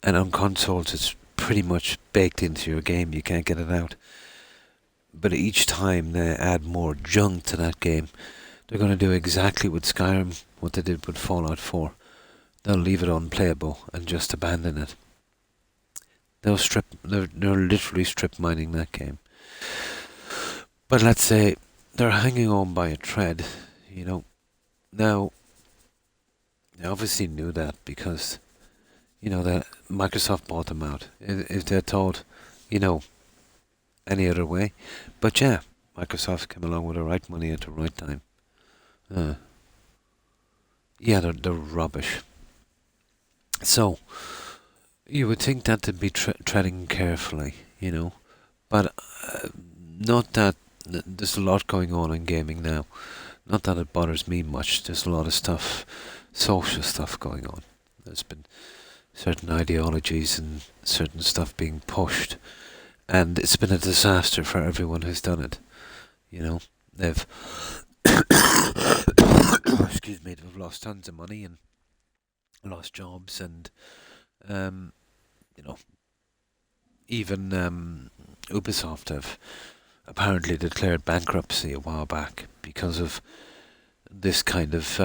and on consoles it's pretty much baked into your game. You can't get it out. But each time they add more junk to that game, they're going to do exactly with Skyrim what they did with Fallout 4. They'll leave it unplayable and just abandon it. They're literally strip mining that game. But let's say they're hanging on by a thread, you know. Now, They obviously knew that because, that Microsoft bought them out. If they're told, you know, any other way. But yeah, Microsoft came along with the right money at the right time. Uh, yeah, they're rubbish. So, you would think that they'd be treading carefully, but not that there's a lot going on in gaming now. Not that it bothers me much. There's a lot of stuff, social stuff going on. There's been certain ideologies and certain stuff being pushed, and it's been a disaster for everyone who's done it. They've excuse me, they've lost tons of money and lost jobs, and um, you know, even Ubisoft have apparently declared bankruptcy a while back because of this kind of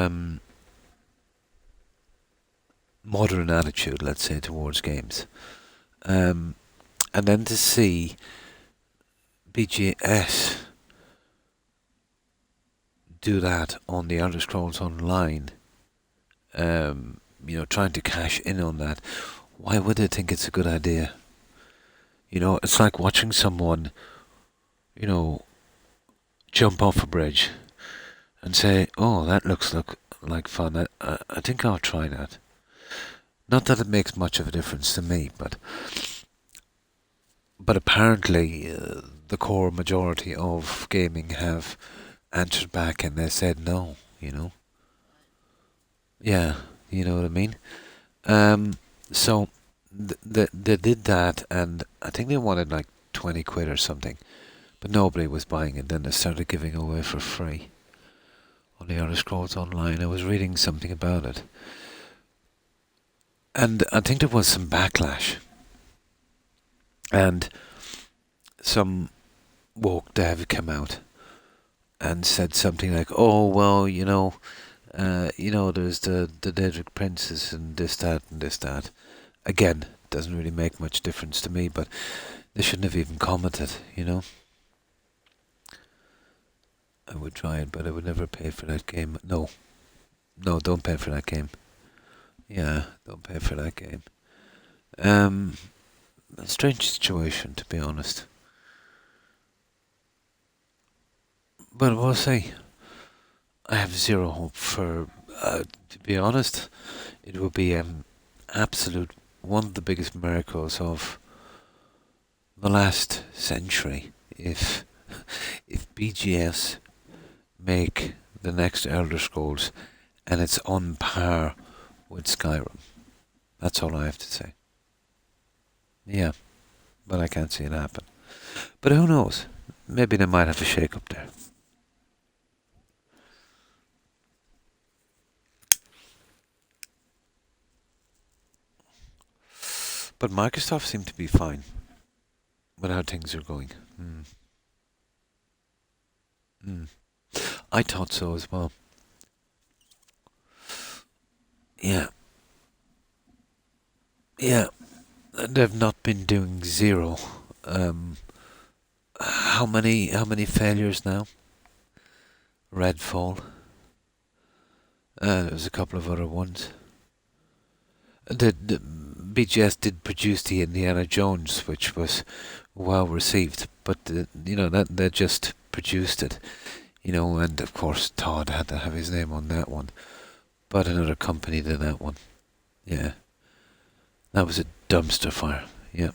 modern attitude, let's say, towards games. And then to see BGS do that on the Elder Scrolls Online, trying to cash in on that, why would they think it's a good idea? It's like watching someone, jump off a bridge and say, "Oh, that looks like fun. I think I'll try that." Not that it makes much of a difference to me, but apparently the core majority of gaming have answered back and they said no. Yeah, you know what I mean. So they did that, and I think they wanted like 20 quid or something, but nobody was buying it. Then they started giving away for free on the Elder Scrolls Online. I was reading something about it, and I think there was some backlash, and some woke dev came out and said something like, "Oh well, there's the Daedric Princess and this, that, and this, that." Again, doesn't really make much difference to me, but they shouldn't have even commented, I would try it, but I would never pay for that game. No, don't pay for that game. Yeah, don't pay for that game. A strange situation, to be honest. But we'll see. I have zero hope for, to be honest, it will be absolute one of the biggest miracles of the last century if BGS make the next Elder Scrolls and it's on par with Skyrim. That's all I have to say. Yeah, but I can't see it happen. But who knows? Maybe they might have a shake up there. But Microsoft seem to be fine with how things are going. I thought so as well. Yeah. Yeah. They've not been doing zero. How many failures now? Redfall. There's a couple of other ones. The BGS did produce the Indiana Jones, which was well received, but that they just produced it, and of course Todd had to have his name on that one, but another company did that one. Yeah, that was a dumpster fire. Yeah,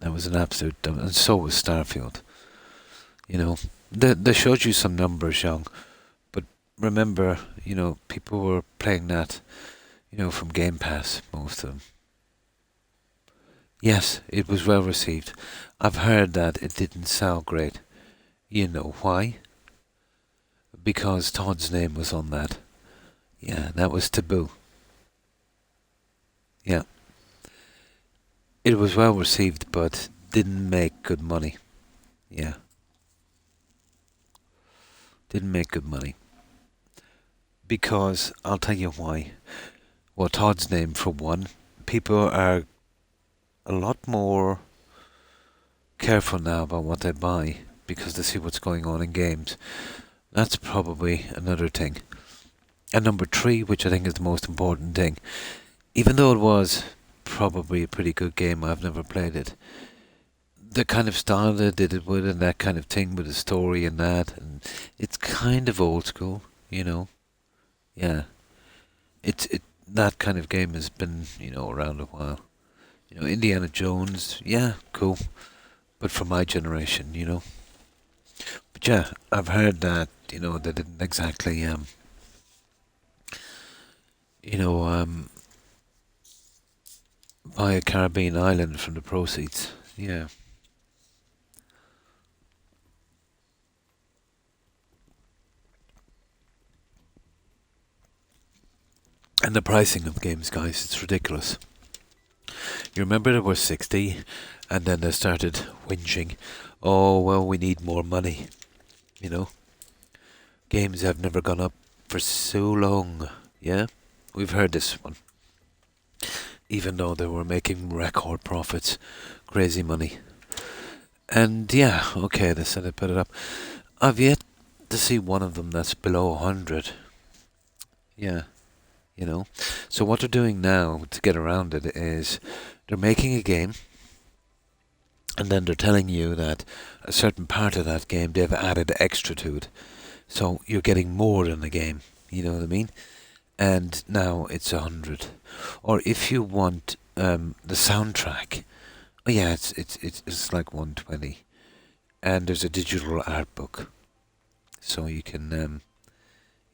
that was an absolute dumpster, and so was Starfield. They showed you some numbers, young, but remember, people were playing that. From Game Pass, most of them. Yes, it was well received. I've heard that it didn't sell great. You know why? Because Todd's name was on that. Yeah, that was taboo. Yeah. It was well received, but didn't make good money. Yeah. Didn't make good money. Because, I'll tell you why. Well, Todd's name, for one. People are a lot more careful now about what they buy because they see what's going on in games. That's probably another thing. And number three, which I think is the most important thing, even though it was probably a pretty good game, I've never played it. The kind of style they did it with, and that kind of thing with the story and that, and it's kind of old school, you know. Yeah, it that kind of game has been, around a while. Indiana Jones, yeah, cool, but for my generation. But yeah, I've heard that they didn't exactly you know buy a Caribbean island from the proceeds. Yeah. And the pricing of games, guys, it's ridiculous. You remember there were 60, and then they started whinging, oh, well, we need more money. You know? Games have never gone up for so long. Yeah? We've heard this one. Even though they were making record profits, crazy money. And yeah, okay, they said they put it up. I've yet to see one of them that's below 100. Yeah. So what they're doing now to get around it is they're making a game, and then they're telling you that a certain part of that game they've added extra to it. So you're getting more in the game, you know what I mean? And now it's 100. Or if you want the soundtrack, oh yeah, it's like 120. And there's a digital art book. So you can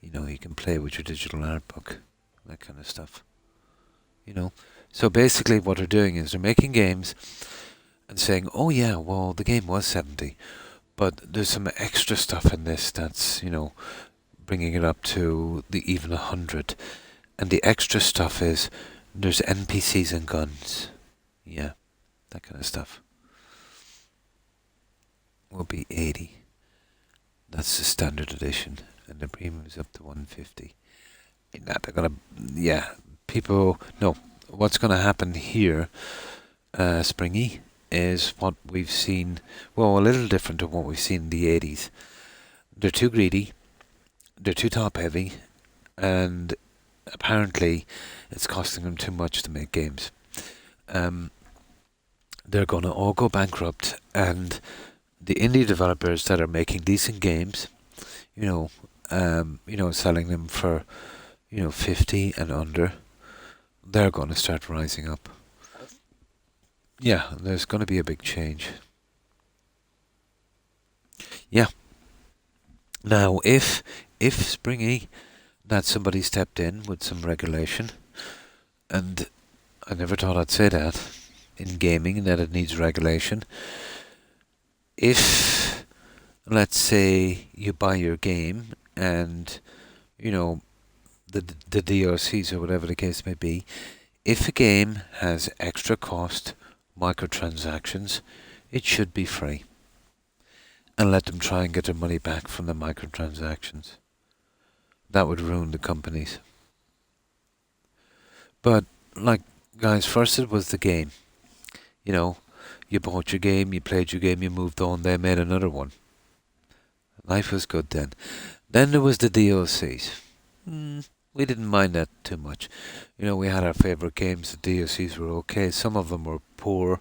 you can play with your digital art book, that kind of stuff. So basically what they're doing is they're making games and saying, oh yeah, well the game was 70, but there's some extra stuff in this that's, bringing it up to the even 100. And the extra stuff is there's NPCs and guns. Yeah, that kind of stuff. Will be 80. That's the standard edition, and the premium is up to 150. They're gonna, yeah, people. No, what's gonna happen here, Springy, is what we've seen. Well, a little different to what we've seen in the 80s. They're too greedy. They're too top heavy, and apparently, it's costing them too much to make games. They're gonna all go bankrupt, and the indie developers that are making decent games, selling them for 50 and under, they're going to start rising up. Yeah, there's going to be a big change. Yeah. Now, if Springy, that somebody stepped in with some regulation, and I never thought I'd say that in gaming, that it needs regulation. If, let's say, you buy your game and, the DLCs or whatever the case may be, if a game has extra cost, microtransactions, it should be free. And let them try and get their money back from the microtransactions. That would ruin the companies. But, guys, first it was the game. You bought your game, you played your game, you moved on, they made another one. Life was good then. Then there was the DLCs. We didn't mind that too much. We had our favourite games, the DLCs were okay, some of them were poor,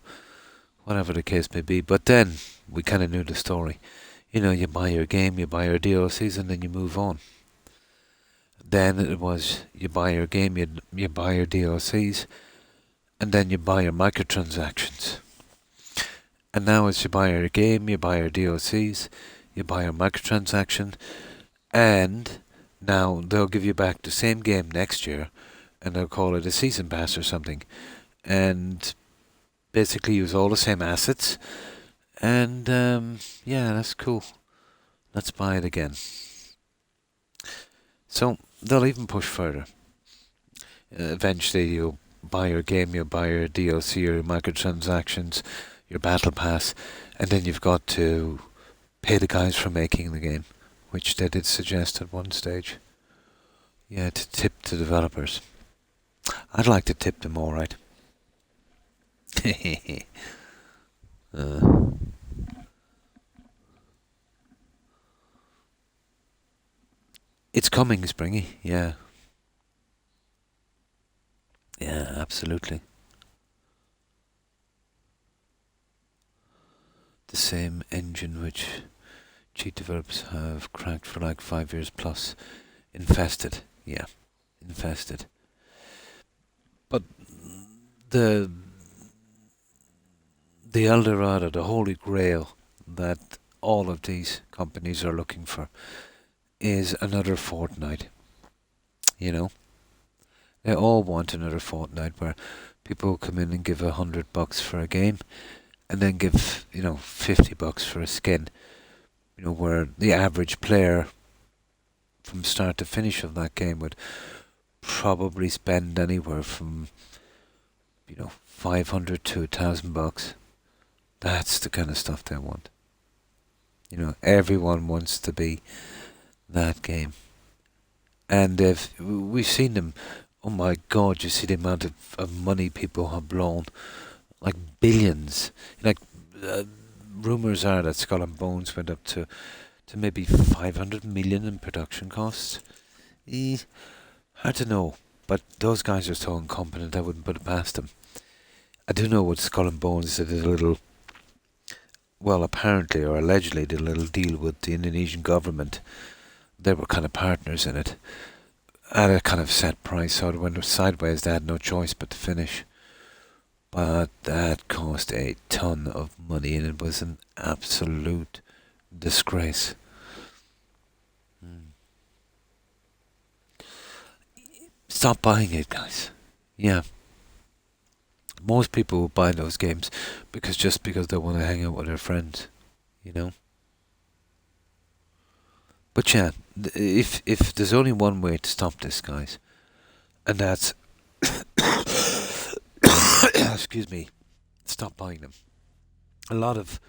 whatever the case may be, but then we kind of knew the story. You buy your game, you buy your DLCs, and then you move on. Then it was, you buy your game, you buy your DLCs, and then you buy your microtransactions. And now it's you buy your game, you buy your DLCs, you buy your microtransaction, and now they'll give you back the same game next year, and they'll call it a season pass or something, and basically use all the same assets, and yeah, that's cool. Let's buy it again. So they'll even push further. Eventually you'll buy your game, you'll buy your DLC, your microtransactions, your battle pass, and then you've got to pay the guys for making the game, which they did suggest at one stage. Yeah, to tip the developers. I'd like to tip them all right. It's coming, Springy. Yeah. Yeah, absolutely. The same engine which cheat developers have cracked for like 5 years plus. Infested. Yeah, infested. But the the El Dorado, the holy grail that all of these companies are looking for is another Fortnite. You know, they all want another Fortnite where people come in and give $100 for a game, and then give $50 for a skin. Where the average player from start to finish of that game would probably spend anywhere from 500 to $1,000. That's the kind of stuff they want. Everyone wants to be that game. And if we've seen them, oh my God, you see the amount of money people have blown, like billions. Like rumours are that Skull and Bones went up to maybe 500 million in production costs. Hard to know, but those guys are so incompetent I wouldn't put it past them. I do know what Skull and Bones did a little, well, apparently or allegedly did a little deal with the Indonesian government. They were kind of partners in it at a kind of set price, so when it was sideways they had no choice but to finish. But that cost a ton of money and it was an absolute disgrace. Stop buying it, guys. Yeah. Most people will buy those games because they want to hang out with their friends, But yeah, if there's only one way to stop this, guys, and that's excuse me, stop buying them. A lot of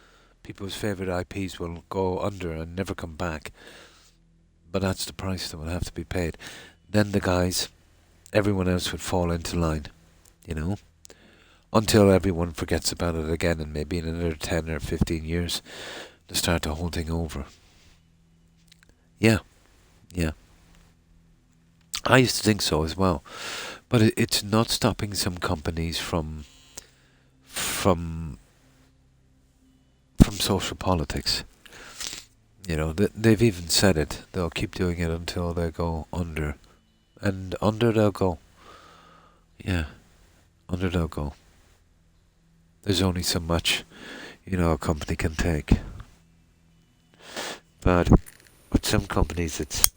people's favourite IPs will go under and never come back, but that's the price that will have to be paid. Then everyone else would fall into line, until everyone forgets about it again, and maybe in another 10 or 15 years to start the whole thing over. Yeah. I used to think so as well, but it's not stopping some companies from social politics. They've even said it. They'll keep doing it until they go under, and under they'll go. Yeah, under they'll go. There's only so much, a company can take. But with some companies, it's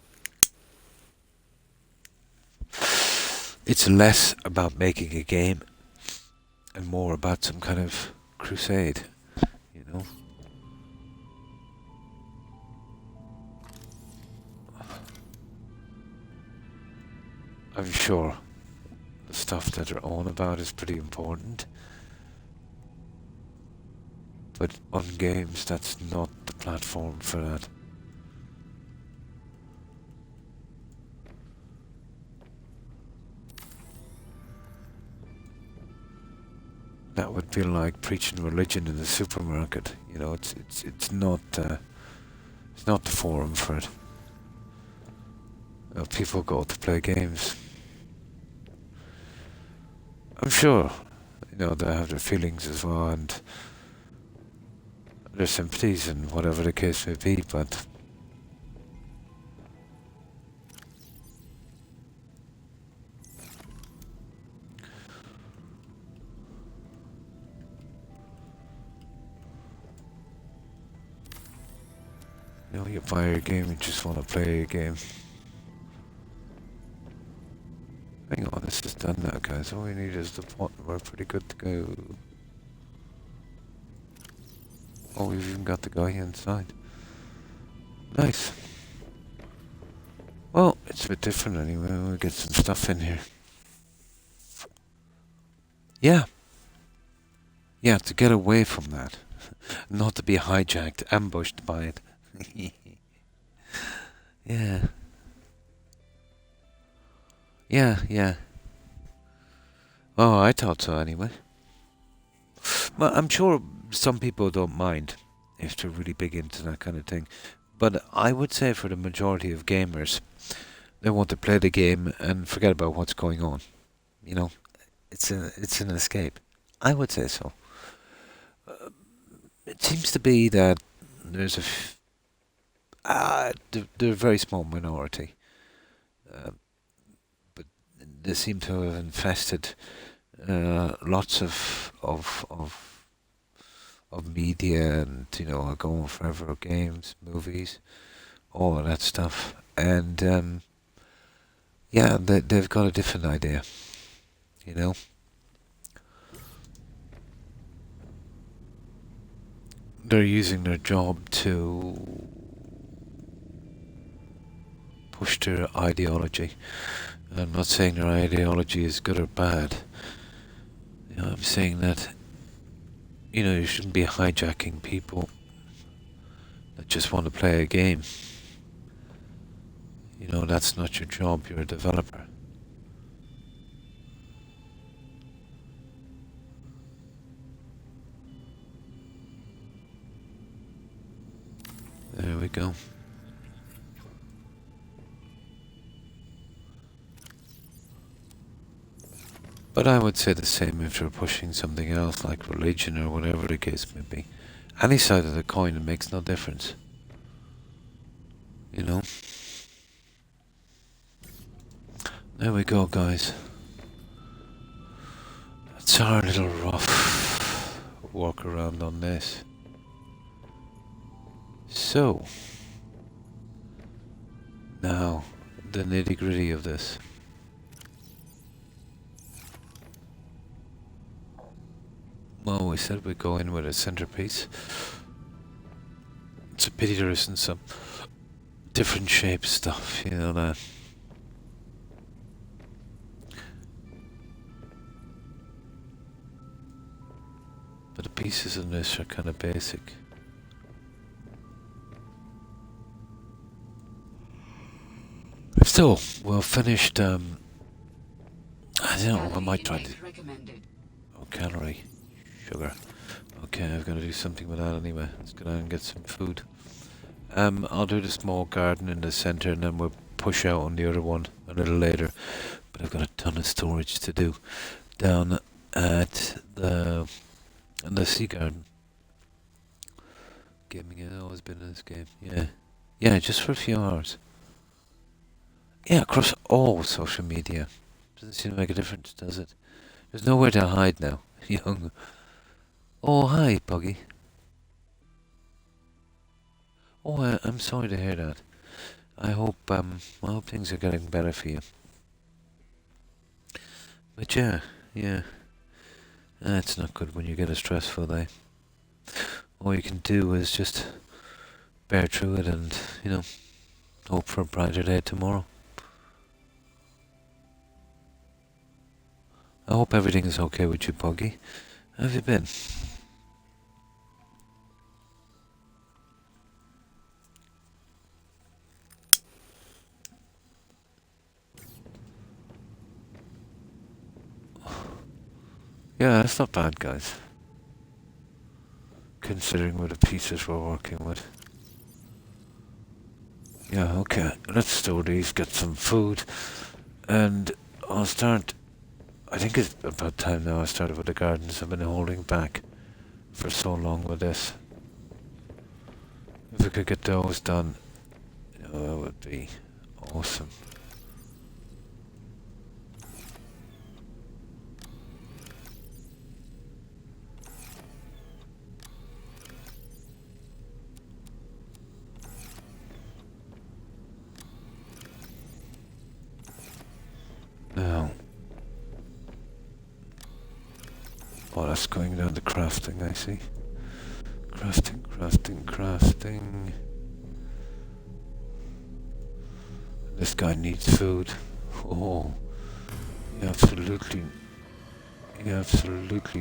less about making a game and more about some kind of crusade, I'm sure the stuff that they're on about is pretty important. But on games, that's not the platform for that. That would be like preaching religion in the supermarket. It's not the forum for it. People go to play games. I'm sure, they have their feelings as well and their sympathies and whatever the case may be, but you buy a game, you just want to play a game. Hang on, this is done now, guys. All we need is the pot and we're pretty good to go. Oh, we've even got the guy inside. Nice. Well, it's a bit different anyway. We'll get some stuff in here. Yeah. Yeah, to get away from that. Not to be hijacked, ambushed by it. Yeah. Yeah. Oh, I thought so anyway. Well, I'm sure some people don't mind if they're really big into that kind of thing. But I would say for the majority of gamers, They want to play the game and forget about what's going on. You know, it's an escape. I would say so. It seems to be that there's they're a very small minority, uh, but they seem to have infested lots of media, and are going forever, games, movies, all of that stuff, and yeah, they've got a different idea, you know. They're using their job to push their ideology. I'm not saying their ideology is good or bad. I'm saying that you shouldn't be hijacking people that just want to play a game. That's not your job. You're a developer. There we go. But I would say the same if you're pushing something else like religion or whatever the case may be. Any side of the coin, it makes no difference. There we go, guys. That's our little rough walk around on this. So, now the nitty gritty of this. Well, we said we'd go in with a centerpiece. It's a pity there isn't some different shape stuff, that. But the pieces in this are kind of basic. Still, well finished, I don't know, I might try to... Oh, calorie. Sugar. Okay, I've got to do something with that anyway. Let's go down and get some food. I'll do the small garden in the centre and then we'll push out on the other one a little later. But I've got a ton of storage to do down at the sea garden. Gaming has always been in this game, yeah. Yeah, just for a few hours. Yeah, across all social media. Doesn't seem to make a difference, does it? There's nowhere to hide now, young. Oh, hi, Buggy. Oh, I'm sorry to hear that. I hope things are getting better for you. But yeah. It's not good when you get a stressful day. All you can do is just bear through it and, hope for a brighter day tomorrow. I hope everything is okay with you, Buggy. How have you been? Yeah, that's not bad, guys. Considering what the pieces we're working with. Yeah, okay. Let's store these, get some food, and I'll start... I think it's about time now I started with the gardens. I've been holding back for so long with this. If we could get those done, that would be awesome. Now, oh, that's going down to crafting, I see. Crafting. This guy needs food. Oh, he absolutely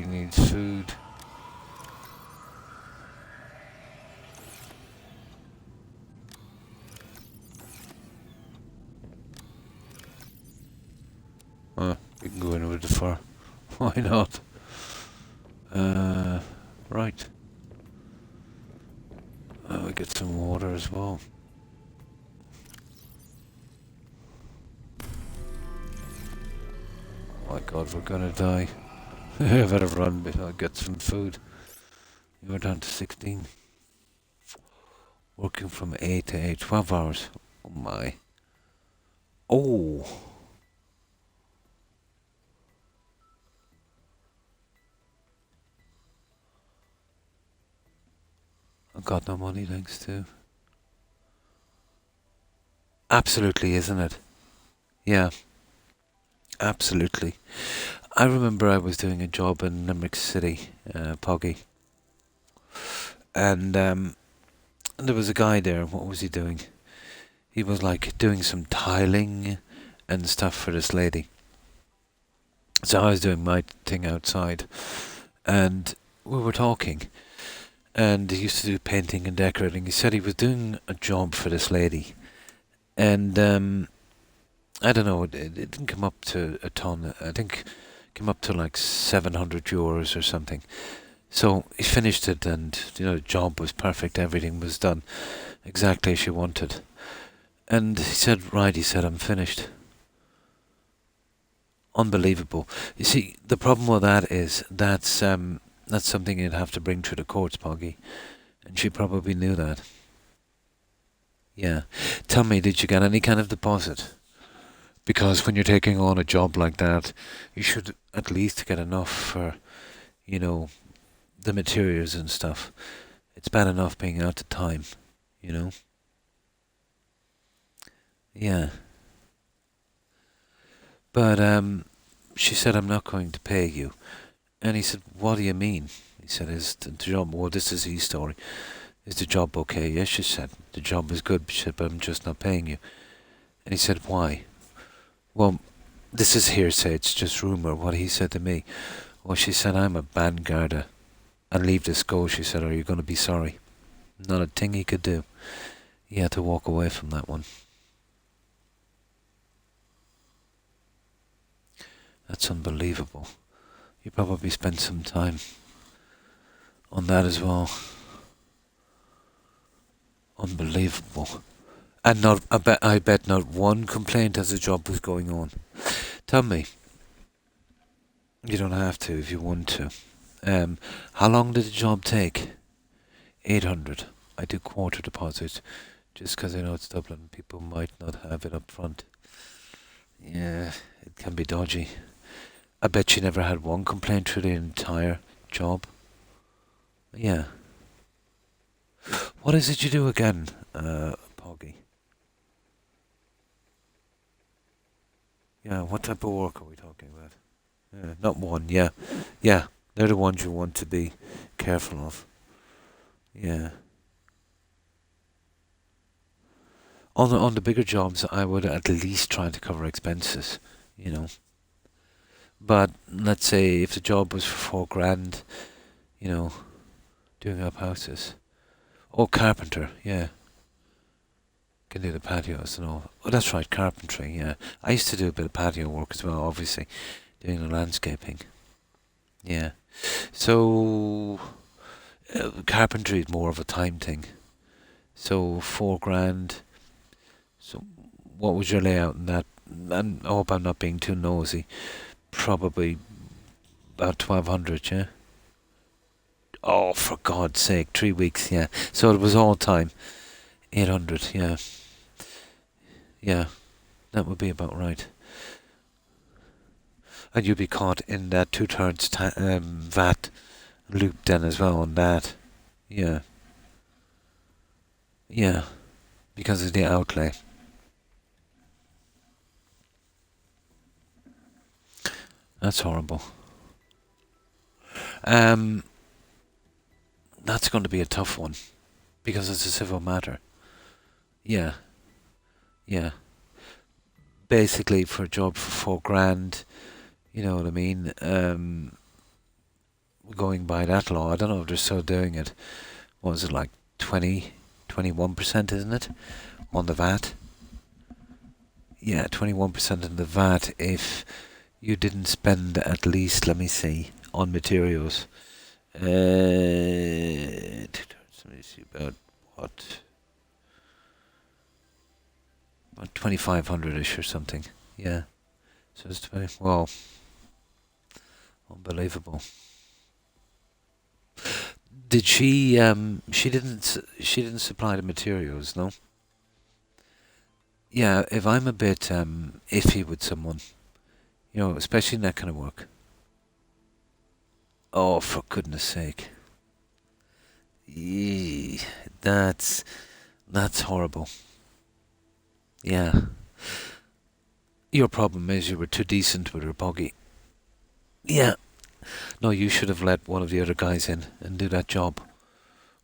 needs food. We can go in with the fur. Why not? Right. We get some water as well. my god, we're gonna die. I better run, but I'll get some food. You're down to 16. Working from 8 to 8, 12 hours. Oh my. Oh! I've got no money thanks to. Absolutely, isn't it? Yeah, absolutely. I remember I was doing a job in Limerick City, Poggy, and there was a guy there. What was he doing? He was like doing some tiling and stuff for this lady. So I was doing my thing outside, and we were talking. And he used to do painting and decorating. He said he was doing a job for this lady, and I don't know. It didn't come up to a ton. I think it came up to like €700 or something. So he finished it, and the job was perfect. Everything was done exactly as she wanted. And he said, "Right," he said, "I'm finished." Unbelievable. You see, the problem with that is that's something you'd have to bring to the courts, Poggy, and she probably knew that. Yeah. Tell me, did you get any kind of deposit? Because when you're taking on a job like that, you should at least get enough for, the materials and stuff. It's bad enough being out of time, you know? Yeah. But she said, "I'm not going to pay you." And he said, "What do you mean?" He said, "Is the job..." Well, this is his story. "Is the job okay?" "Yes," she said. "The job is good." She said, "But I'm just not paying you." And he said, "Why?" "Well, this is hearsay. It's just rumour." What he said to me. Well, she said, "I'm a band Garda. And leave this go," she said, "or you're going to be sorry." Not a thing he could do. He had to walk away from that one. That's unbelievable. You probably spent some time on that as well. Unbelievable. And I bet not one complaint as the job was going on. Tell me. You don't have to if you want to. How long did the job take? 800. I do quarter deposit, just because I know it's Dublin. People might not have it up front. Yeah, it can be dodgy. I bet she never had one complaint through the entire job. Yeah. What is it you do again, Poggy? Yeah, what type of work are we talking about? Yeah, not one, yeah. Yeah, they're the ones you want to be careful of. Yeah. On the bigger jobs, I would at least try to cover expenses, you know. But let's say if the job was for £4,000, doing up houses. Or carpenter, yeah. Can do the patios and all. Oh, that's right, carpentry, yeah. I used to do a bit of patio work as well, obviously, doing the landscaping. Yeah. So, carpentry is more of a time thing. So, £4,000. So, what was your layout in that? And I hope I'm not being too nosy. Probably about 1,200, yeah? Oh, for God's sake, 3 weeks, yeah. So it was all time. 800, yeah. Yeah, that would be about right. And you'd be caught in that two-thirds VAT loop then as well on that. Yeah. Yeah. Because of the outlay. That's horrible. That's going to be a tough one. Because it's a civil matter. Yeah. Yeah. Basically, for a job for £4,000, you know what I mean? Going by that law, I don't know if they're still doing it. What was it, like 21%, isn't it? On the VAT? Yeah, 21% on the VAT if you didn't spend at least, let me see, on materials. Let me see, about what? About 2,500-ish or something. Yeah. So it's 20, well, Unbelievable. Did she? She didn't supply the materials, no. Yeah, if I'm a bit iffy with someone, especially in that kind of work. Oh, for goodness sake. Yee, that's horrible. Yeah. Your problem is you were too decent with her, Boggy. Yeah. No, you should have let one of the other guys in and do that job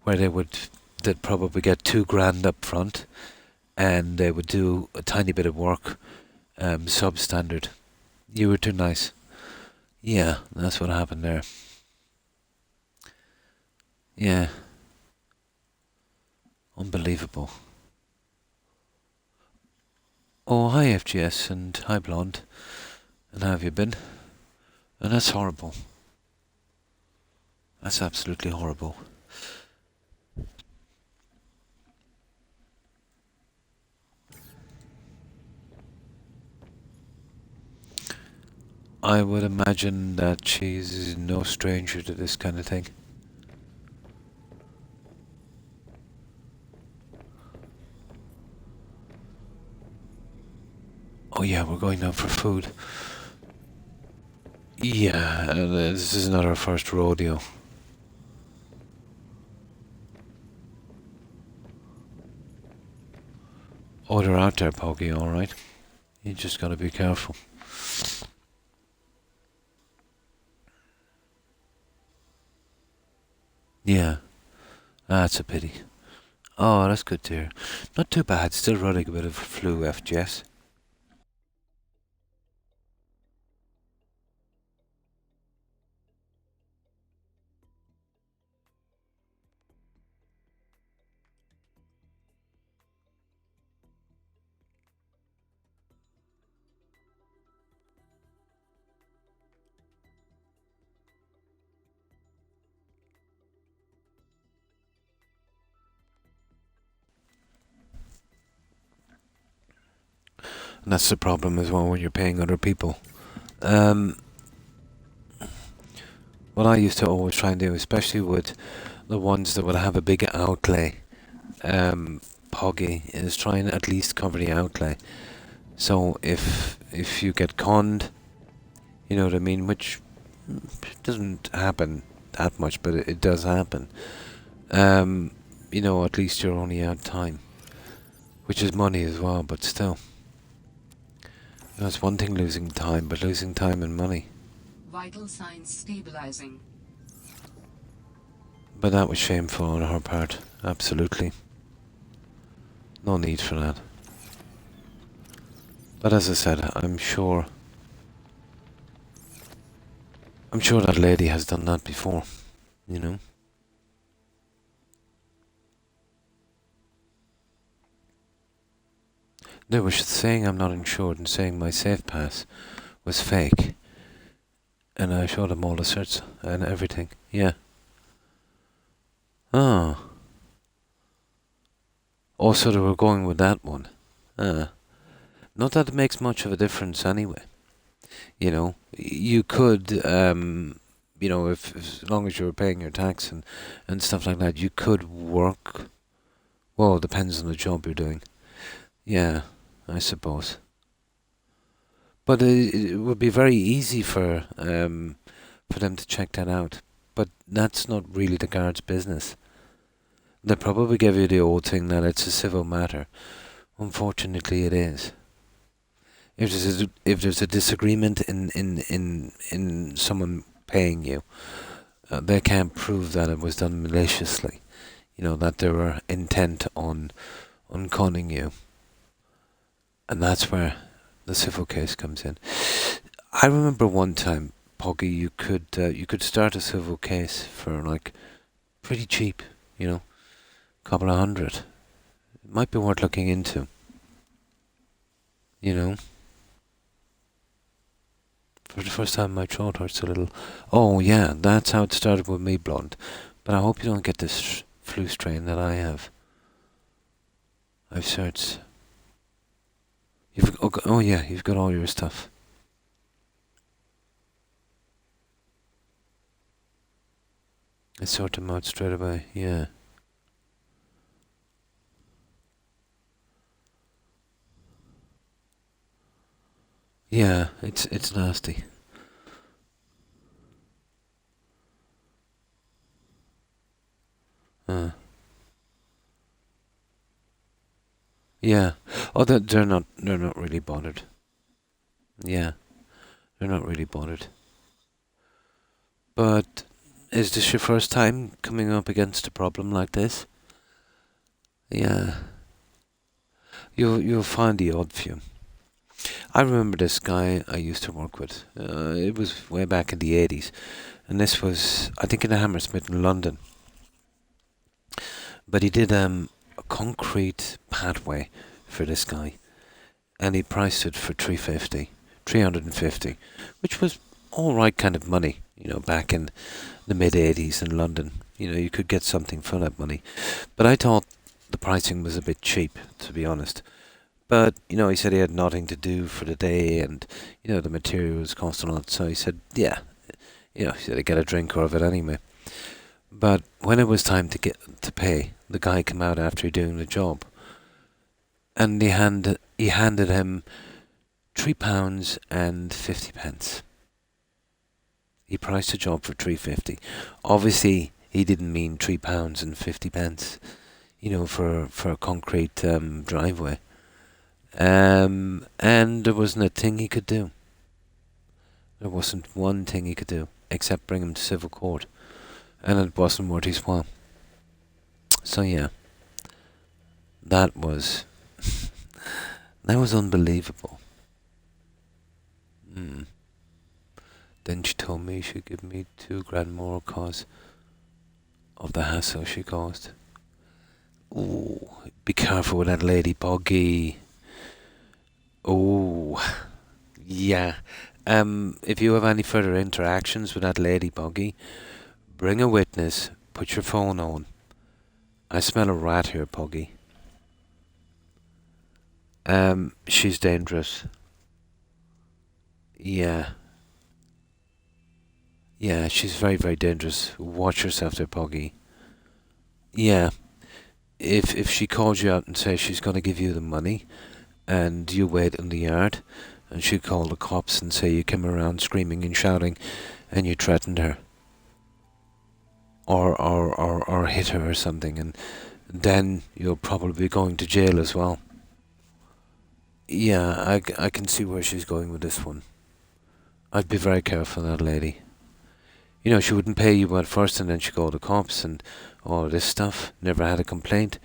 where they'd probably get 2 grand up front and they would do a tiny bit of work, substandard. You were too nice. Yeah, that's what happened there. Yeah. Unbelievable. Oh, hi FGS and hi Blonde. And how have you been? And that's horrible. That's absolutely horrible. I would imagine that she's no stranger to this kind of thing. Oh yeah, we're going down for food. Yeah, this is not our first rodeo. Oh, they're out there, Poggy, alright. You just gotta be careful. Yeah, that's a pity. Oh, that's good to hear. Not too bad, still running a bit of flu, FGS. And that's the problem as well when you're paying other people. What I used to always try and do, especially with the ones that would have a big outlay, Poggy, is try and at least cover the outlay. So if you get conned, you know what I mean, which doesn't happen that much, but it does happen. At least you're only out time, which is money as well, but still. It's one thing losing time, but losing time and money. Vital signs stabilizing. But that was shameful on her part, absolutely. No need for that. But as I said, I'm sure that lady has done that before, you know. They were saying I'm not insured and saying my safe pass was fake. And I showed them all the certs and everything. Yeah. Oh. Oh, so they were going with that one. Not that it makes much of a difference anyway. You could, if as long as you were paying your tax and stuff like that, you could work. Well, it depends on the job you're doing. Yeah, I suppose. But it would be very easy for them to check that out. But that's not really the guard's business. They probably give you the old thing that it's a civil matter. Unfortunately, it is. If there's a disagreement in someone paying you, they can't prove that it was done maliciously. That they were intent on conning you, and that's where the civil case comes in. I remember one time, Poggy, you could start a civil case for like pretty cheap, couple of hundred. It might be worth looking into. For the first time, my throat hurts a little. Oh yeah, that's how it started with me, Blonde. But I hope you don't get this flu strain that I have. I've certs. Oh yeah, you've got all your stuff. I sort them out straight away. Yeah. Yeah, it's nasty. Uh, yeah. Oh, they're not really bothered. Yeah, they're not really bothered. But is this your first time coming up against a problem like this? Yeah, you'll find the odd few. I remember this guy I used to work with. It was way back in the 80s, and this was, I think, in a Hammersmith in London. But he did a concrete pathway for this guy, and he priced it for 350, which was all right kind of money. Back in the mid 80s in London, you could get something for that money. But I thought the pricing was a bit cheap, to be honest. But, he said he had nothing to do for the day and, the materials cost a lot. So he said, yeah, he said he'd get a drink out of it anyway. But when it was time to get to pay, the guy came out after doing the job, and he handed him £3.50. He priced the job for 350. Obviously, he didn't mean £3.50. For a concrete driveway. And there wasn't a thing he could do. There wasn't one thing he could do except bring him to civil court, and it wasn't worth his while. So yeah, that was that was unbelievable. Mm. Then she told me she'd give me 2 grand more cause of the hassle she caused. Ooh, be careful with that lady, Boggy. Oh, yeah. If you have any further interactions with that lady, Boggy, bring a witness. Put your phone on. I smell a rat here, Poggy. She's dangerous. Yeah. Yeah, she's very, very dangerous. Watch yourself there, Poggy. Yeah. If she calls you out and says she's going to give you the money, and you wait in the yard, and she call the cops and say you came around screaming and shouting, and you threatened her, or hit her or something, and then you'll probably be going to jail as well. Yeah, I can see where she's going with this one. I'd be very careful, that lady. She wouldn't pay you at first, and then she called the cops and all this stuff. Never had a complaint.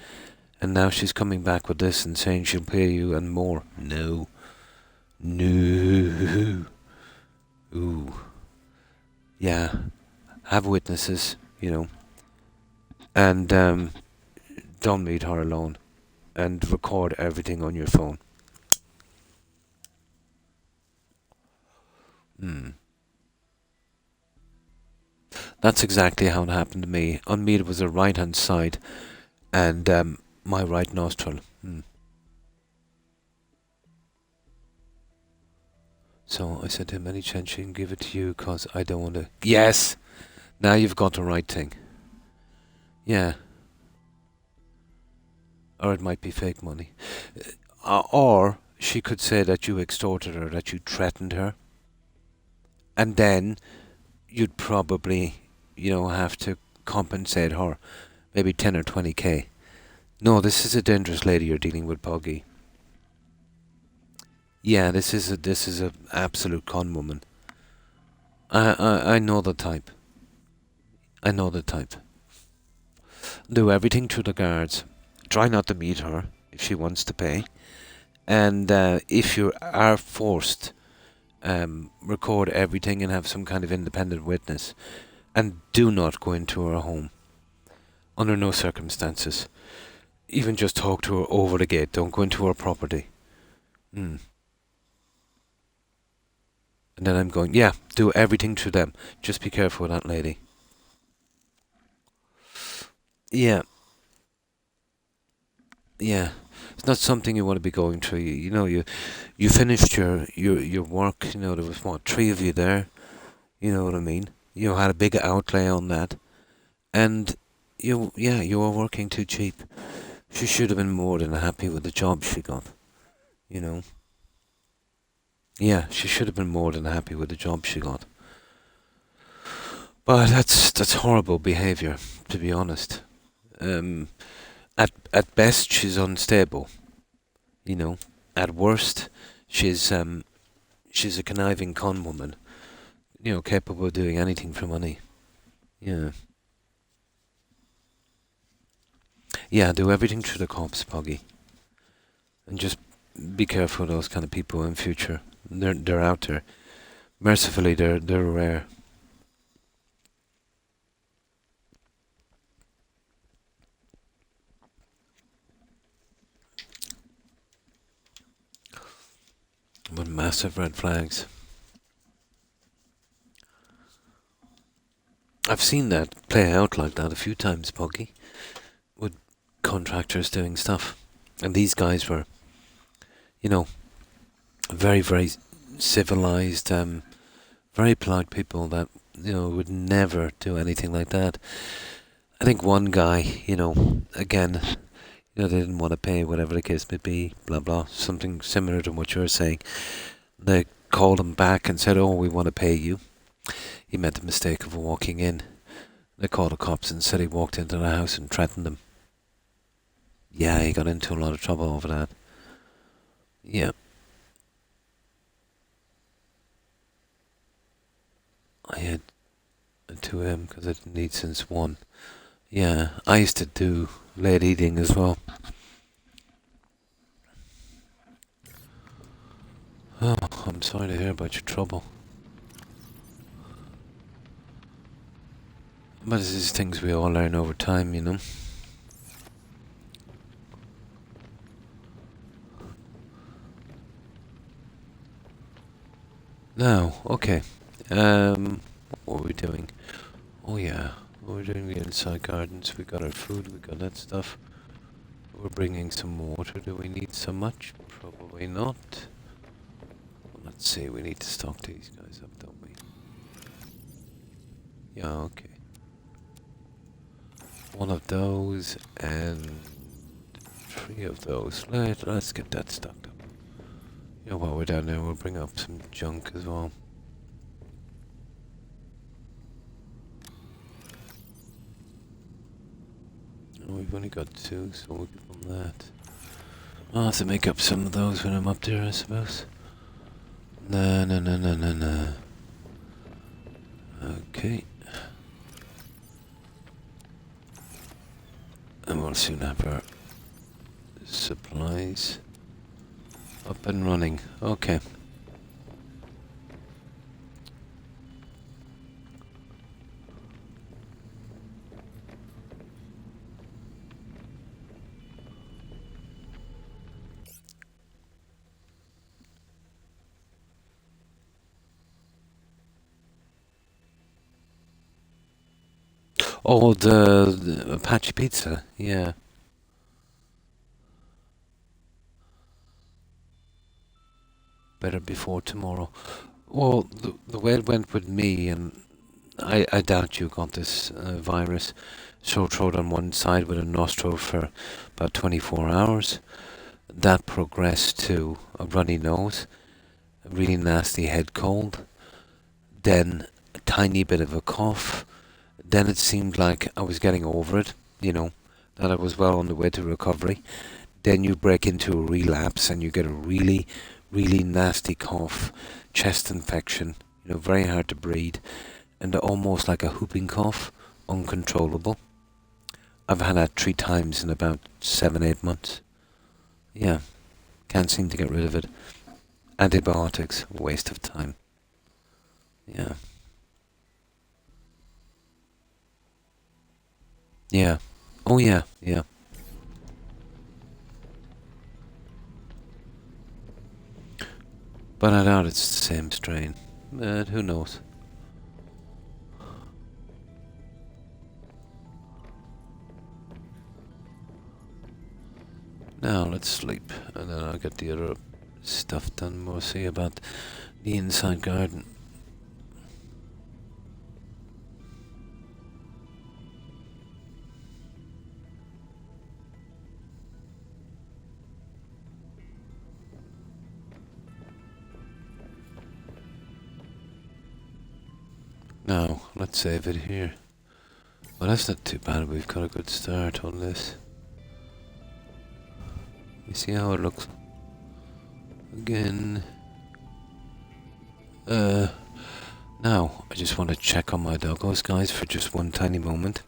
And now she's coming back with this and saying she'll pay you and more. No. No. Ooh. Yeah. Have witnesses, and don't meet her alone. And record everything on your phone. Hmm. That's exactly how it happened to me. On me, it was the right hand side, and my right nostril. So I said to him, any chance she can give it to you, because I don't want to. Yes! Now you've got the right thing. Yeah. Or it might be fake money. Or she could say that you extorted her, that you threatened her. And then you'd probably, have to compensate her. Maybe 10 or 20k. No, this is a dangerous lady you're dealing with, Poggy. Yeah, this is a absolute con woman. I know the type. I know the type. Do everything through the guards. Try not to meet her if she wants to pay. And if you are forced, record everything and have some kind of independent witness. And do not go into her home. Under no circumstances. Even just talk to her over the gate. Don't go into her property. And then I'm going, yeah, do everything through them. Just be careful with that lady. Yeah. Yeah. It's not something you want to be going through. You finished your work. There was, 3 of you there. You know what I mean? You had a big outlay on that. And you were working too cheap. She should have been more than happy with the job she got. You know. Yeah, she should have been more than happy with the job she got. But that's horrible behaviour, to be honest. Um, at best, she's unstable. You know. At worst, she's a conniving con woman. You know, capable of doing anything for money. Yeah. Yeah, do everything through the cops, Poggy. And just be careful of those kind of people in future. They're out there. Mercifully, they're rare. But massive red flags. I've seen that play out like that a few times, Poggy, with contractors doing stuff. And these guys were, you know, very, very civilized, very polite people that, you know, would never do anything like that. I think one guy, you know, again, you know, they didn't want to pay, whatever the case may be, blah, blah, something similar to what you're saying. They called him back and said, oh, we want to pay you. He made the mistake of walking in. They called the cops and said he walked into the house and threatened them. Yeah, he got into a lot of trouble over that. Yeah. I had a 2M because I didn't eat since 1. Yeah, I used to do late eating as well. Oh, I'm sorry to hear about your trouble. But this is things we all learn over time, you know. Now, okay. What were we doing? Oh yeah, we're doing the inside gardens. We got our food, we got that stuff. We're bringing some water. Do we need so much? Probably not. Well, let's see, we need to stock these guys up, don't we? Yeah, okay. One of those and 3 of those. Let's get that stocked up. You know, while we're down there, we'll bring up some junk as well. Oh, we've only got 2, so we'll give them that. I'll have to make up some of those when I'm up there, I suppose. No. Okay. And we'll soon have our supplies up and running. Okay. Oh, the Apache pizza, yeah. Better before tomorrow. Well, the way it went with me, and I doubt you got this virus, sore throat on one side with a nostril for about 24 hours. That progressed to a runny nose, a really nasty head cold, then a tiny bit of a cough. Then it seemed like I was getting over it, you know, that I was well on the way to recovery. Then you break into a relapse and you get a really, really nasty cough, chest infection, you know, very hard to breathe, and almost like a whooping cough, uncontrollable. I've had that 3 times in about 7-8 months. Yeah, can't seem to get rid of it. Antibiotics, waste of time. Yeah. Yeah. Oh yeah, yeah. But I doubt it's the same strain. But who knows? Now let's sleep, and then I'll get the other stuff done. We'll see about the inside garden. let's save it here. Well, that's not too bad. We've got a good start on this. You see how it looks? Again. Now, I just want to check on my doggos, guys, for just one tiny moment.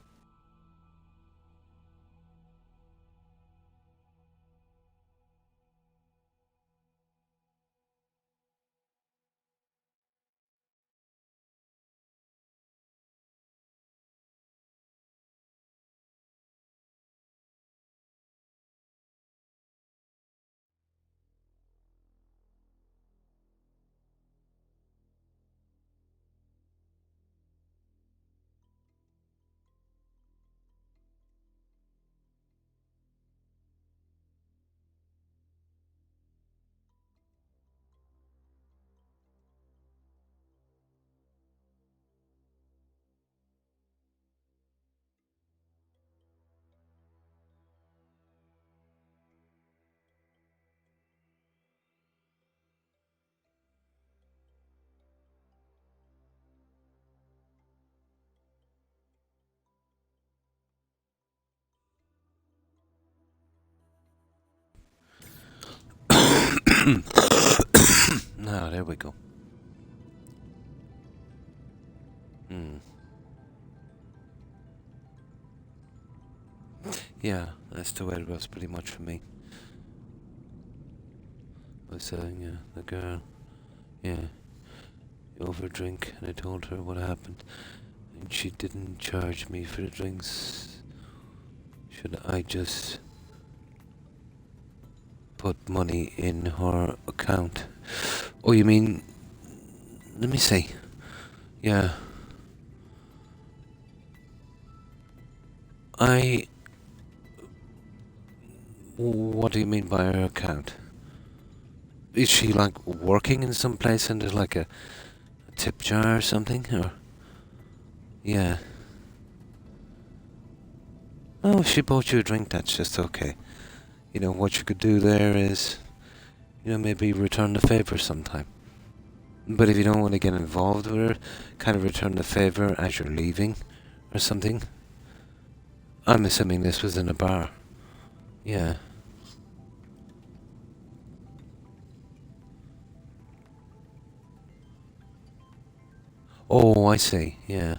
Now, there we go. Yeah, that's the way it was pretty much for me. I was telling the girl, yeah, overdrink, and I told her what happened, and she didn't charge me for the drinks. Should I just put money in her account? Oh, you mean, let me see. Yeah. What do you mean by her account? Is she like working in some place and there's like a tip jar or something? Or yeah. Oh, if she bought you a drink, that's just okay. You know, what you could do there is, you know, maybe return the favour sometime. But if you don't want to get involved with her, kind of return the favour as you're leaving or something. I'm assuming this was in a bar. Yeah. Oh, I see, yeah.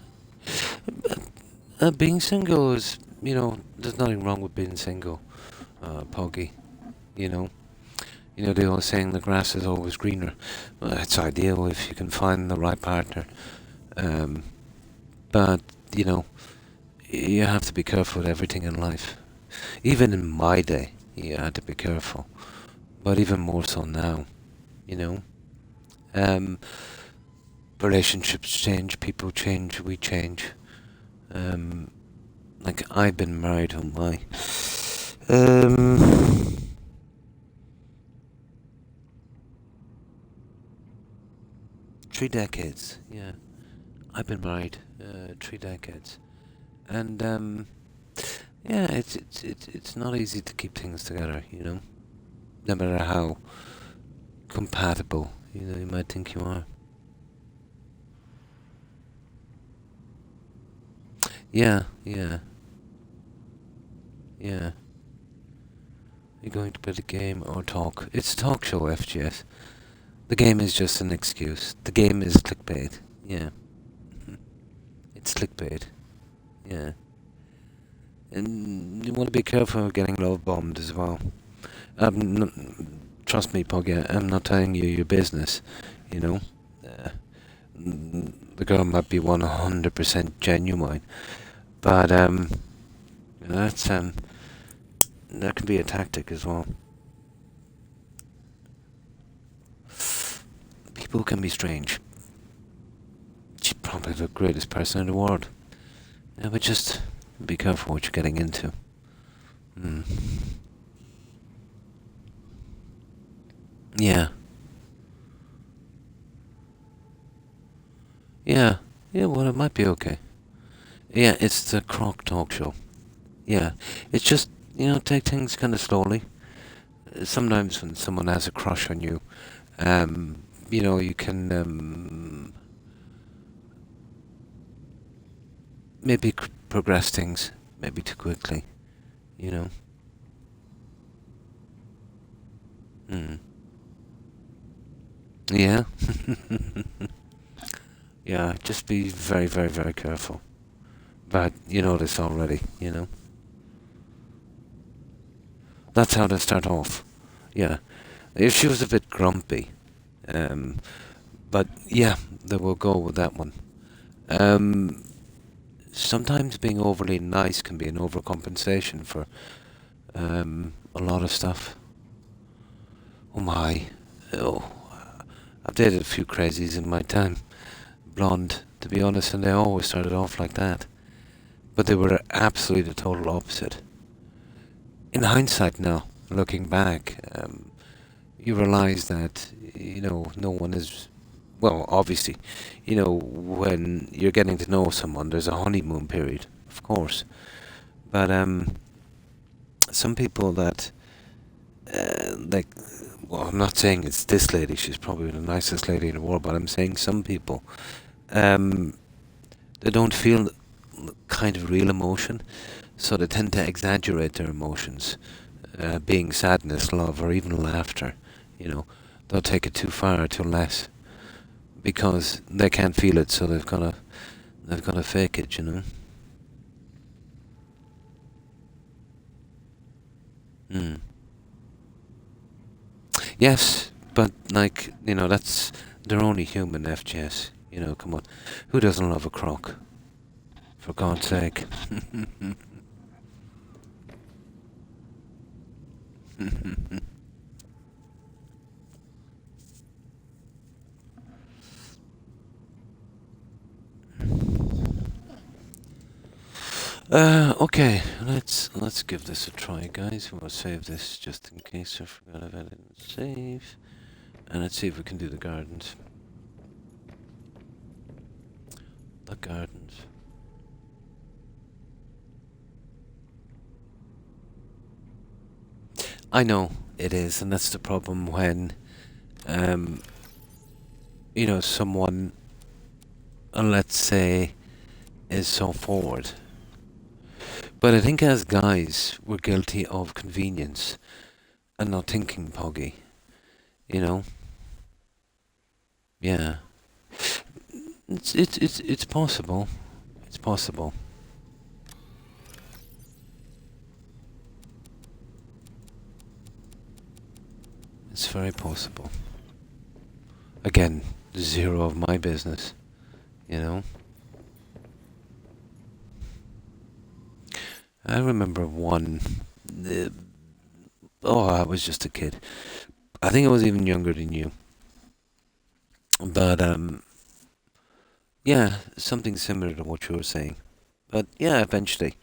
Being single is, you know, there's nothing wrong with being single, Poggy, you know. You know, the old saying, the grass is always greener. Well, it's ideal if you can find the right partner. But, you know, you have to be careful with everything in life. Even in my day, you had to be careful. But even more so now, you know. Relationships change, people change, we change. Like, I've been married, oh my. 3 decades, yeah. I've been married 3 decades. And, yeah, it's not easy to keep things together, you know. No matter how compatible, you know, you might think you are. Yeah, yeah. Yeah. You're going to play the game or talk. It's a talk show, FGS. The game is just an excuse. The game is clickbait. Yeah. It's clickbait. Yeah. And you want to be careful of getting love bombed as well. Trust me, Poggy, I'm not telling you your business, you know. The girl might be 100% genuine, but that's that can be a tactic as well. People can be strange. She's probably the greatest person in the world. Yeah, but just be careful what you're getting into. Yeah. Yeah. Yeah, well, it might be okay. Yeah, it's the Croc talk show. Yeah. It's just, you know, take things kind of slowly. Sometimes when someone has a crush on you, you know, you can, maybe progress things maybe too quickly, you know. Mm. Yeah. Yeah, just be very, very, very careful. But you know this already, you know. That's how they start off. Yeah. If she was a bit grumpy, um, but yeah, they will go with that one. Um, Sometimes being overly nice can be an overcompensation for a lot of stuff. Oh my. Oh, I've dated a few crazies in my time. Blonde, to be honest, and they always started off like that. But they were absolutely the total opposite. In hindsight now, looking back, you realize that, no one is, well, obviously, when you're getting to know someone, there's a honeymoon period, of course. But some people that, like, well, I'm not saying it's this lady, she's probably the nicest lady in the world, but I'm saying some people, um, they don't feel kind of real emotion, so they tend to exaggerate their emotions, being sadness, love, or even laughter. You know, they'll take it too far, too less, because they can't feel it, so they've got to fake it. You know. Mm. Yes, but like that's they're only human, FGS. Come on, who doesn't love a croc? For God's sake. Okay, let's give this a try, guys. We'll save this just in case I forgot about it. Save, and let's see if we can do the gardens. The gardens. I know it is, and that's the problem when, um, someone, let's say, is so forward. But I think as guys, we're guilty of convenience and not thinking, Poggy. You know? Yeah. It's possible. It's possible. It's very possible. Again, zero of my business. You know? I remember one. I was just a kid. I think I was even younger than you. But yeah, something similar to what you were saying. But yeah, eventually,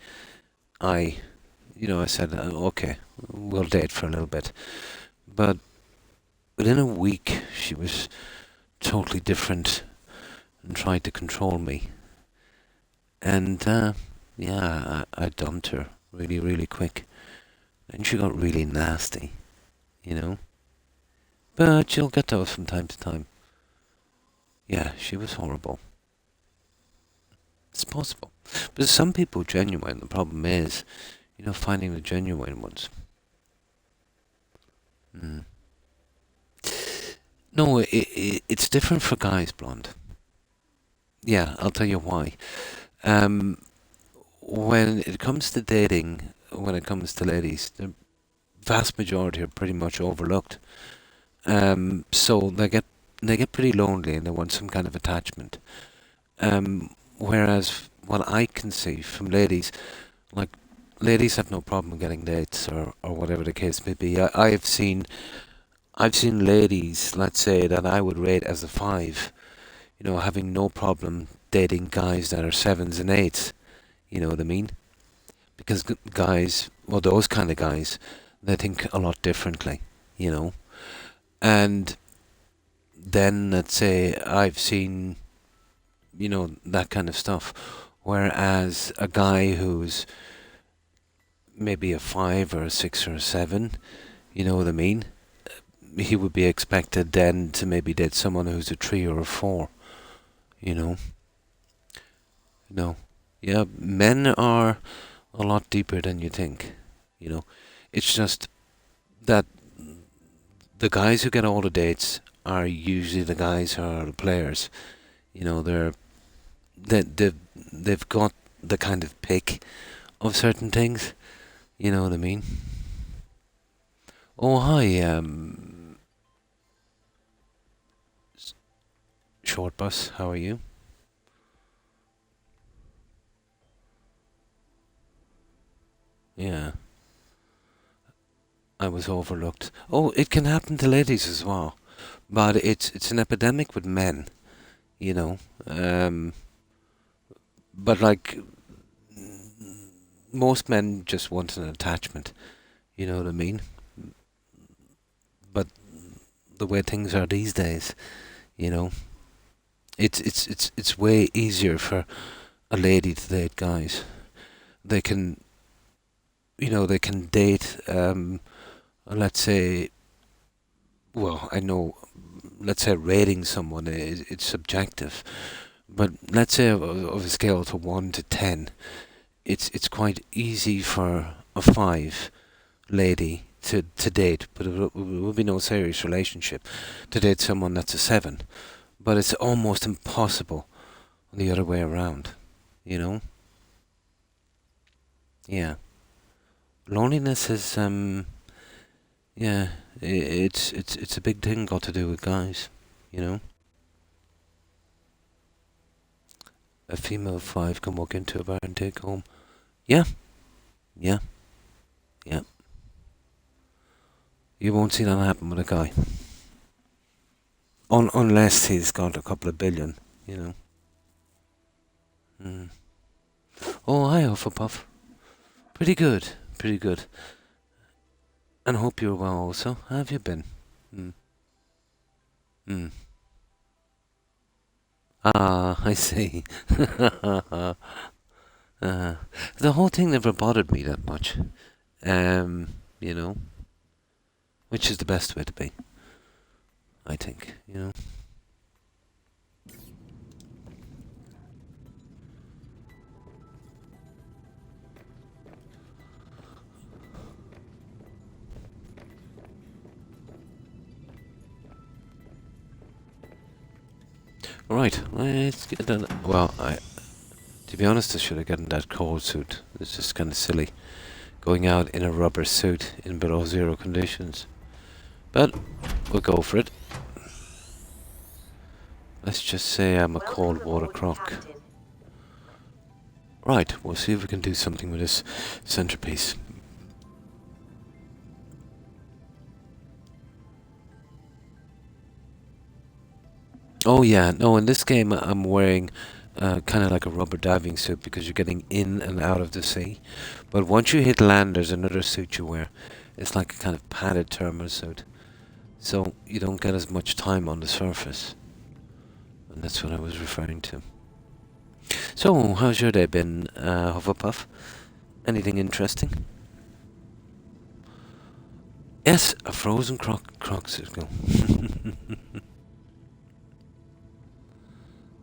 I said, okay, we'll date for a little bit. But within a week, she was totally different and tried to control me. And yeah, I dumped her really, really quick. And she got really nasty, you know. But you'll get those from time to time. Yeah, she was horrible. It's possible. But some people genuine. The problem is, finding the genuine ones. Mm. No, it's different for guys, blonde. Yeah, I'll tell you why. Um, when it comes to dating, when it comes to ladies, the vast majority are pretty much overlooked. So they get pretty lonely and they want some kind of attachment. Whereas what I can see from ladies, like ladies have no problem getting dates or whatever the case may be. I've seen ladies, let's say, that I would rate as a 5, having no problem dating guys that are 7s and 8s. You know what I mean? Because guys, well, those kind of guys, they think a lot differently, you know. And then, let's say, I've seen, that kind of stuff. Whereas a guy who's maybe a 5 or a 6 or a 7, you know what I mean? He would be expected then to maybe date someone who's a 3 or a 4, you know? No. Yeah, men are a lot deeper than you think. You know, it's just that the guys who get all the dates are usually the guys who are the players. You know, they've got the kind of pick of certain things. You know what I mean? Oh hi, short bus. How are you? Yeah, I was overlooked. Oh, it can happen to ladies as well, but it's an epidemic with men. You know, but like most men just want an attachment. You know what I mean? But the way things are these days, you know, it's way easier for a lady to date guys. They can, they can date. Let's say, well, I know. Let's say rating someone is it's subjective, but let's say of a scale to 1 to 10, it's quite easy for a 5 lady to date, but it will be no serious relationship to date someone that's a 7. But it's almost impossible the other way around, you know? Yeah. Loneliness is, yeah, it's a big thing got to do with guys, you know? A female 5 can walk into a bar and take home. Yeah, yeah, yeah. You won't see that happen with a guy. Unless he's got a couple of billion, you know. Mm. Oh, hi, Hufflepuff. Pretty good, pretty good. And hope you're well also. How have you been? Mm. Mm. Ah, I see. The whole thing never bothered me that much. You know, which is the best way to be, I think, you know. Right, let's get done. Well, to be honest, I should have gotten that cold suit. It's just kind of silly going out in a rubber suit in below zero conditions. But we'll go for it. Let's just say I'm a cold water croc. Right, we'll see if we can do something with this centerpiece. Oh yeah, no, in this game I'm wearing kind of like a rubber diving suit because you're getting in and out of the sea. But once you hit land, there's another suit you wear. It's like a kind of padded thermal suit. So you don't get as much time on the surface. And that's what I was referring to. So, how's your day been, Hufflepuff? Anything interesting? Yes, a frozen crocsicle.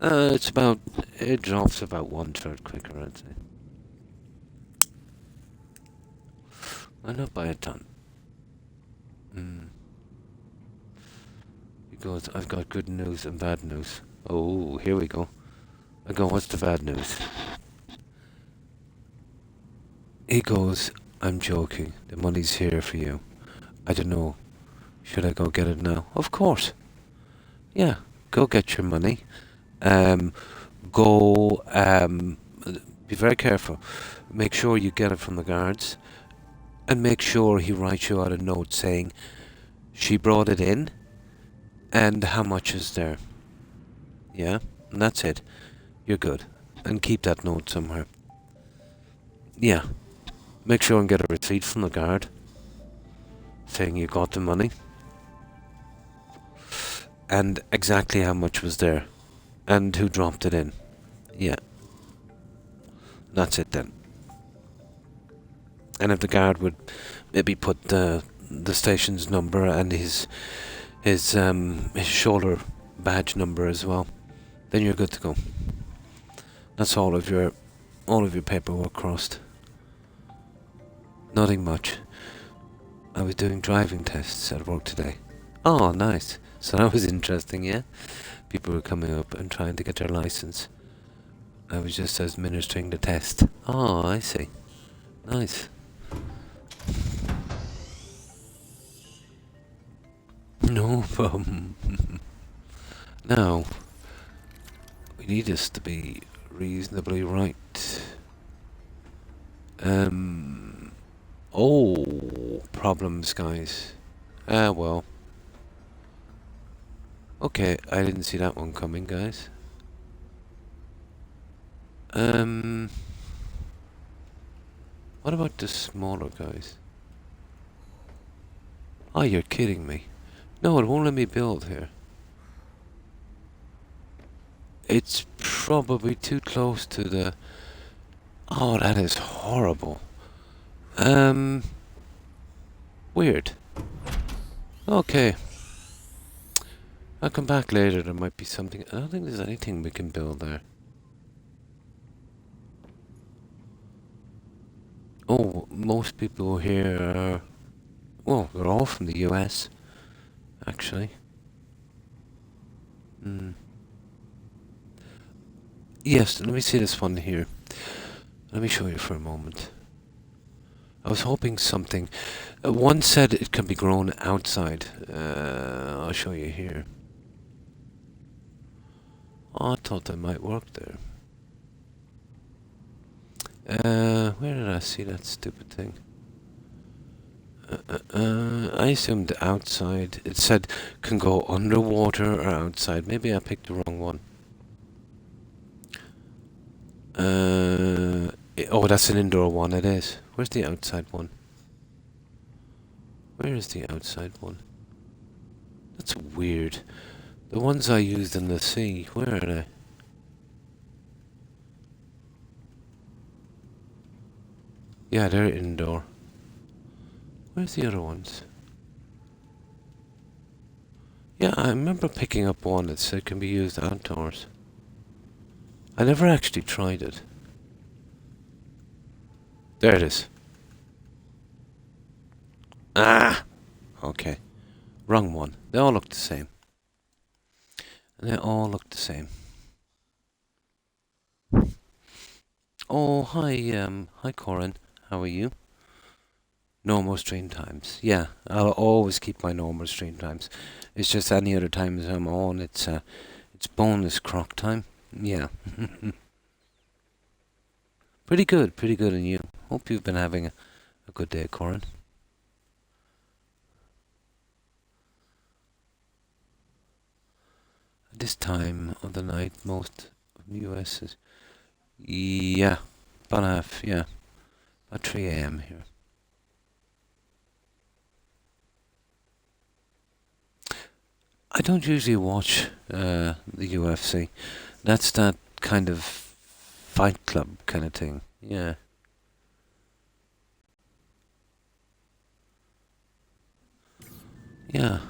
It drops about 1/3 quicker, I'd say. Well, not by a ton. He goes, I've got good news and bad news. Oh, here we go. I go, what's the bad news? He goes, I'm joking. The money's here for you. I don't know. Should I go get it now? Of course. Yeah, go get your money. Go, be very careful. Make sure you get it from the guards. And make sure he writes you out a note saying, she brought it in, and how much is there. Yeah, and that's it. You're good. And keep that note somewhere. Yeah. Make sure and get a receipt from the guard saying you got the money. And exactly how much was there. And who dropped it in. Yeah. That's it then. And if the guard would maybe put the station's number and his shoulder badge number as well, then you're good to go. That's all of your All of your paperwork crossed. Nothing much. I was doing driving tests at work today. Oh, nice. So that was interesting, yeah? People were coming up and trying to get their license. I was just administering the test. Oh, I see. Nice. No problem. Now, we need this to be reasonably right. Oh, problems, guys. Well. Okay, I didn't see that one coming, guys. What about the smaller guys? Oh, you're kidding me. No, it won't let me build here. It's probably too close to the... Oh, that is horrible. Weird. Okay. I'll come back later, there might be something... I don't think there's anything we can build there. Oh, most people here are... Well, they're all from the US, actually. Yes, let me see this one here. Let me show you for a moment. I was hoping something... one said it can be grown outside. I'll show you here. Oh, I thought that might work there. Where did I see that stupid thing? I assumed outside. It said can go underwater or outside. Maybe I picked the wrong one. Oh, that's an indoor one, it is. Where's the outside one? Where is the outside one? That's weird. The ones I used in the sea, where are they? Yeah, they're indoor. Where's the other ones? Yeah, I remember picking up one that said can be used outdoors. I never actually tried it. There it is. Ah! Okay. Wrong one. They all look the same. And they all look the same. Oh, hi Corin. How are you? Normal stream times. Yeah, I'll always keep my normal stream times. It's just any other times I'm on, it's bonus Croc time. Yeah. Pretty good, and you? Hope you've been having a good day, Corin. This time of the night, most of the US is... Yeah, about half, yeah. About 3 AM here. I don't usually watch the UFC. That's that kind of fight club kind of thing. Yeah. Yeah.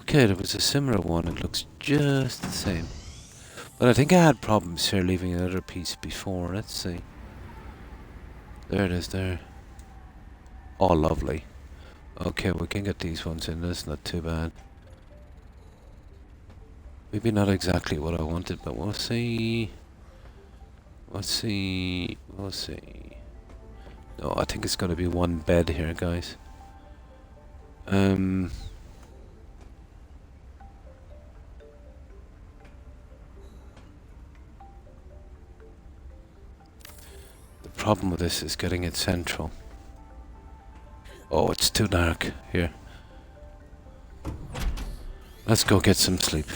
Okay, there was a similar one. It looks just the same. But I think I had problems here leaving another piece before. Let's see. There it is there. Oh, lovely. Okay, we can get these ones in. That's not too bad. Maybe not exactly what I wanted, but we'll see. We'll see. We'll see. No, I think it's going to be one bed here, guys. The problem with this is getting it central. Oh, it's too dark here. Let's go get some sleep.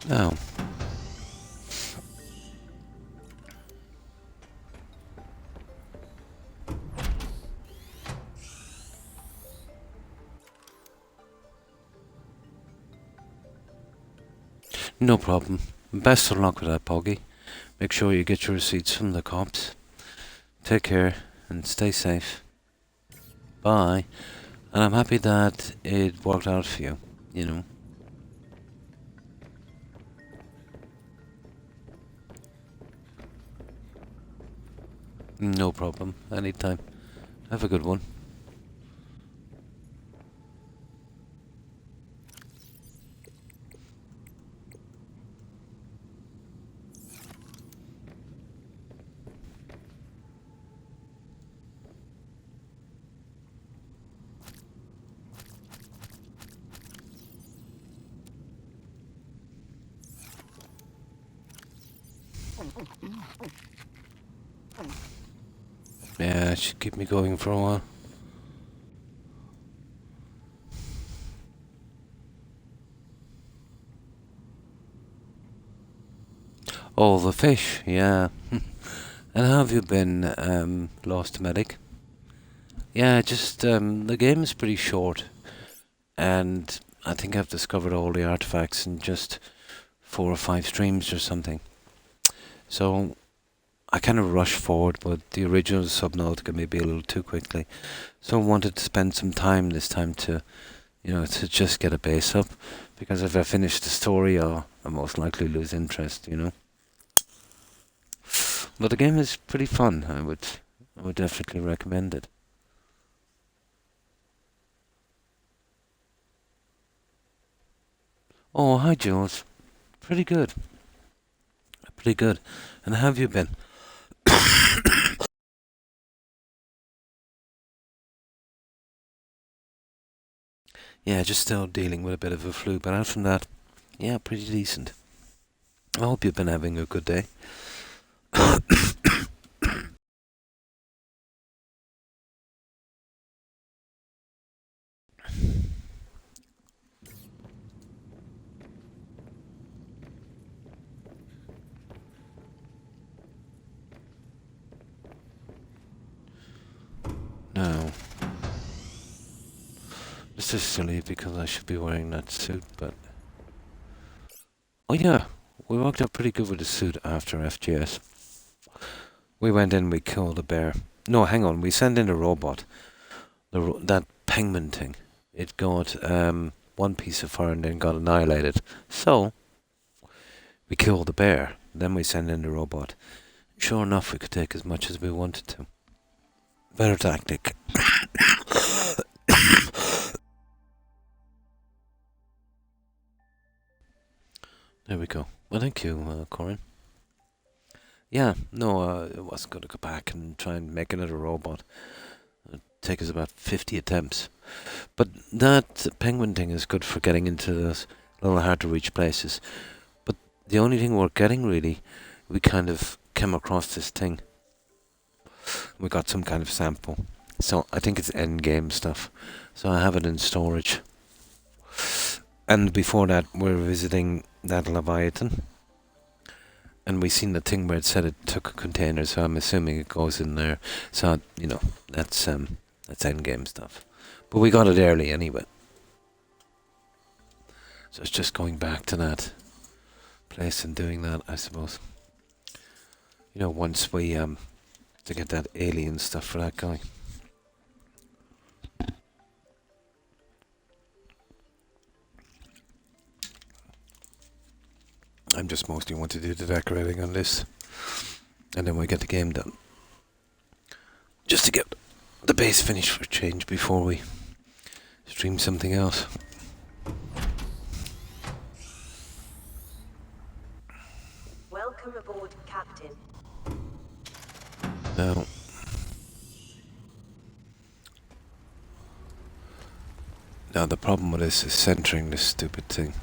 Now, no problem. Best of luck with that, Poggy. Make sure you get your receipts from the cops. Take care and stay safe. Bye. And I'm happy that it worked out for you, you know. No problem. Anytime. Have a good one. Yeah, it should keep me going for a while. Oh, the fish, yeah. And how have you been, Lost Medic? Yeah, just, the game is pretty short. And I think I've discovered all the artifacts in just 4 or 5 streams or something. So I kind of rushed forward, but the original Subnautica maybe a little too quickly. So I wanted to spend some time this time to, to just get a base up. Because if I finish the story, I'll most likely lose interest. But the game is pretty fun. I would definitely recommend it. Oh, hi, Jules. Pretty good. Pretty good. And how have you been? Yeah, just still dealing with a bit of a flu, but out from that, yeah, pretty decent. I hope you've been having a good day. Now, this is silly because I should be wearing that suit, but... Oh yeah, we worked out pretty good with the suit after FGS. We went in, we killed a bear. No, hang on, we sent in a robot. That penguin thing. It got one piece of fire and then got annihilated. So, we killed the bear. Then we sent in the robot. Sure enough, we could take as much as we wanted to. Better tactic. There we go. Well, thank you, Corin. Yeah, no, it wasn't going to go back and try and make another robot. It'd take us about 50 attempts. But that penguin thing is good for getting into those little hard to reach places. But the only thing we're getting really, we kind of came across this thing. We got some kind of sample. So I think it's end game stuff. So I have it in storage. And before that, we're visiting that Leviathan. And we seen the thing where it said it took a container, so I'm assuming it goes in there. So, that's end game stuff. But we got it early anyway. So it's just going back to that place and doing that, I suppose. Once we to get that alien stuff for that guy. I'm just mostly want to do the decorating on this, and then we get the game done. Just to get the base finished for a change before we stream something else. Welcome aboard, Captain. Now the problem with this is centering this stupid thing.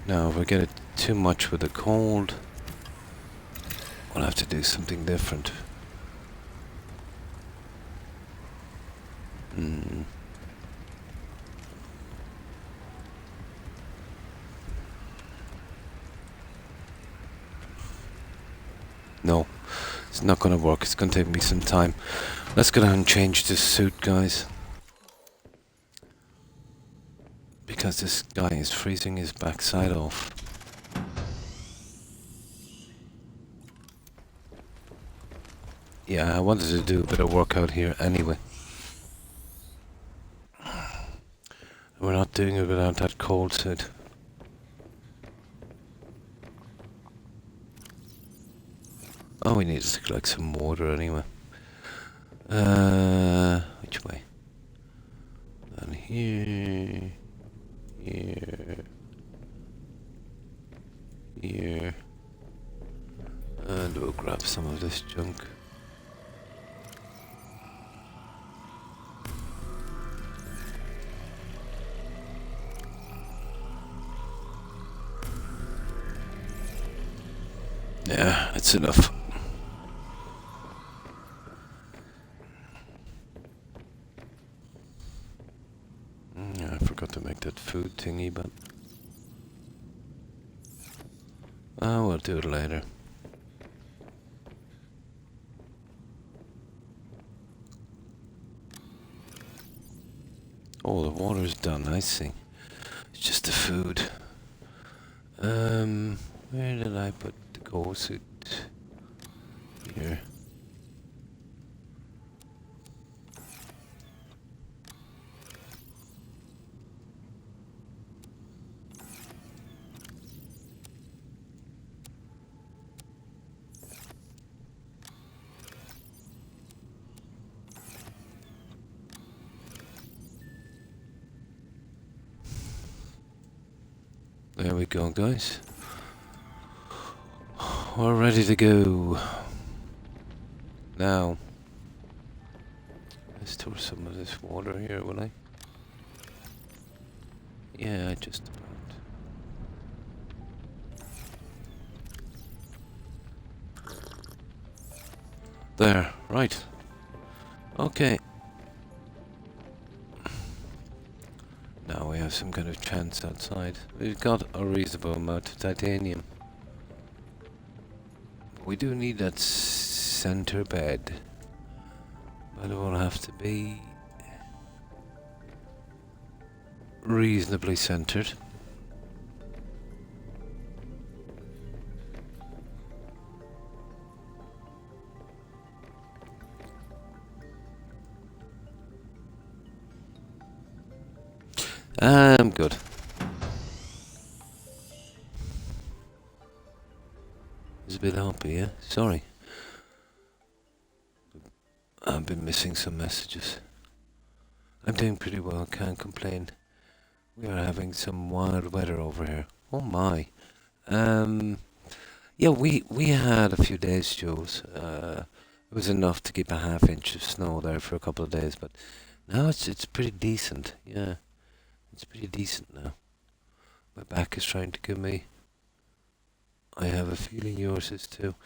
Now, if we get it too much with the cold, we'll have to do something different. No, it's not going to work. It's going to take me some time. Let's go down and change this suit, guys. Because this guy is freezing his backside off. Yeah, I wanted to do a bit of workout here anyway. We're not doing it without that cold suit. Oh, we need to collect some water anyway. Which way? Down here. Here. Here. And we'll grab some of this junk. Yeah, that's enough. Yeah, I forgot to make that food thingy, but we'll do it later. Oh, the water's done, I see. It's just the food. Where did I put the goal suit? Here. There we go, guys. We're ready to go. Now, let's store some of this water here, will I? Yeah, just about. There, right. Okay. Now we have some kind of chance outside. We've got a reasonable amount of titanium. We do need that center bed. But it will have to be reasonably centered. I'm good. It's a bit hoppy, yeah? Sorry. I've been missing some messages. I'm doing pretty well, can't complain. We are having some wild weather over here. Oh my. Yeah, we had a few days, Jules. It was enough to keep a half-inch of snow there for a couple of days, but now it's pretty decent, yeah. It's pretty decent now. My back is trying to give me. I have a feeling yours is too.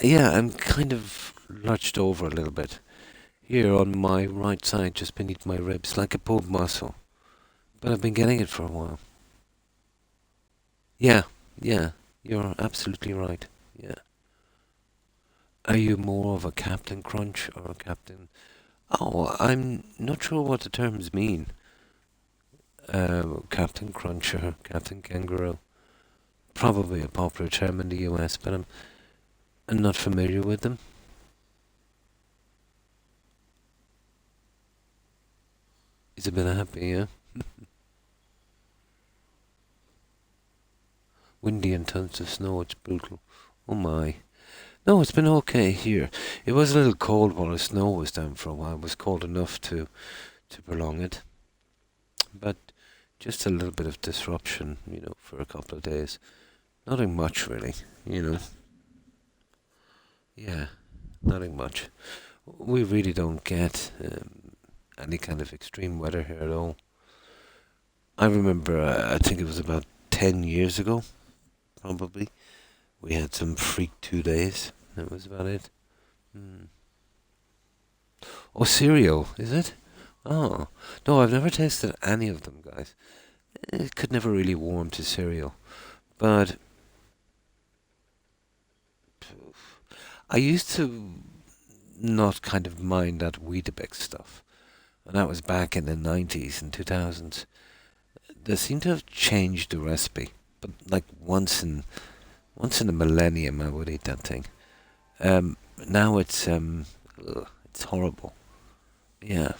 Yeah, I'm kind of lurched over a little bit. Here on my right side, just beneath my ribs, like a pulled muscle. But I've been getting it for a while. Yeah, you're absolutely right. Yeah. Are you more of a Captain Crunch or a Captain... Oh, I'm not sure what the terms mean. Captain Cruncher, Captain Kangaroo. Probably a popular term in the US, but I'm not familiar with them. He's a bit happy, yeah? Windy and tons of snow, it's brutal. Oh my. No, it's been okay here. It was a little cold while the snow was down for a while. It was cold enough to prolong it. But just a little bit of disruption, for a couple of days. Nothing much, really, Yeah, nothing much. We really don't get any kind of extreme weather here at all. I remember, I think it was about 10 years ago, probably. We had some freak 2 days. That was about it. Oh, cereal, is it? Oh, no, I've never tasted any of them, guys. It could never really warm to cereal. But I used to not kind of mind that Weetabix stuff. And that was back in the 90s and 2000s. They seem to have changed the recipe. But like once in a millennium I would eat that thing. Now it's horrible. Yeah.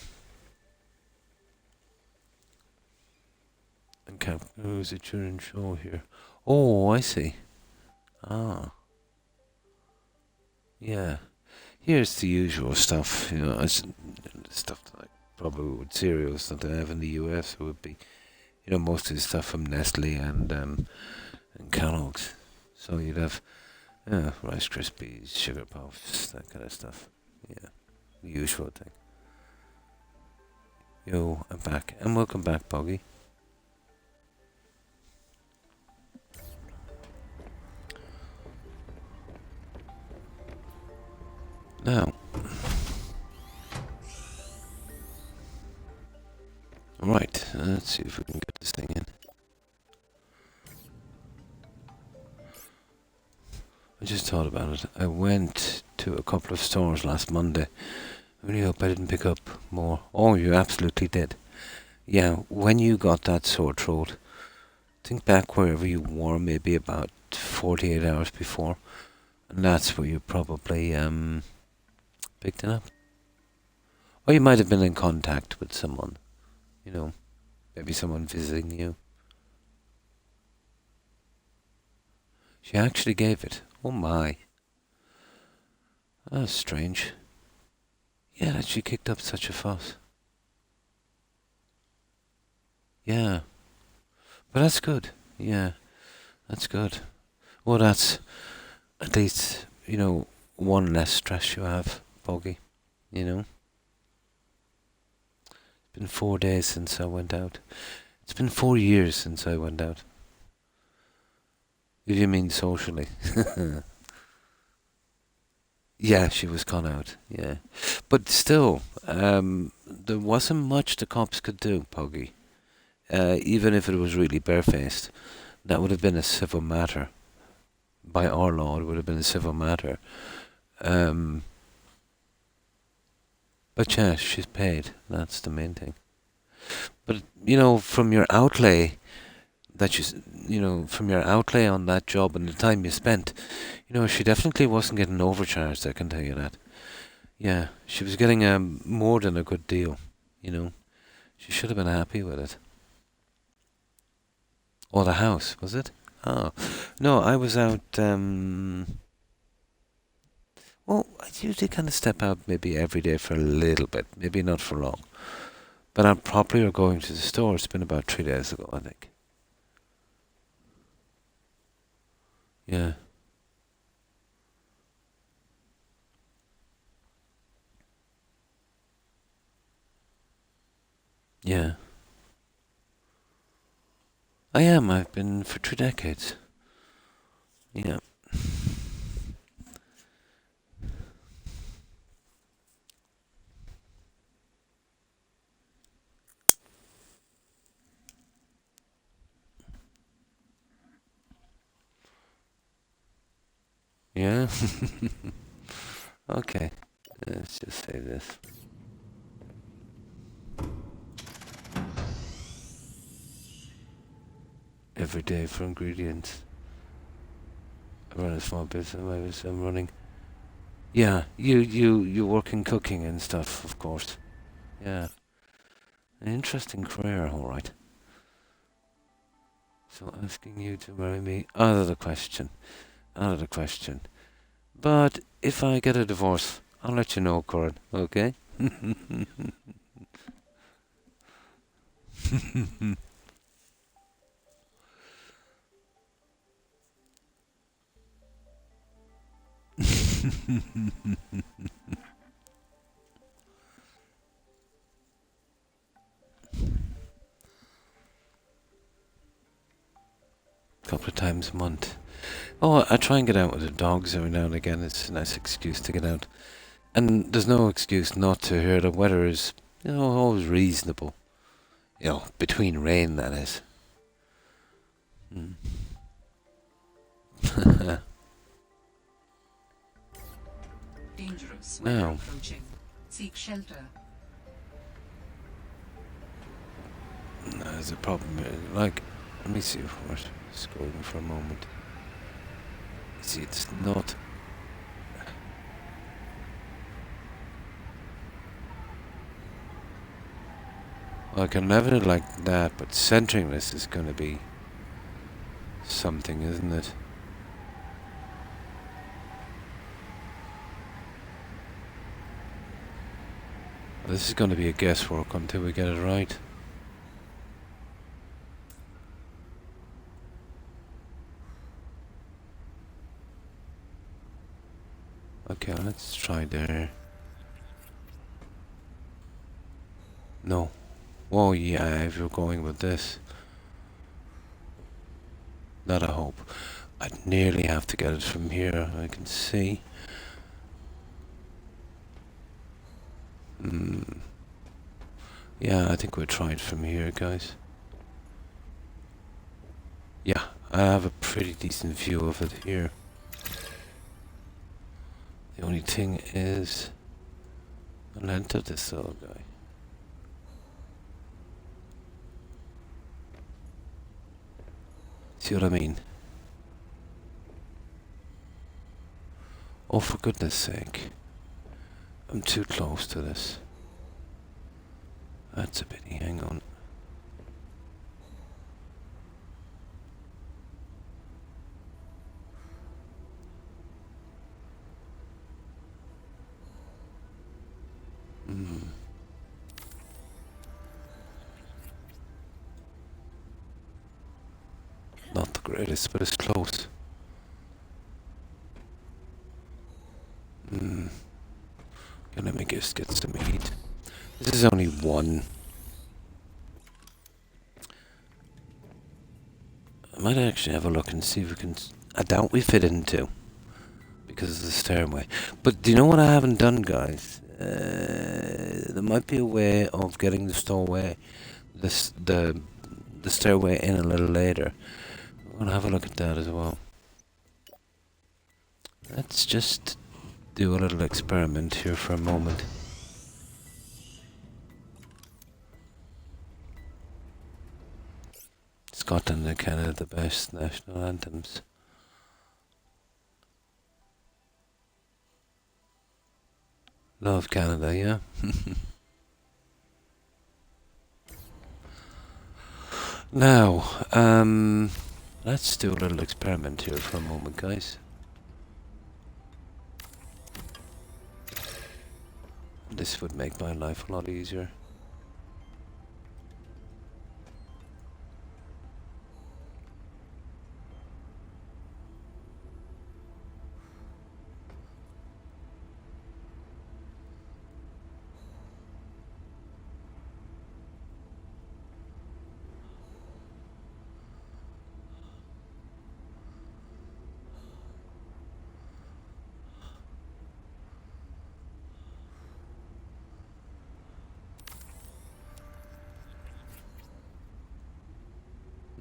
And who's a children's show here? Oh, I see. Ah. Yeah. Here's the usual stuff, stuff that I probably would cereals that they have in the US would be, most of the stuff from Nestle and Kellogg's. So you'd have Rice Krispies, Sugar Puffs, that kind of stuff. Yeah, the usual thing. Yo, I'm back. And welcome back, Boggy. Now, right, let's see if we can get this thing in. I just thought about it. I went to a couple of stores last Monday. I really hope I didn't pick up more. Oh, you absolutely did. Yeah, when you got that sore throat, think back wherever you were, maybe about 48 hours before, and that's where you probably picked it up. Or you might have been in contact with someone, maybe someone visiting you. She actually gave it. Oh my. That's strange. Yeah, that she kicked up such a fuss. Yeah. But that's good. Yeah, that's good. Well, that's at least, one less stress you have, Boggy. It's been 4 days since I went out. It's been 4 years since I went out. If you mean socially. Yeah, she was gone out, yeah. But still, there wasn't much the cops could do, Poggy. Even if it was really barefaced. That would have been a civil matter. By our law, it would have been a civil matter. But yeah, she's paid. That's the main thing. But, from your outlay, from your outlay on that job and the time you spent, she definitely wasn't getting overcharged, I can tell you that. Yeah, she was getting more than a good deal, She should have been happy with it. Or the house, was it? Oh, no, I was out, well, I usually kind of step out maybe every day for a little bit, maybe not for long. But I'm probably going to the store. It's been about 3 days ago, I think. Yeah. Yeah. I am. I've been for 3 decades. Yeah. Yeah. Okay. Let's just say this. Every day for ingredients. I run a small business. I'm running. Yeah, you work in cooking and stuff, of course. Yeah. An interesting career, all right. So asking you to marry me, out of the question. Out of the question. But if I get a divorce, I'll let you know, Corin, okay? Couple of times a month. Oh, I try and get out with the dogs every now and again. It's a nice excuse to get out. And there's no excuse not to here. The weather is, always reasonable. Between rain, that is. Dangerous. Now. Approaching. Seek shelter. There's a problem. Let me see if we're scrolling for a moment. See, it's not. I can level it like that, but centering this is going to be something, isn't it? This is going to be a guesswork until we get it right. Okay, let's try there. No. Oh yeah, if you're going with this. Not a hope. I'd nearly have to get it from here, I can see. Yeah, I think we'll try it from here, guys. Yeah, I have a pretty decent view of it here. The only thing is the length of this little guy. See what I mean? Oh, for goodness sake. I'm too close to this. That's a pity, hang on. Not the greatest, but it's close. Okay, let me just get some heat. This is only one. I might actually have a look and see if we can... I doubt we fit into, because of the stairway. But do you know what I haven't done, guys? There might be a way of getting the stairway in a little later. I'm gonna have a look at that as well. Let's just do a little experiment here for a moment. Scotland and Canada, the best national anthems. Love Canada, yeah? Now, let's do a little experiment here for a moment, guys. This would make my life a lot easier.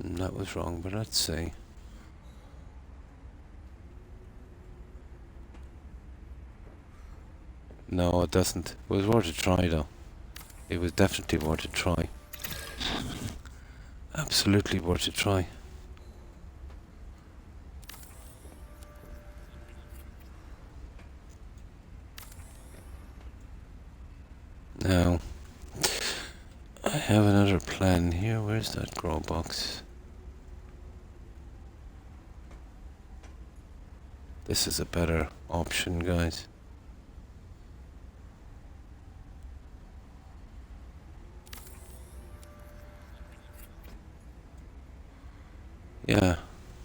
That was wrong, but let's see. No, it doesn't. It was worth a try, though. It was definitely worth a try. Absolutely worth a try. Now, I have another plan here. Where's that grow box? This is a better option, guys. Yeah,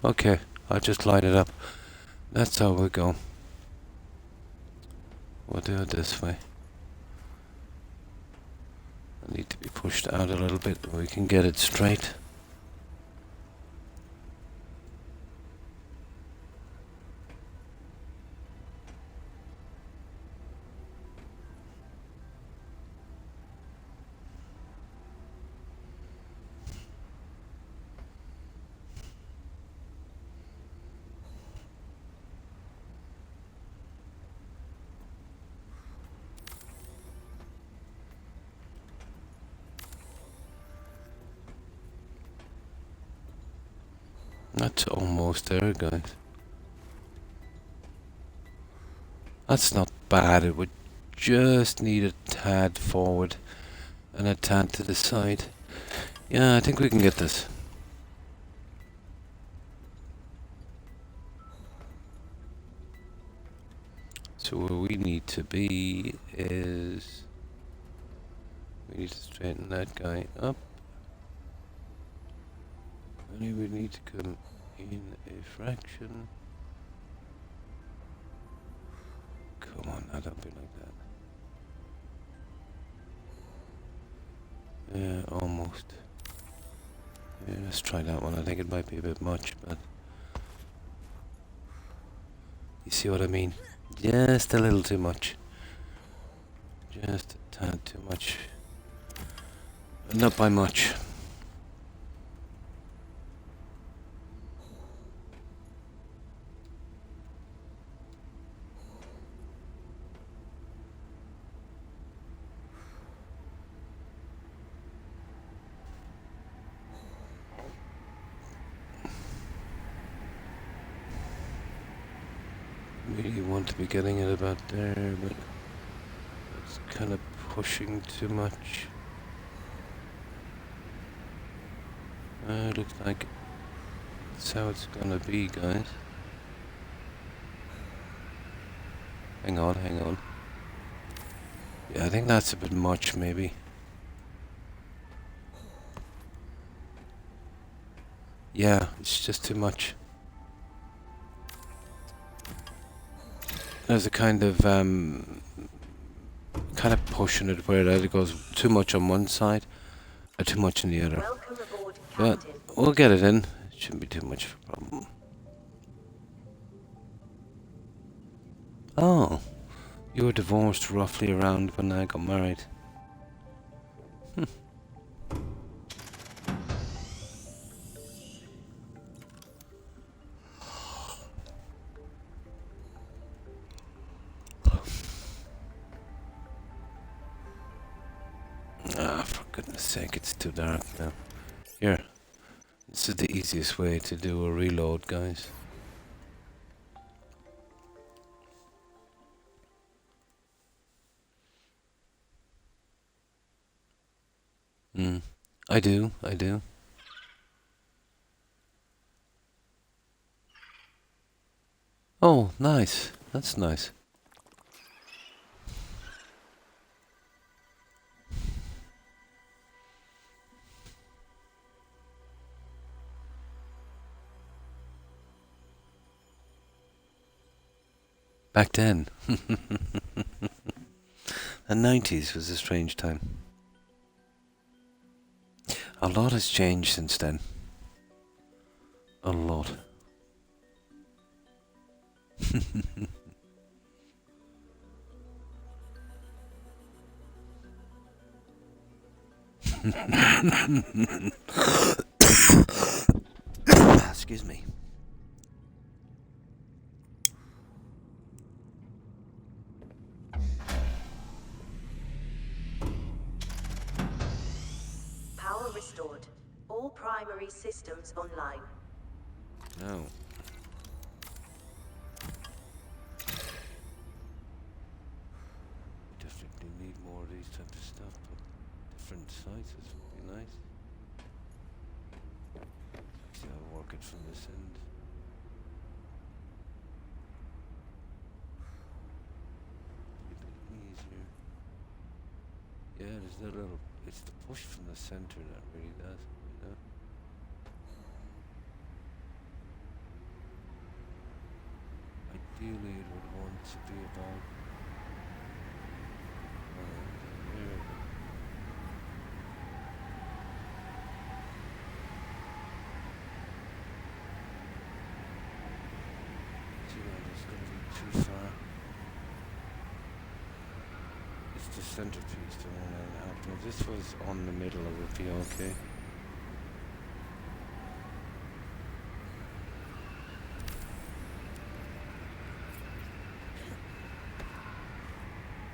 okay, I'll just light it up. That's how we go. We'll do it this way. I need to be pushed out a little bit, but we can get it straight. That's almost there, guys. That's not bad. It would just need a tad forward and a tad to the side. Yeah, I think we can get this. So where we need to be is We need to straighten that guy up. Only we need to come in a fraction. Come on, now don't be like that. Yeah, almost. Yeah, let's try that one. I think it might be a bit much, but you see what I mean? Just a little too much. Just a tad too much. Not by much. Really want to be getting it about there, but it's kind of pushing too much. Looks like that's how it's gonna be, guys. Hang on, hang on. Yeah, I think that's a bit much, maybe. Yeah, it's just too much. There's a kind of pushing it where it either goes too much on one side or too much on the other. Welcome aboard, But Captain. we'll get it in. It shouldn't be too much of a problem. Oh, you were divorced roughly around when I got married. Ah, for goodness sake, it's too dark now. Here, this is the easiest way to do a reload, guys. I do. Oh, nice. That's nice. Back then. The 90s was a strange time. A lot has changed since then. A lot. Excuse me. Power restored. All primary systems online. No. Definitely need more of these type of stuff, but different sizes would be nice. See, I'll work it from this end. A bit easier. Yeah, there's no little. It's the push from the center that really does, you know. Ideally, it would want to be about. There. See, now it's going to be too far. It's the centerpiece to one and a half. If this was on the middle, it would be okay.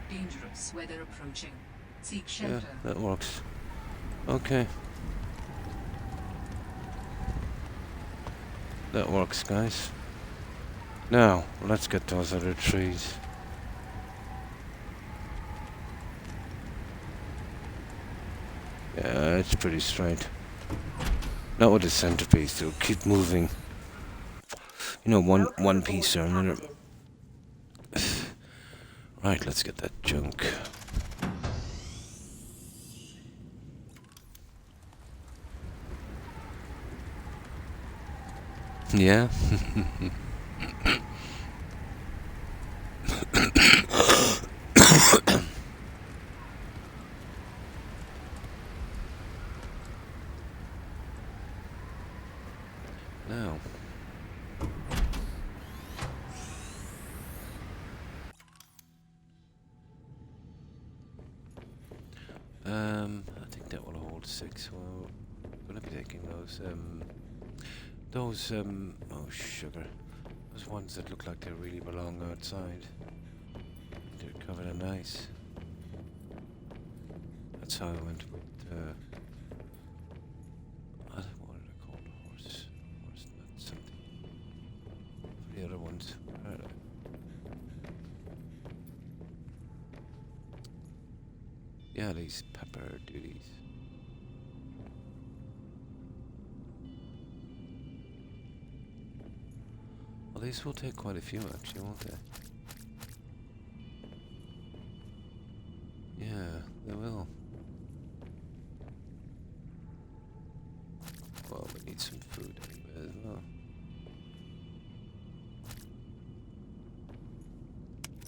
Dangerous weather approaching. Seek Yeah, shelter. that works. Okay. That works, guys. Now, let's get those other trees. Yeah, it's pretty straight. Not with the centerpiece, though. Keep moving. You know, one piece or another. Right, let's get that junk. Yeah. Now. I think that will hold 6. Well, we're gonna be taking oh sugar. Those ones that look like they really belong outside. They're covered in ice. That's how I went with, what are they called? Horse nut something. The other ones. Where are they? Yeah, these pepper duties. Well, these will take quite a few actually, won't they? Yeah, they will. Well, we need some food anyway as well.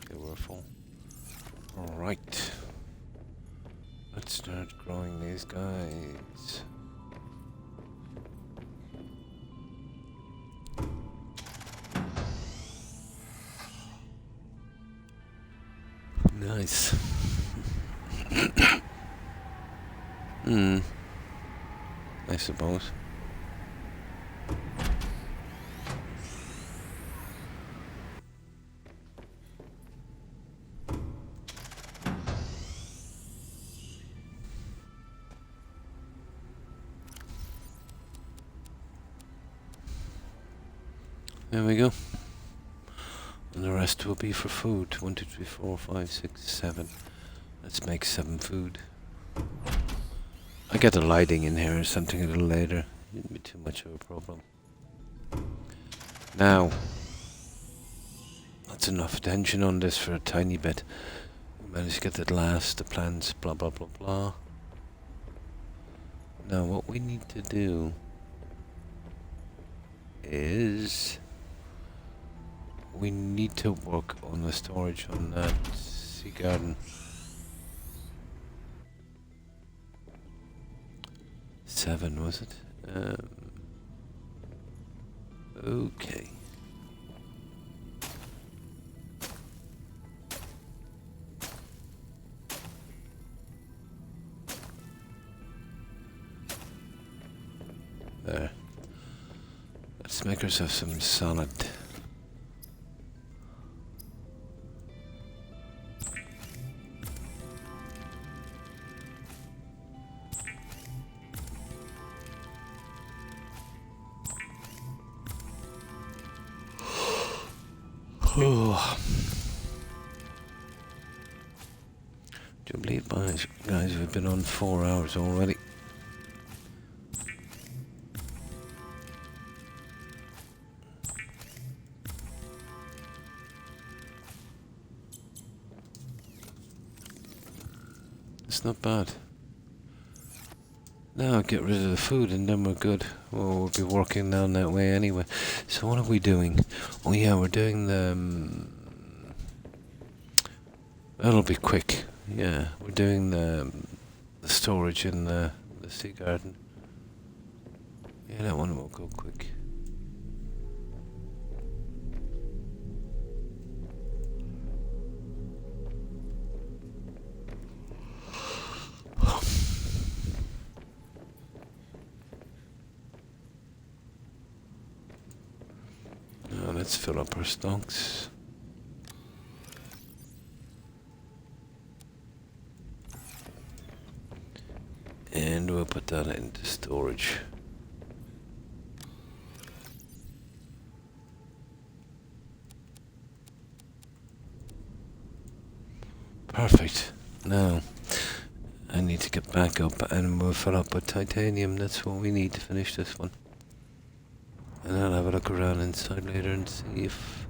Okay, we're full. Alright. Let's start growing these guys. Nice. I suppose. There we go. And the rest will be for food. 1, 2, 3, 4, 5, 6, 7. Let's make 7 food. I get the lighting in here or something a little later. Wouldn't be too much of a problem. Now, that's enough attention on this for a tiny bit. We managed to get the last, the plants, blah blah blah blah. Now what we need to do is we need to work on the storage on that sea garden. 7 was it? Okay. There. Let's make ourselves some solid. Oh. Do you believe, guys, we've been on 4 hours already? It's not bad. Now get rid of the food and then we're good. Well, we'll be working down that way anyway. So what are we doing? Oh yeah, we're doing the... that'll be quick. Yeah, we're doing the storage in the sea garden. Yeah, that one will go quick. Now let's fill up our stocks. And we'll put that into storage. Perfect. Now, I need to get back up and we'll fill up with titanium. That's what we need to finish this one. And I'll have a look around inside later and see if...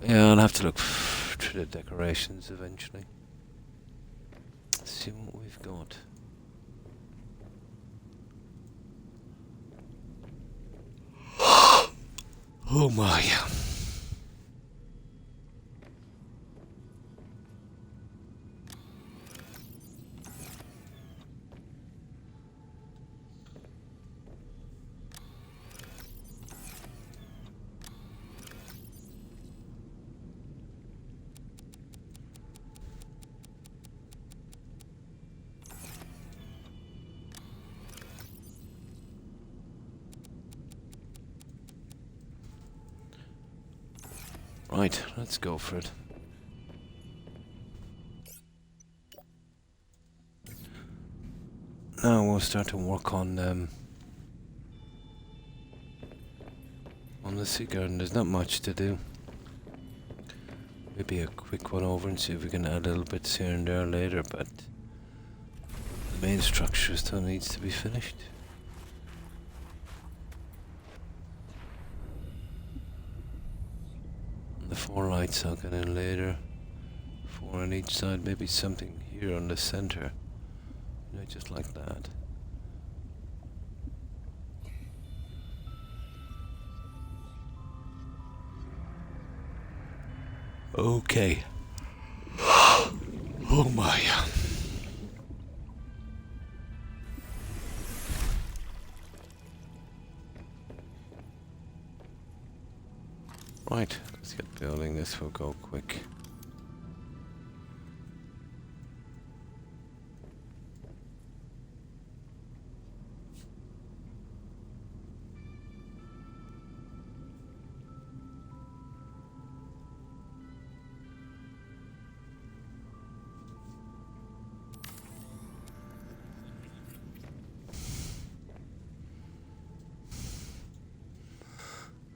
yeah, I'll have to look through the decorations eventually. Let's see what we've got. Oh my. Right, let's go for it. Now we'll start to work on the sea garden. There's not much to do. Maybe a quick one over and see if we can add little bits here and there later, but the main structure still needs to be finished. And the 4 lights I'll get in later. 4 on each side, maybe something here on the center. You know, just like that. Okay. Oh my. Right, let's get building. This will go quick.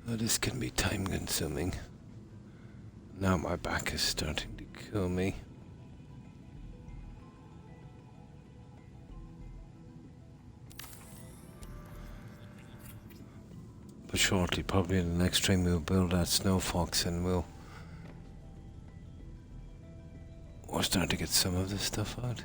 This can be time consuming. Now my back is starting to kill me. But shortly, probably in the next stream, we'll build that snow fox and we'll start to get some of this stuff out.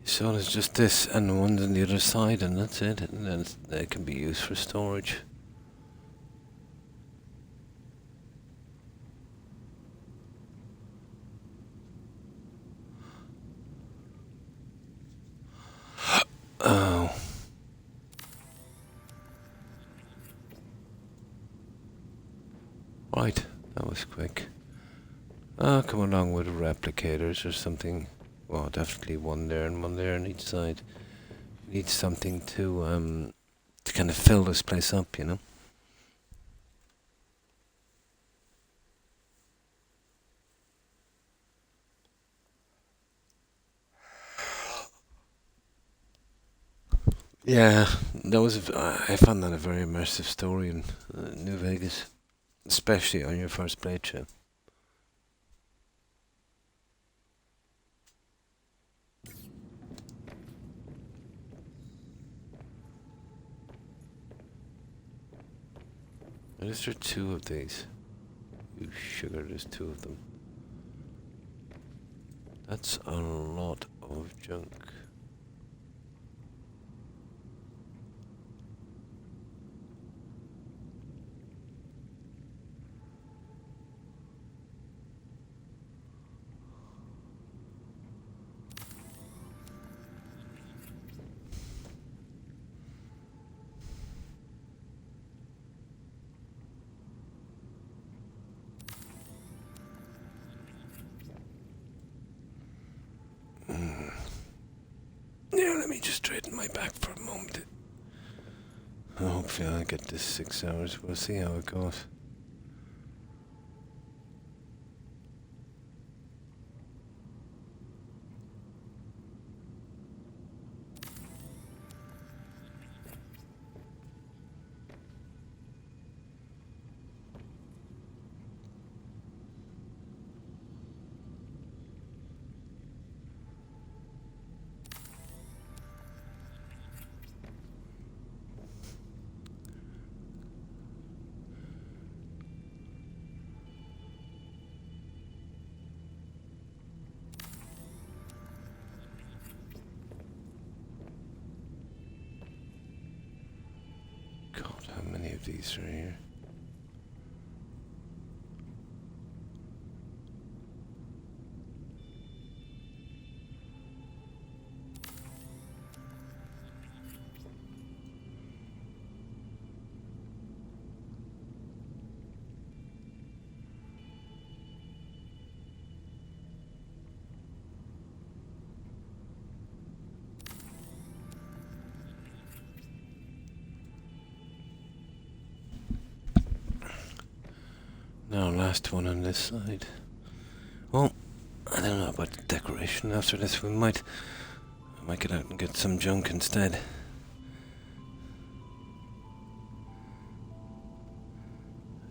So there's just this and the ones on the other side, and that's it. And then they can be used for storage. Oh. Right, that was quick. Come along with replicators or something. Well, definitely one there and one there on each side. Need something to kind of fill this place up, you know. Yeah, that was. I found that a very immersive story in New Vegas, especially on your first playthrough. Is there 2 of these? You sugar, there's 2 of them. That's a lot of junk. Yeah, let me just straighten my back for a moment. Hopefully I'll get this 6 hours. We'll see how it goes. God, how many of these are here? Now, last one on this side. Well, I don't know about the decoration. After this, I might get out and get some junk instead.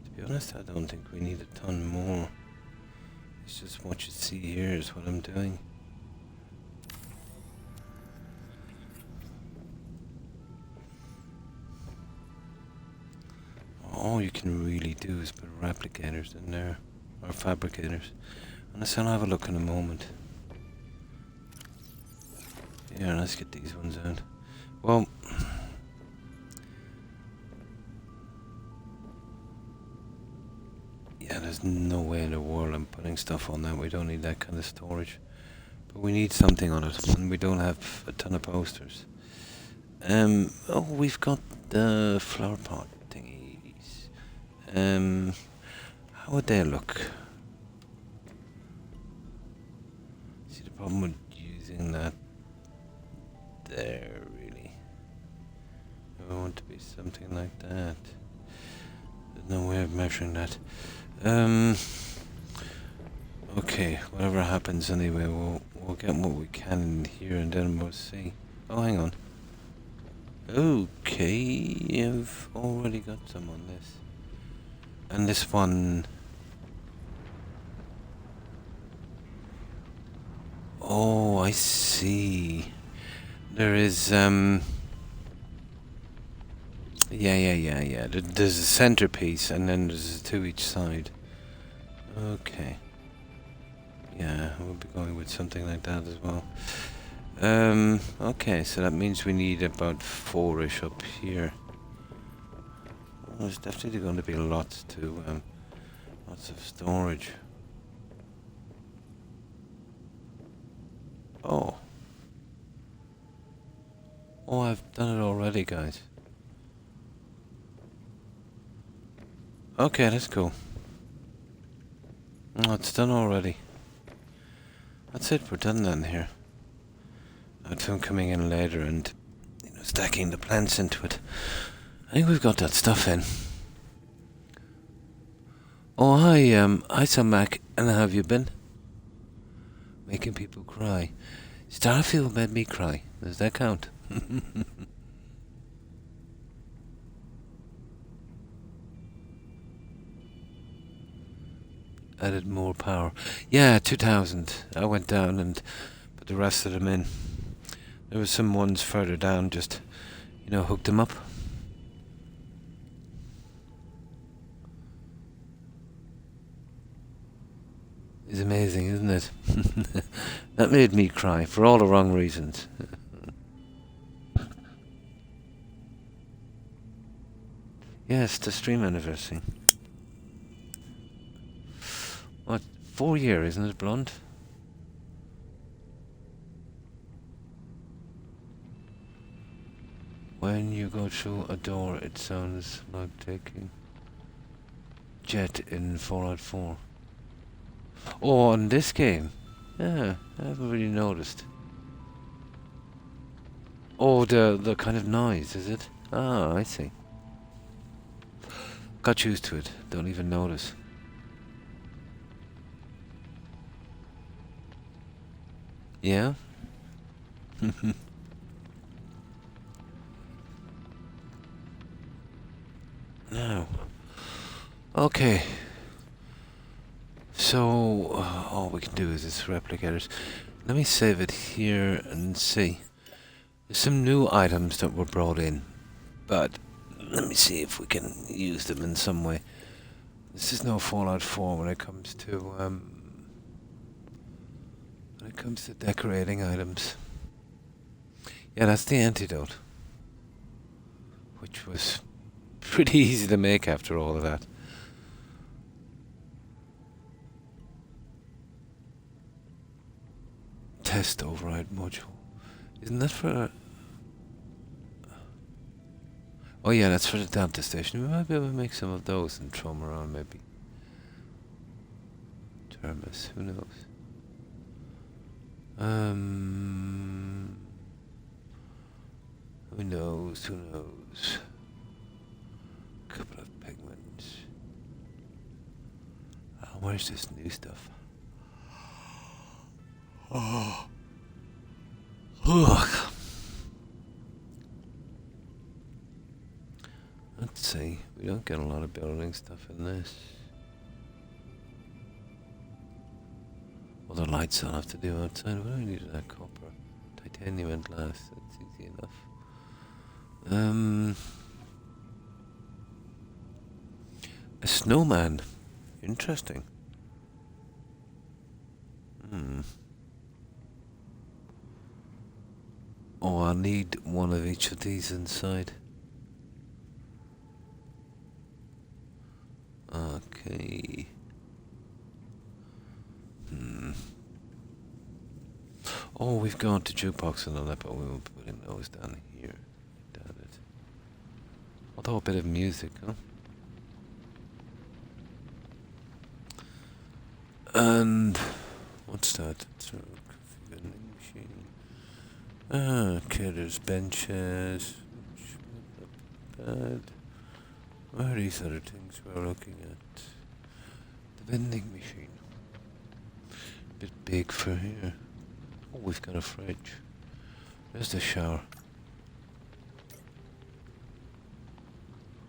To be honest, I don't think we need a ton more. It's just what you see here is what I'm doing. All you can really do is put replicators in there, or fabricators. And I'll have a look in a moment. Yeah, let's get these ones out. Well, yeah, there's no way in the world I'm putting stuff on that. We don't need that kind of storage. But we need something on it, and we don't have a ton of posters. Oh, we've got the flower pot thingies. How would they look? See, the problem with using that there, really. I want to be something like that. There's no way of measuring that. Okay, whatever happens anyway, we'll get what we can in here and then we'll see. Oh, hang on. Okay, I've already got some on this. And this one... Oh, I see. There is, yeah. There's a centerpiece and then there's two each side. Okay. Yeah, we'll be going with something like that as well. Okay, so that means we need about 4-ish up here. Well, there's definitely going to be lots of storage. Oh. Oh, I've done it already, guys. Okay, that's cool. Oh, it's done already. That's it, we're done then here. That's him coming in later and stacking the plants into it. I think we've got that stuff in. Oh, hi Sam Mac, and how have you been? Making people cry. Starfield made me cry. Does that count? Added more power. Yeah, 2000. I went down and put the rest of them in. There were some ones further down, just, hooked them up. It's amazing, isn't it? That made me cry for all the wrong reasons. Yes, the stream anniversary. What, 4 years, isn't it, Blonde? When you go through a door, it sounds like taking jet in Fallout 4. Oh, on this game? Yeah, I haven't really noticed. Oh, the kind of noise, is it? Oh, I see. Got used to it. Don't even notice. Yeah? Now. Okay. So, all we can do is this replicators. Let me save it here and see. There's some new items that were brought in, but let me see if we can use them in some way. This is no Fallout 4 when it comes to decorating items. Yeah, that's the antidote, which was pretty easy to make after all of that. Test override module. Isn't that for... Oh yeah, that's for the Delta station. We might be able to make some of those and throw them around maybe. Terminus, who knows? Who knows, who knows? Couple of pigments. Where's this new stuff? Oh. Ugh. Let's see. We don't get a lot of building stuff in this. Well, the lights I'll have to do outside. What do I need of that copper? Titanium and glass. That's easy enough. A snowman. Interesting. Oh, I'll need one of each of these inside. Okay. Oh, we've gone to jukebox and all that, but we won't be putting those down here. Damn it. Although a bit of music, huh? And what's that? It's a vending machine. Okay, there's benches. Not bad. What are these other things we're looking at? The vending machine. Bit big for here. Oh, we've got a fridge. There's the shower.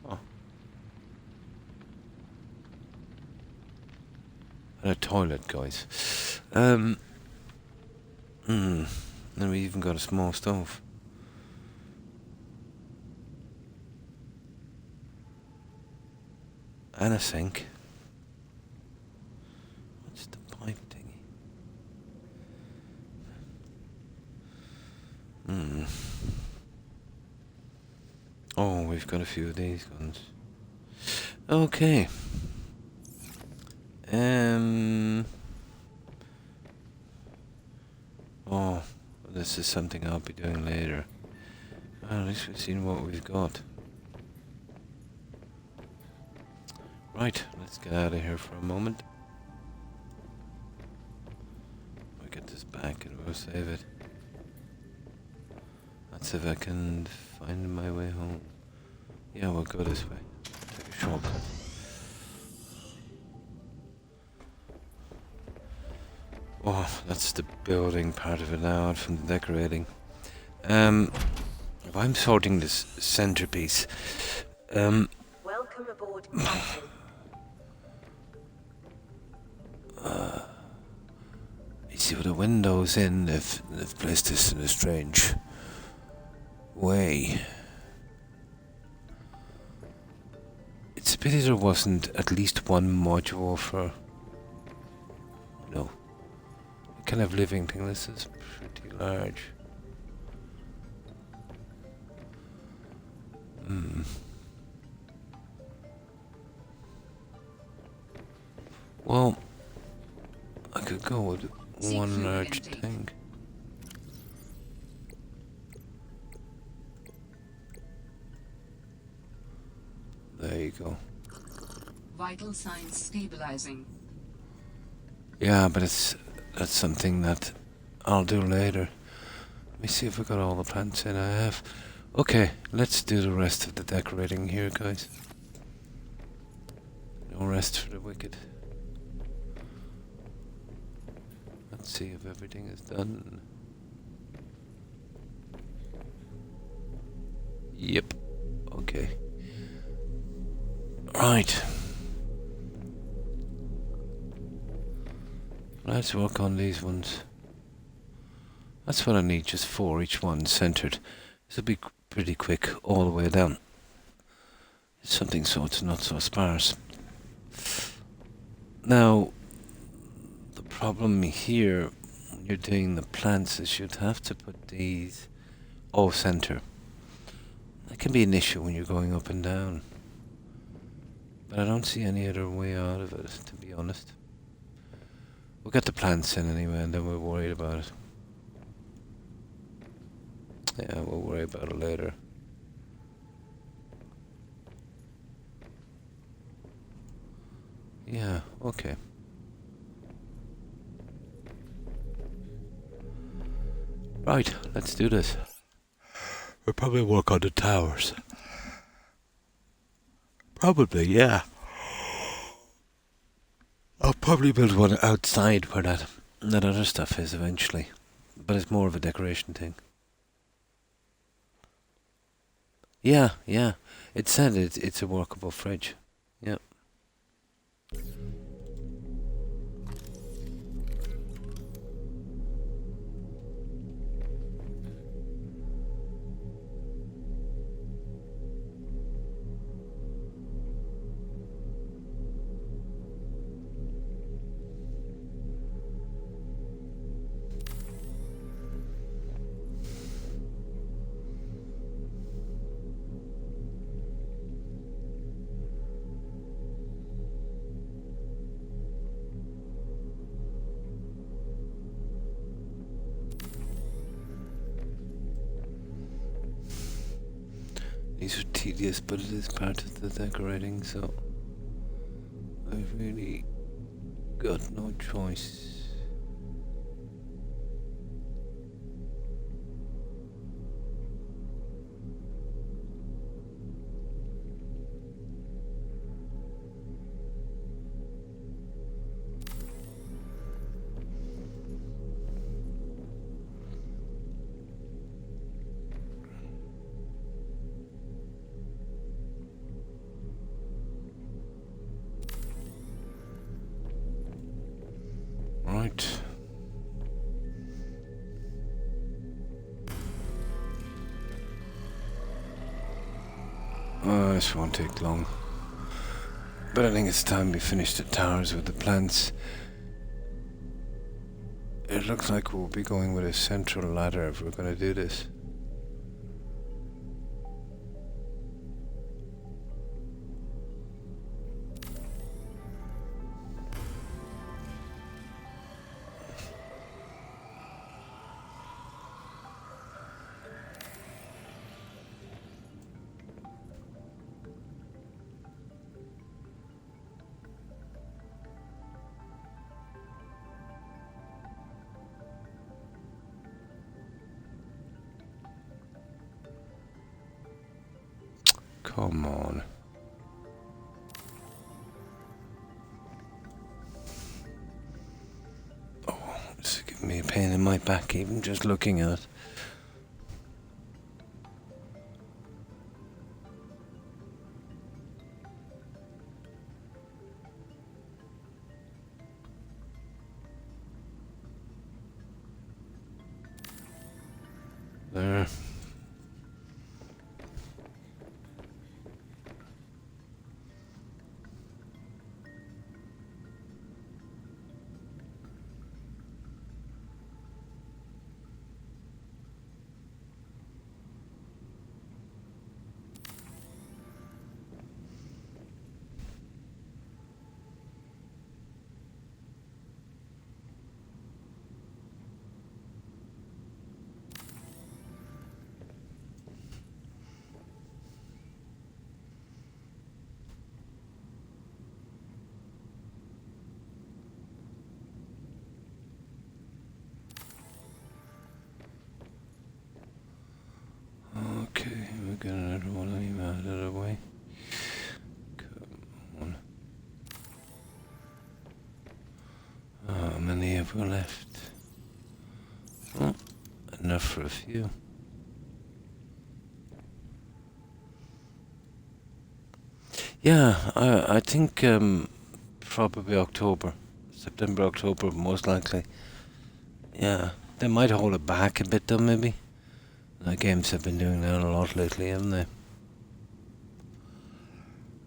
Oh. And a toilet, guys. Then we even got a small stove. And a sink. What's the pipe thingy? Oh, we've got a few of these guns. Okay. Oh, this is something I'll be doing later. Well, at least we've seen what we've got. Right, let's get out of here for a moment. We'll get this back and we'll save it. That's if I can find my way home. Yeah, we'll go this way. Take a shortcut. Oh, that's the building part of it now, out from the decorating. If I'm sorting this centerpiece, Welcome aboard, Captain. you see with the windows in, they've placed this in a strange way. It's a pity there wasn't at least one module for, you know, a kind of living thing. This is pretty large. Well, I could go with one large thing. There you go. Vital signs stabilizing. Yeah, but that's something that I'll do later. Let me see if I got all the plants in I have. Okay, let's do the rest of the decorating here, guys. No rest for the wicked. Let's see if everything is done. Yep. Okay. Right. Let's work on these ones. That's what I need, just 4, each one centered. This will be pretty quick all the way down. It's something so it's not so sparse. Now, the problem here when you're doing the plants is you'd have to put these all center. That can be an issue when you're going up and down. But I don't see any other way out of it, to be honest. We'll get the plants in anyway, and then we're worried about it. Yeah, we'll worry about it later. Yeah, okay. Right, let's do this. We'll probably work on the towers. Probably, yeah. I'll probably build one outside where that other stuff is eventually. But it's more of a decoration thing. Yeah, yeah. It said it's a workable fridge. Yep. These are tedious, but it is part of the decorating, so I've really got no choice. Right. This won't take long. But I think it's time we finish the towers with the plants. It looks like we'll be going with a central ladder if we're going to do this. Come on. Oh, it's giving me a pain in my back even just looking at it. There. get another one of you out of the way. Come on. How many have we left? Oh, enough for a few. Yeah, I think probably October. September, October, most likely. Yeah, they might hold it back a bit though, maybe. The games have been doing that a lot lately, haven't they?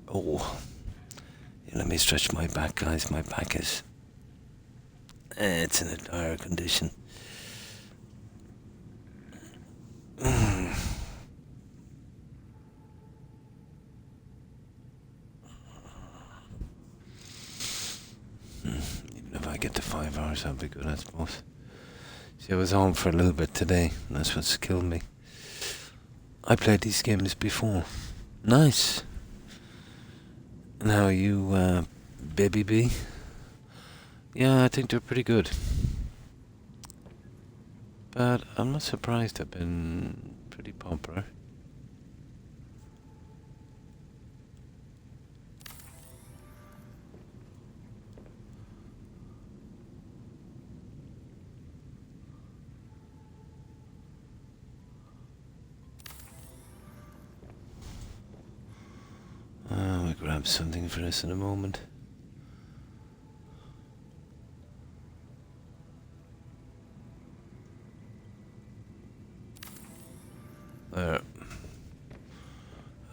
Oh, yeah, let me stretch my back, guys. My back is... it's in a dire condition. Even if I get to 5 hours, that'll be good, I suppose. See, I was home for a little bit today, and that's what's killed me. I played these games before. Nice. And how are you, Baby B? Yeah, I think they're pretty good. But I'm not surprised they've been pretty popular. I'll grab something for this in a moment. There.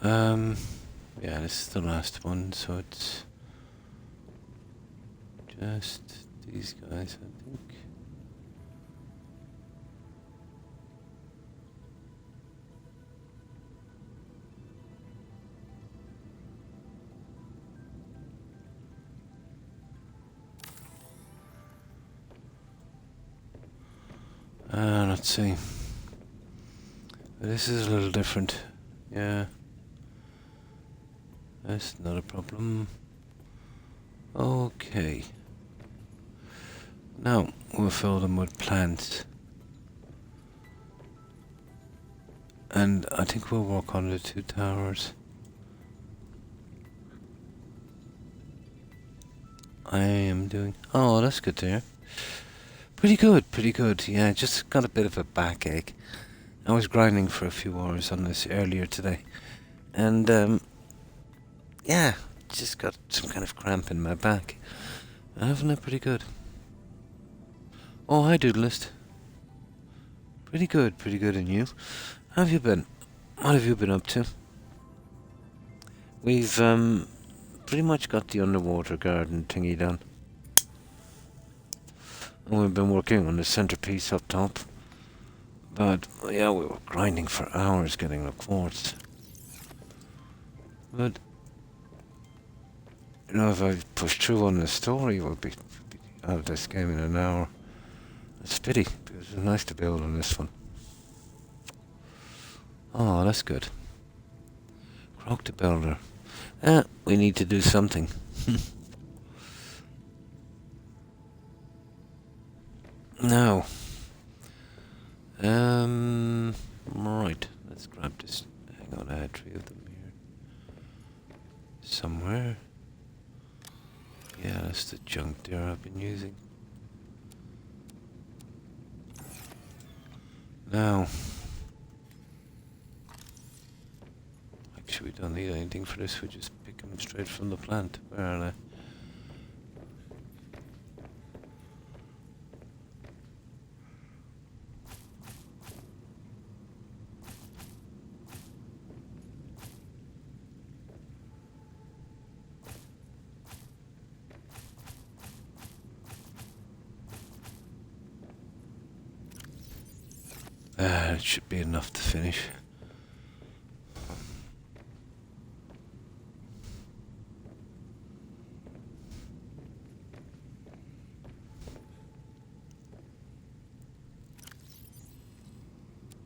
Yeah, this is the last one, so it's just these guys, I think. Let's see. This is a little different. Yeah. That's not a problem. Okay. Now, we'll fill them with plants. And I think we'll work on the 2 towers. I am doing... Oh, that's good to hear. Pretty good, pretty good. Yeah, just got a bit of a backache. I was grinding for a few hours on this earlier today. And, yeah, just got some kind of cramp in my back. Having it pretty good. Oh, hi, Doodlist. Pretty good, and you? How have you been? What have you been up to? We've, pretty much got the underwater garden thingy done. And we've been working on the centerpiece up top. But, yeah, we were grinding for hours getting the quartz. But, you know, if I push through on the story, we'll be out of this game in an hour. It's a pity, because it's nice to build on this one. Oh, that's good. Croc the builder. We need to do something. Now. Right. Let's grab this. Hang on, I had 3 of them here. Somewhere. Yeah, that's the junk there I've been using. Now. Actually, we don't need anything for this. We just pick them straight from the plant. Where are they? It should be enough to finish.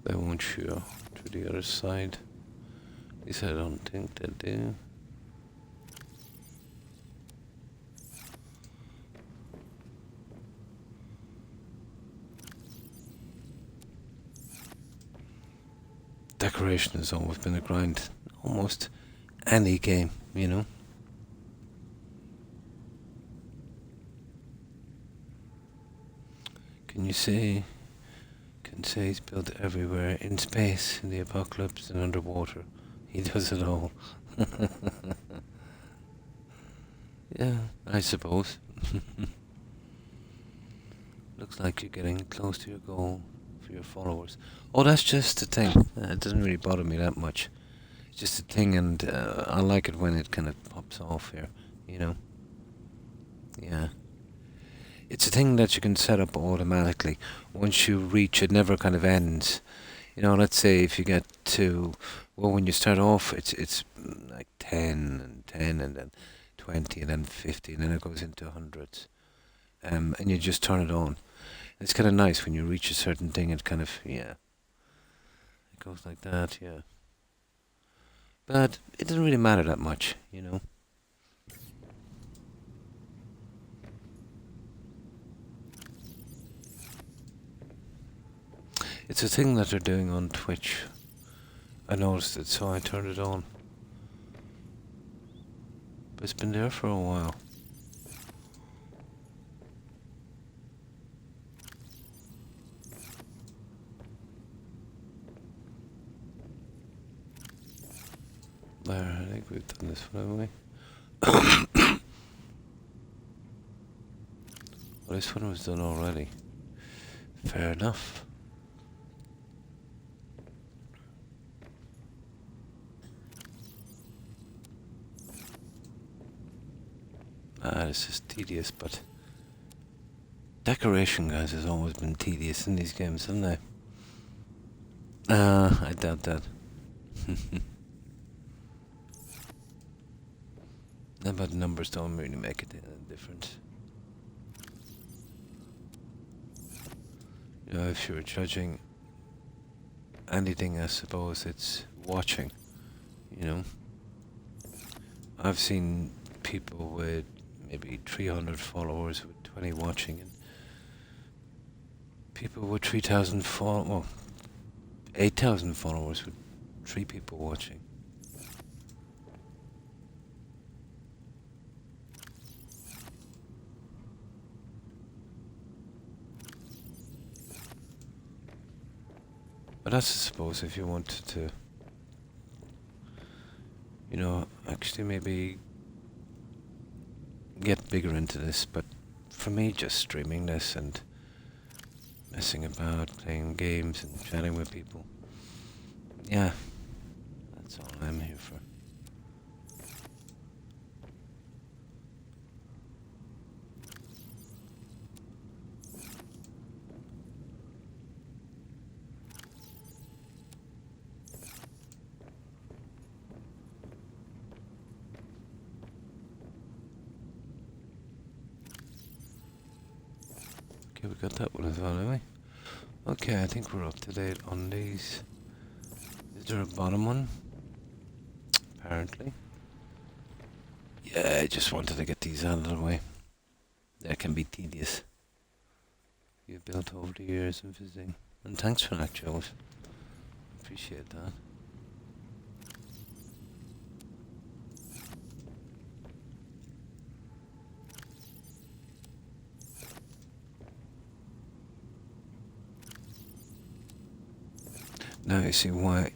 They won't show to the other side. At least I don't think they do. The decoration has always been a grind. Almost any game, you know. Can say he's built everywhere, in space, in the apocalypse, and underwater. He does it all. Yeah, I suppose. Looks like you're getting close to your goal for your followers. Oh, that's just a thing. It doesn't really bother me that much. It's just a thing, and I like it when it kind of pops off here, you know. Yeah. It's a thing that you can set up automatically. Once you reach, it never kind of ends. You know, let's say if you get to, well, when you start off, it's like 10 and 10 and then 20 and then 50 and then it goes into hundreds. And you just turn it on. It's kind of nice when you reach a certain thing, it kind of, yeah. It goes like that, yeah. But it doesn't really matter that much, you know. It's a thing that they're doing on Twitch. I noticed it, so I turned it on. But it's been there for a while. There, I think we've done this one, haven't we? Well, this one was done already. Fair enough. This is tedious, but decoration, guys, has always been tedious in these games, hasn't it? I doubt that. But numbers don't really make a difference. You know, if you're judging anything, I suppose it's watching. You know, I've seen people with maybe 300 followers with 20 watching, and people with 3,000 well, 8,000 followers with 3 people watching. But that's, I suppose, if you wanted to, you know, actually maybe get bigger into this. But for me, just streaming this and messing about, playing games and chatting with people, yeah, that's all I'm here for. Okay, we got that one as well, haven't we? Okay, I think we're up to date on these. Is there a bottom one? Apparently. Yeah, I just wanted to get these out of the way. That can be tedious. You've built over the years of visiting. And thanks for that, Joe. Appreciate that. Now you see why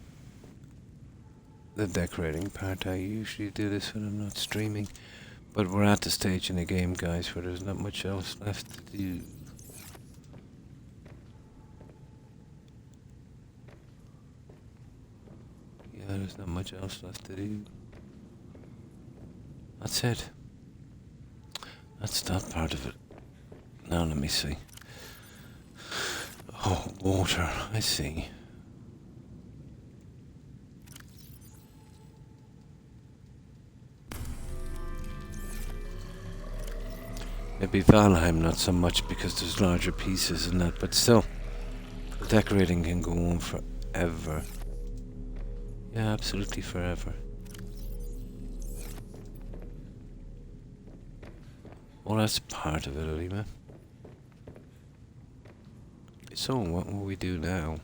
the decorating part, I usually do this when I'm not streaming. But we're at the stage in the game, guys, where there's not much else left to do. Yeah, there's not much else left to do. That's it. That's that part of it. Now let me see. Oh, water, I see. Maybe Valheim not so much because there's larger pieces and that, but still, the decorating can go on forever. Yeah, absolutely forever. Well, that's part of it, anyway. So, what will we do now?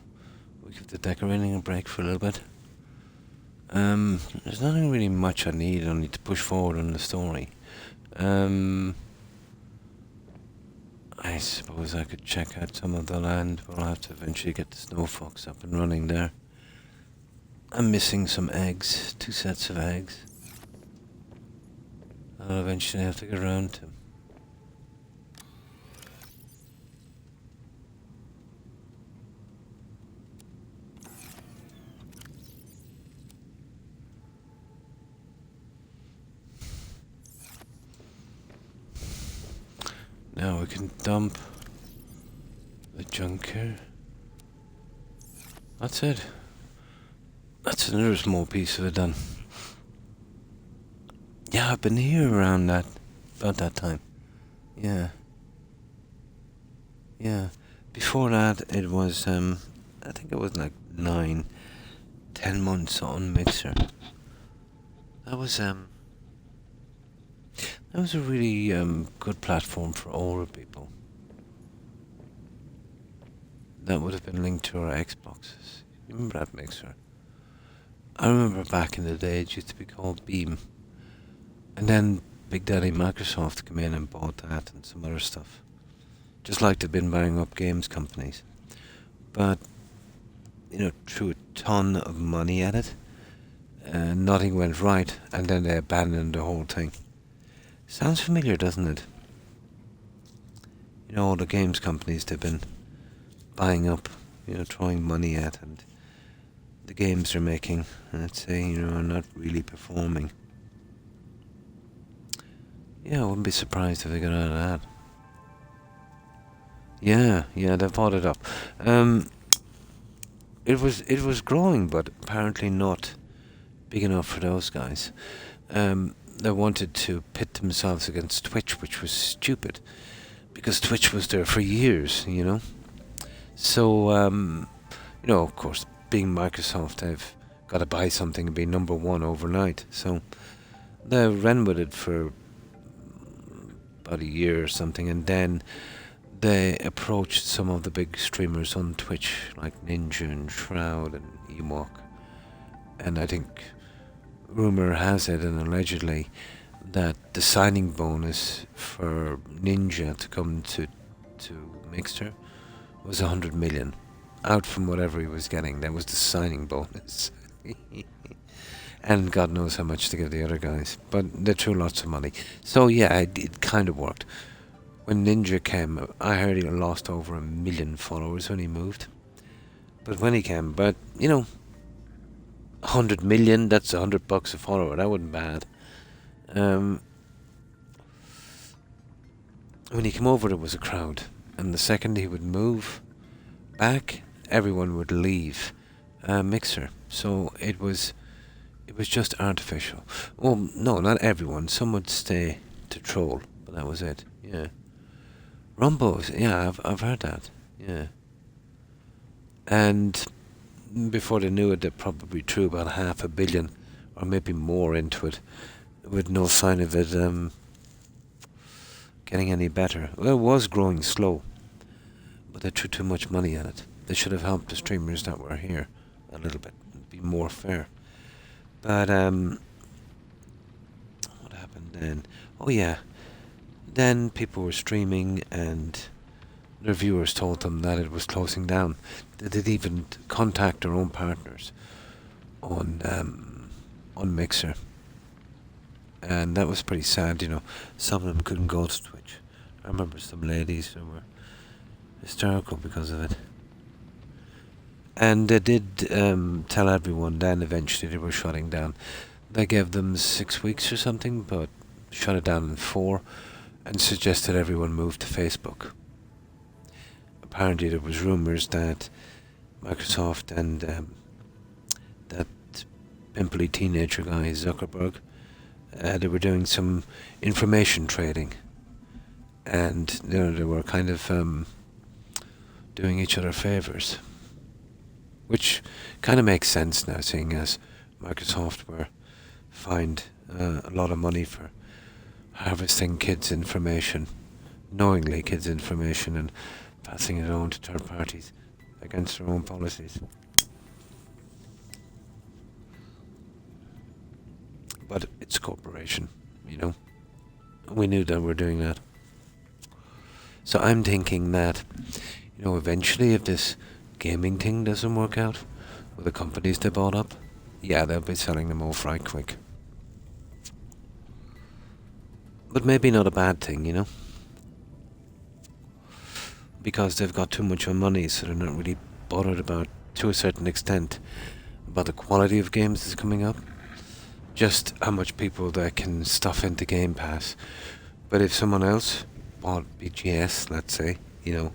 we give the decorating a break for a little bit. There's nothing really much I need to push forward on the story. I suppose I could check out some of the land, but I'll have to eventually get the snow fox up and running there. I'm missing some eggs, 2 sets of eggs. I'll eventually have to get around to. Now we can dump the junk here. That's it. That's another small piece of it done. Yeah, I've been here around about that time. Yeah. Yeah. Before that, it was, I think it was like 9, 10 months on Mixer. That was a really, good platform for older people. That would have been linked to our Xboxes. You remember that Mixer? I remember back in the day it used to be called Beam. And then Big Daddy Microsoft came in and bought that and some other stuff. Just like they've been buying up games companies. But, threw a ton of money at it. And nothing went right, and then they abandoned the whole thing. Sounds familiar, doesn't it? All the games companies they've been buying up, throwing money at, and the games they're making, let's say, are not really performing. Yeah, I wouldn't be surprised if they got out of that. Yeah, they bought it up. It was growing, but apparently not big enough for those guys. They wanted to pit themselves against Twitch, which was stupid, because Twitch was there for years, So, of course, being Microsoft, they've got to buy something and be number one overnight. So they ran with it for about a year or something, and then they approached some of the big streamers on Twitch, like Ninja and Shroud and Ewok. And I think rumor has it, and allegedly, that the signing bonus for Ninja to come to Mixer was 100 million. Out from whatever he was getting, that was the signing bonus. And God knows how much to give the other guys. But they threw lots of money. So yeah, it kind of worked. When Ninja came, I heard he lost over 1 million followers when he moved. But when he came, 100 million, that's $100 a follower, that wasn't bad. When he came over, there was a crowd. And the second he would move back, everyone would leave Mixer. So it was just artificial. Well, no, not everyone. Some would stay to troll, but that was it. Yeah. Rumbos, yeah, I've heard that. Yeah. And before they knew it, they probably threw about 500 million, or maybe more, into it, with no sign of it getting any better. Well, it was growing slow, but they threw too much money at it. They should have helped the streamers that were here a little bit, be more fair. But what happened then? Oh yeah, then people were streaming and their viewers told them that it was closing down. They did even contact their own partners on Mixer, and that was pretty sad. Some of them couldn't go to Twitch. I remember some ladies who were hysterical because of it. And they did tell everyone then eventually they were shutting down. They gave them 6 weeks or something, but shut it down in 4 and suggested everyone move to Facebook. Apparently there was rumours that Microsoft and that pimply teenager guy Zuckerberg, they were doing some information trading, and they were kind of doing each other favours, which kind of makes sense now, seeing as Microsoft were fined a lot of money for harvesting kids' information, knowingly kids' information, and passing it on to third parties against their own policies. But it's a corporation, you know. We knew that we're doing that. So I'm thinking that, eventually if this gaming thing doesn't work out with the companies they bought up, yeah, they'll be selling them off right quick. But maybe not a bad thing, because they've got too much money, so they're not really bothered about, to a certain extent, about the quality of games that's coming up. Just how much people they can stuff into Game Pass. But if someone else bought BGS, let's say, and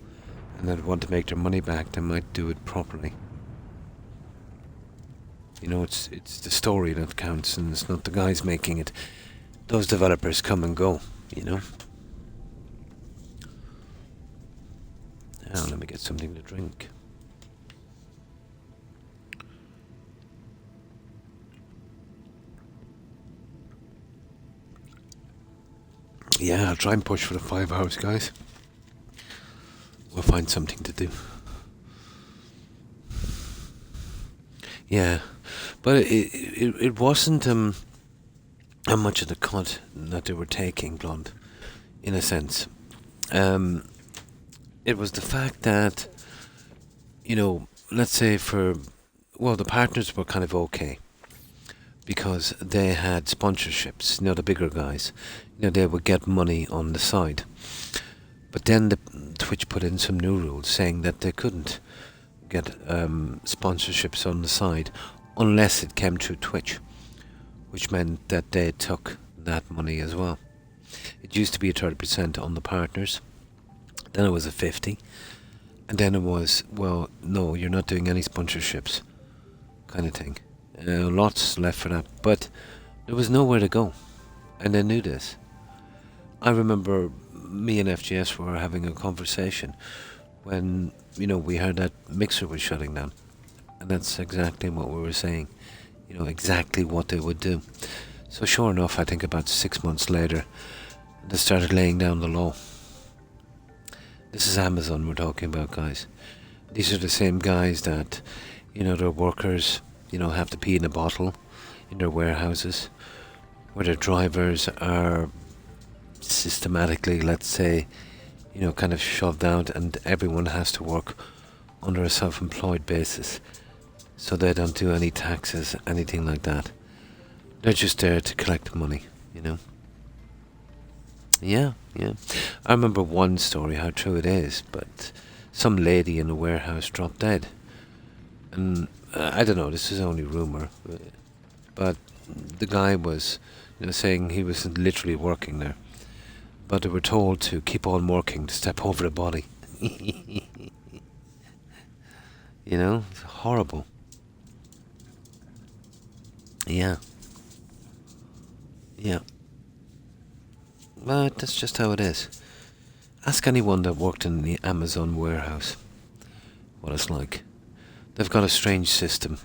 they'd want to make their money back, they might do it properly. It's the story that counts, and it's not the guys making it. Those developers come and go, Now, let me get something to drink. Yeah, I'll try and push for the 5 hours, guys. We'll find something to do. Yeah, but it wasn't how much of the cut that they were taking, Blonde, in a sense. It was the fact that, let's say the partners were kind of okay. Because they had sponsorships, the bigger guys. They would get money on the side. But then Twitch put in some new rules saying that they couldn't get sponsorships on the side unless it came through Twitch, which meant that they took that money as well. It used to be a 30% on the partners, then it was a 50%, and then it was, well, no, you're not doing any sponsorships, kind of thing. Lots left for that, but there was nowhere to go, and they knew this. I remember me and FGS were having a conversation when, we heard that Mixer was shutting down, and that's exactly what we were saying, exactly what they would do. So sure enough, I think about 6 months later, they started laying down the law. This is Amazon we're talking about, guys. These are the same guys that, their workers, have to pee in a bottle in their warehouses, where their drivers are systematically, let's say, kind of shoved out, and everyone has to work under a self-employed basis, so they don't do any taxes, anything like that. They're just there to collect money, Yeah. I remember one story, how true it is, but some lady in a warehouse dropped dead. And I don't know, this is only rumour, but the guy was saying he was literally working there. But they were told to keep on working, to step over the body. It's horrible. Yeah. But that's just how it is. Ask anyone that worked in the Amazon warehouse what it's like. They've got a strange system.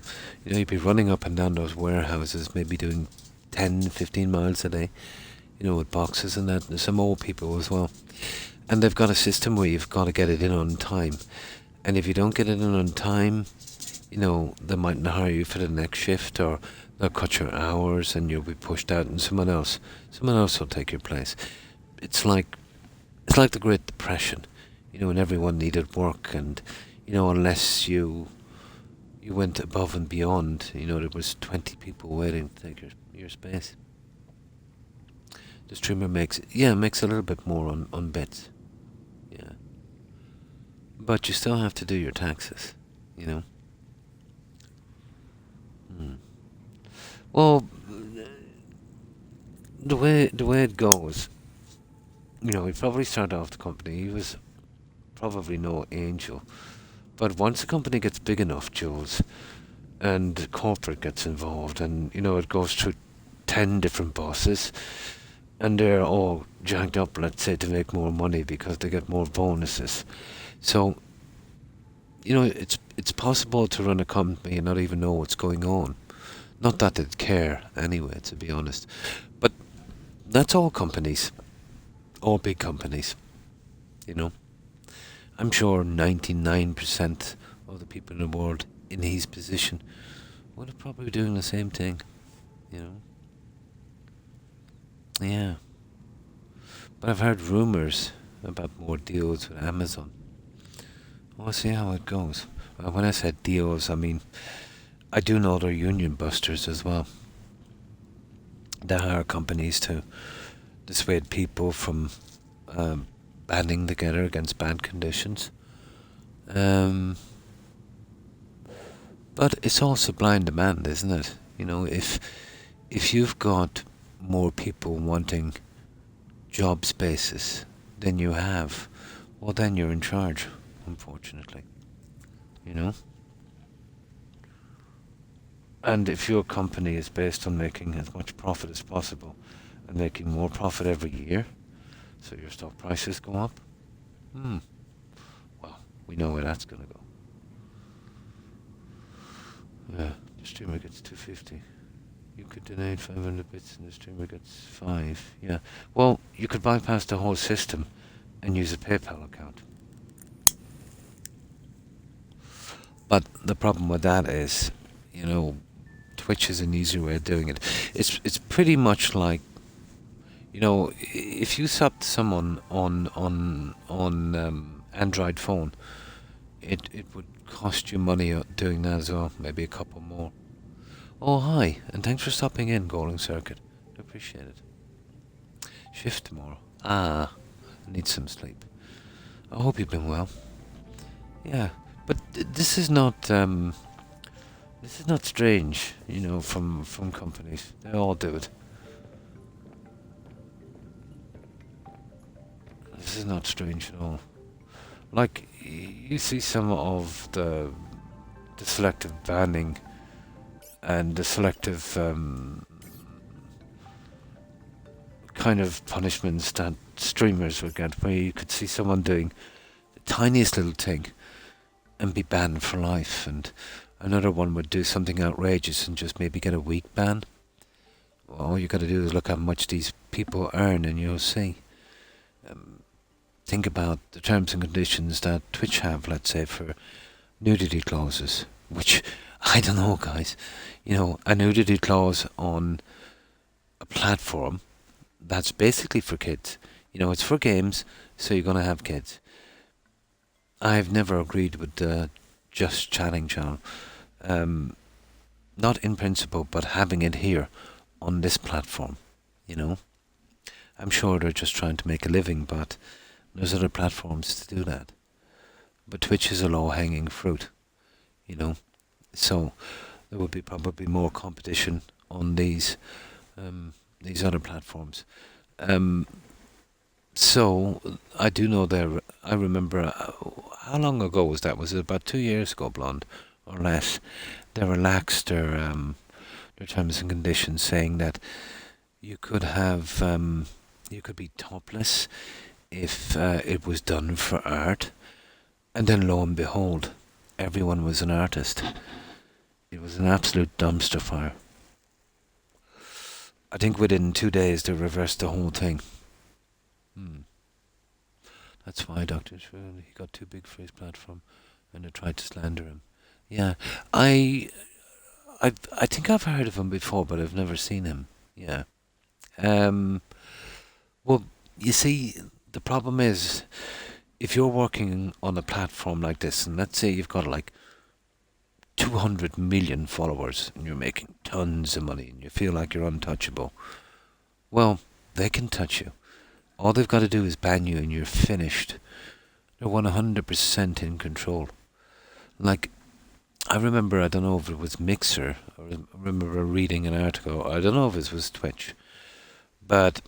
You'd be running up and down those warehouses, maybe doing 10, 15 miles a day, with boxes and that. There's some old people as well. And they've got a system where you've got to get it in on time. And if you don't get it in on time, they mightn't hire you for the next shift, or they'll cut your hours and you'll be pushed out, and someone else will take your place. It's like the Great Depression, when everyone needed work, and unless you went above and beyond, there was 20 people waiting to take your space. The streamer makes a little bit more on bits, yeah, but you still have to do your taxes, Well, the way it goes, he probably started off the company. He was probably no angel, but once the company gets big enough, Jules, and corporate gets involved, and it goes through 10 different bosses, and they're all jacked up, let's say, to make more money because they get more bonuses. So, it's possible to run a company and not even know what's going on. Not that they'd care anyway, to be honest. But that's all companies. All big companies. I'm sure 99% of the people in the world in his position would have probably doing the same thing. Yeah. But I've heard rumours about more deals with Amazon. We'll see how it goes. When I said deals, I mean, I do know they're union busters as well. They hire companies to dissuade people from banding together against bad conditions. Um, but it's all supply and demand, isn't it? You know, if you've got more people wanting job spaces than you have, well, then you're in charge, unfortunately. You know? And if your company is based on making as much profit as possible and making more profit every year, so your stock prices go up, well, we know where that's going to go. Yeah, the streamer gets 250. You could donate 500 bits and the streamer gets 5. Yeah. Well, you could bypass the whole system and use a PayPal account. But the problem with that is, you know, Twitch is an easier way of doing it. It's pretty much like, you know, if you sub someone on Android phone, it would cost you money doing that as well, maybe a couple more. Oh, hi, and thanks for stopping in, Golden Circuit. I appreciate it. Shift tomorrow. I need some sleep. I hope you've been well. Yeah, but this is not strange, you know, from companies. They all do it. This is not strange at all. Like, you see some of the selective banning and the selective kind of punishments that streamers would get, where you could see someone doing the tiniest little thing and be banned for life, and another one would do something outrageous and just maybe get a week ban. Well, all you got to do is look how much these people earn, and you'll see. Think about the terms and conditions that Twitch have, let's say, for nudity clauses, which, I don't know, guys. You know, a nudity clause on a platform that's basically for kids. You know, it's for games, so you're going to have kids. I've never agreed with the Just Chatting channel. Not in principle, but having it here on this platform, you know. I'm sure they're just trying to make a living, but there's other platforms to do that. But Twitch is a low-hanging fruit, you know. So there would be probably more competition on these other platforms. So I do know there. I remember how long ago was that? Was it about 2 years ago, Blonde, or less? They relaxed their terms and conditions, saying that you could have you could be topless if it was done for art, and then lo and behold, everyone was an artist. It was an absolute dumpster fire. I think within 2 days they reversed the whole thing. That's why Dr. Shirley, he got too big for his platform and they tried to slander him. Yeah, I think I've heard of him before, but I've never seen him. Yeah. Well, you see, the problem is, if you're working on a platform like this, and let's say you've got like 200 million followers and you're making tons of money and you feel like you're untouchable, well, they can touch you. All they've got to do is ban you and you're finished. They're 100% in control. Like, I remember, I don't know if it was Mixer, or I remember reading an article, I don't know if it was Twitch, but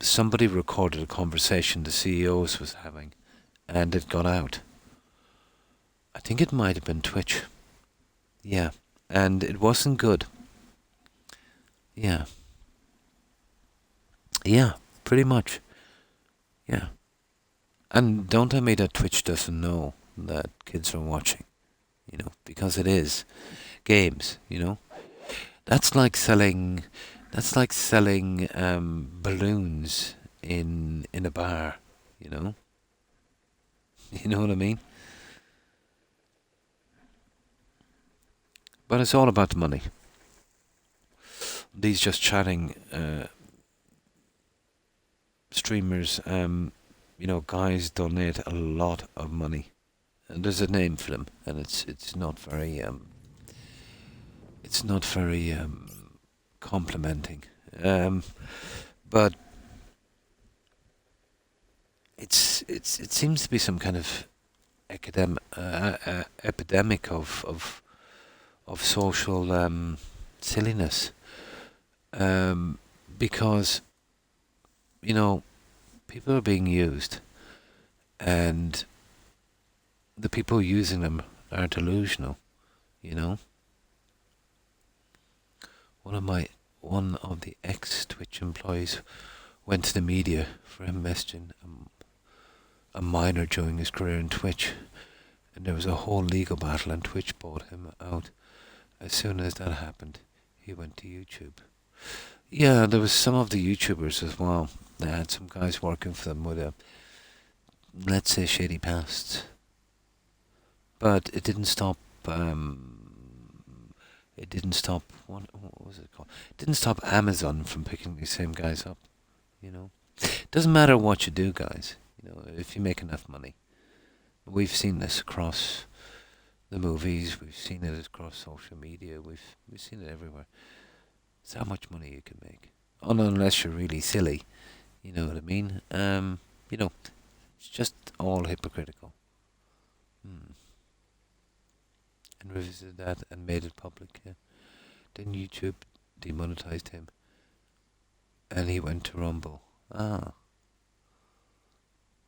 somebody recorded a conversation the CEOs was having, and it got out. I think it might have been Twitch. Yeah, and it wasn't good. Yeah. Yeah, pretty much. Yeah. And don't tell me that Twitch doesn't know that kids are watching, you know, because it is. Games, you know. That's like selling balloons in a bar, you know. You know what I mean? But it's all about the money. These Just Chatting streamers, guys donate a lot of money, and there's a name for them, and it's not very complimenting, but it seems to be some kind of epidemic of social silliness, because people are being used, and the people using them are delusional. You know, one of the ex-Twitch employees went to the media for him messaging a minor during his career in Twitch, and there was a whole legal battle, and Twitch bought him out. As soon as that happened, he went to YouTube. Yeah, there was some of the YouTubers as well. They had some guys working for them with let's say, shady pasts. But it didn't stop. It didn't stop. What was it called? It didn't stop Amazon from picking these same guys up. Doesn't matter what you do, guys. If you make enough money. We've seen this across the movies. We've seen it across social media. We've seen it everywhere. It's how much money you can make. Unless you're really silly. You know what I mean? It's just all hypocritical. And revisited that and made it public. Yeah. Then YouTube demonetized him, and he went to Rumble.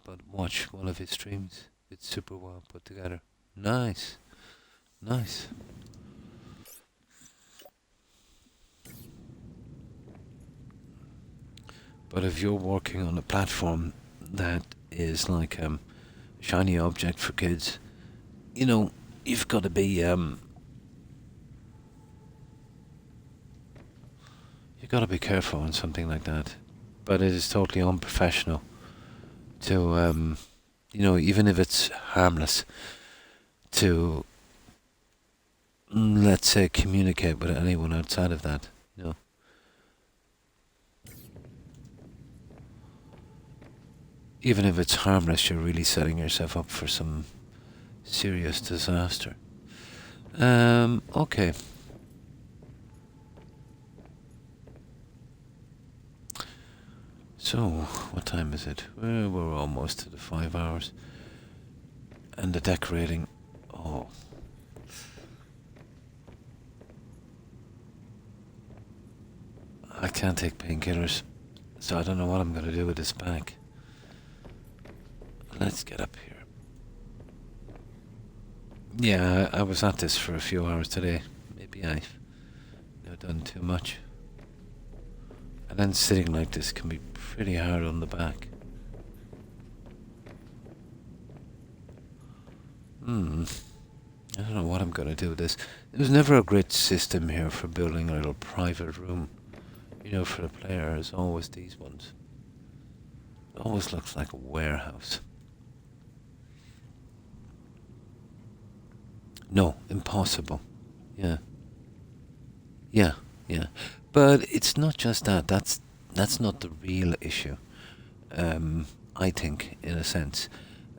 But watch one of his streams. It's super well put together. Nice. But if you're working on a platform that is like a shiny object for kids, you've got to be you've got to be careful on something like that. But it is totally unprofessional to even if it's harmless, to let's say communicate with anyone outside of that. Even if it's harmless, you're really setting yourself up for some serious disaster. Okay. So, what time is it? Well, we're almost to the 5 hours. And the decorating. Oh. I can't take painkillers, so I don't know what I'm going to do with this back. Let's get up here. Yeah, I was at this for a few hours today. Maybe I've done too much. And then sitting like this can be pretty hard on the back. I don't know what I'm going to do with this. There was never a great system here for building a little private room. For the player. It's always these ones. It always looks like a warehouse. No, impossible. Yeah. But it's not just that. That's not the real issue. I think, in a sense,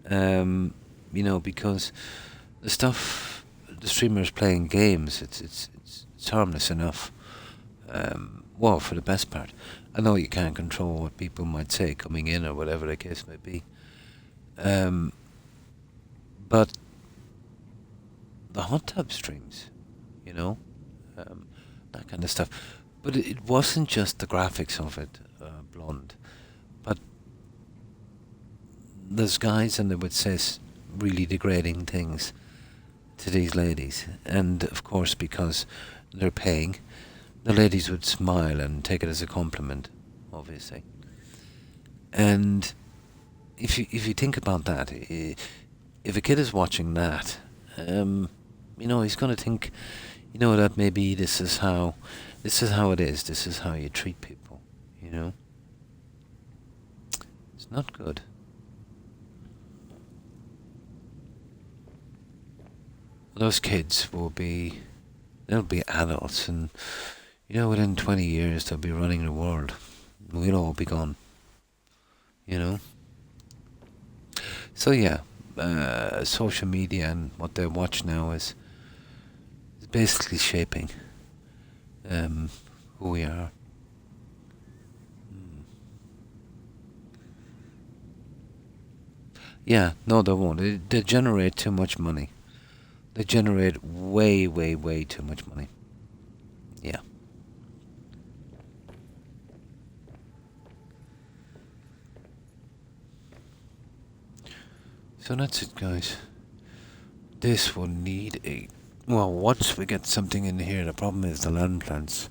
because the streamers playing games, it's harmless enough. Well, for the best part. I know you can't control what people might say coming in or whatever the case may be. But the hot tub streams, that kind of stuff. But it wasn't just the graphics of it, blonde. But there's guys and they would say really degrading things to these ladies. And of course, because they're paying, the ladies would smile and take it as a compliment, obviously. And if you think about that, if a kid is watching that, he's going to think, that maybe this is how it is. This is how you treat people. It's not good. Those kids they'll be adults, and within 20 years they'll be running the world. We'll all be gone. you know. So yeah, social media and what they watch now is basically shaping who we are. Yeah, no, they won't. They generate too much money. They generate way, way, way too much money. Yeah. So that's it, guys. This will need a... Well, once we get something in here, the problem is the land plants.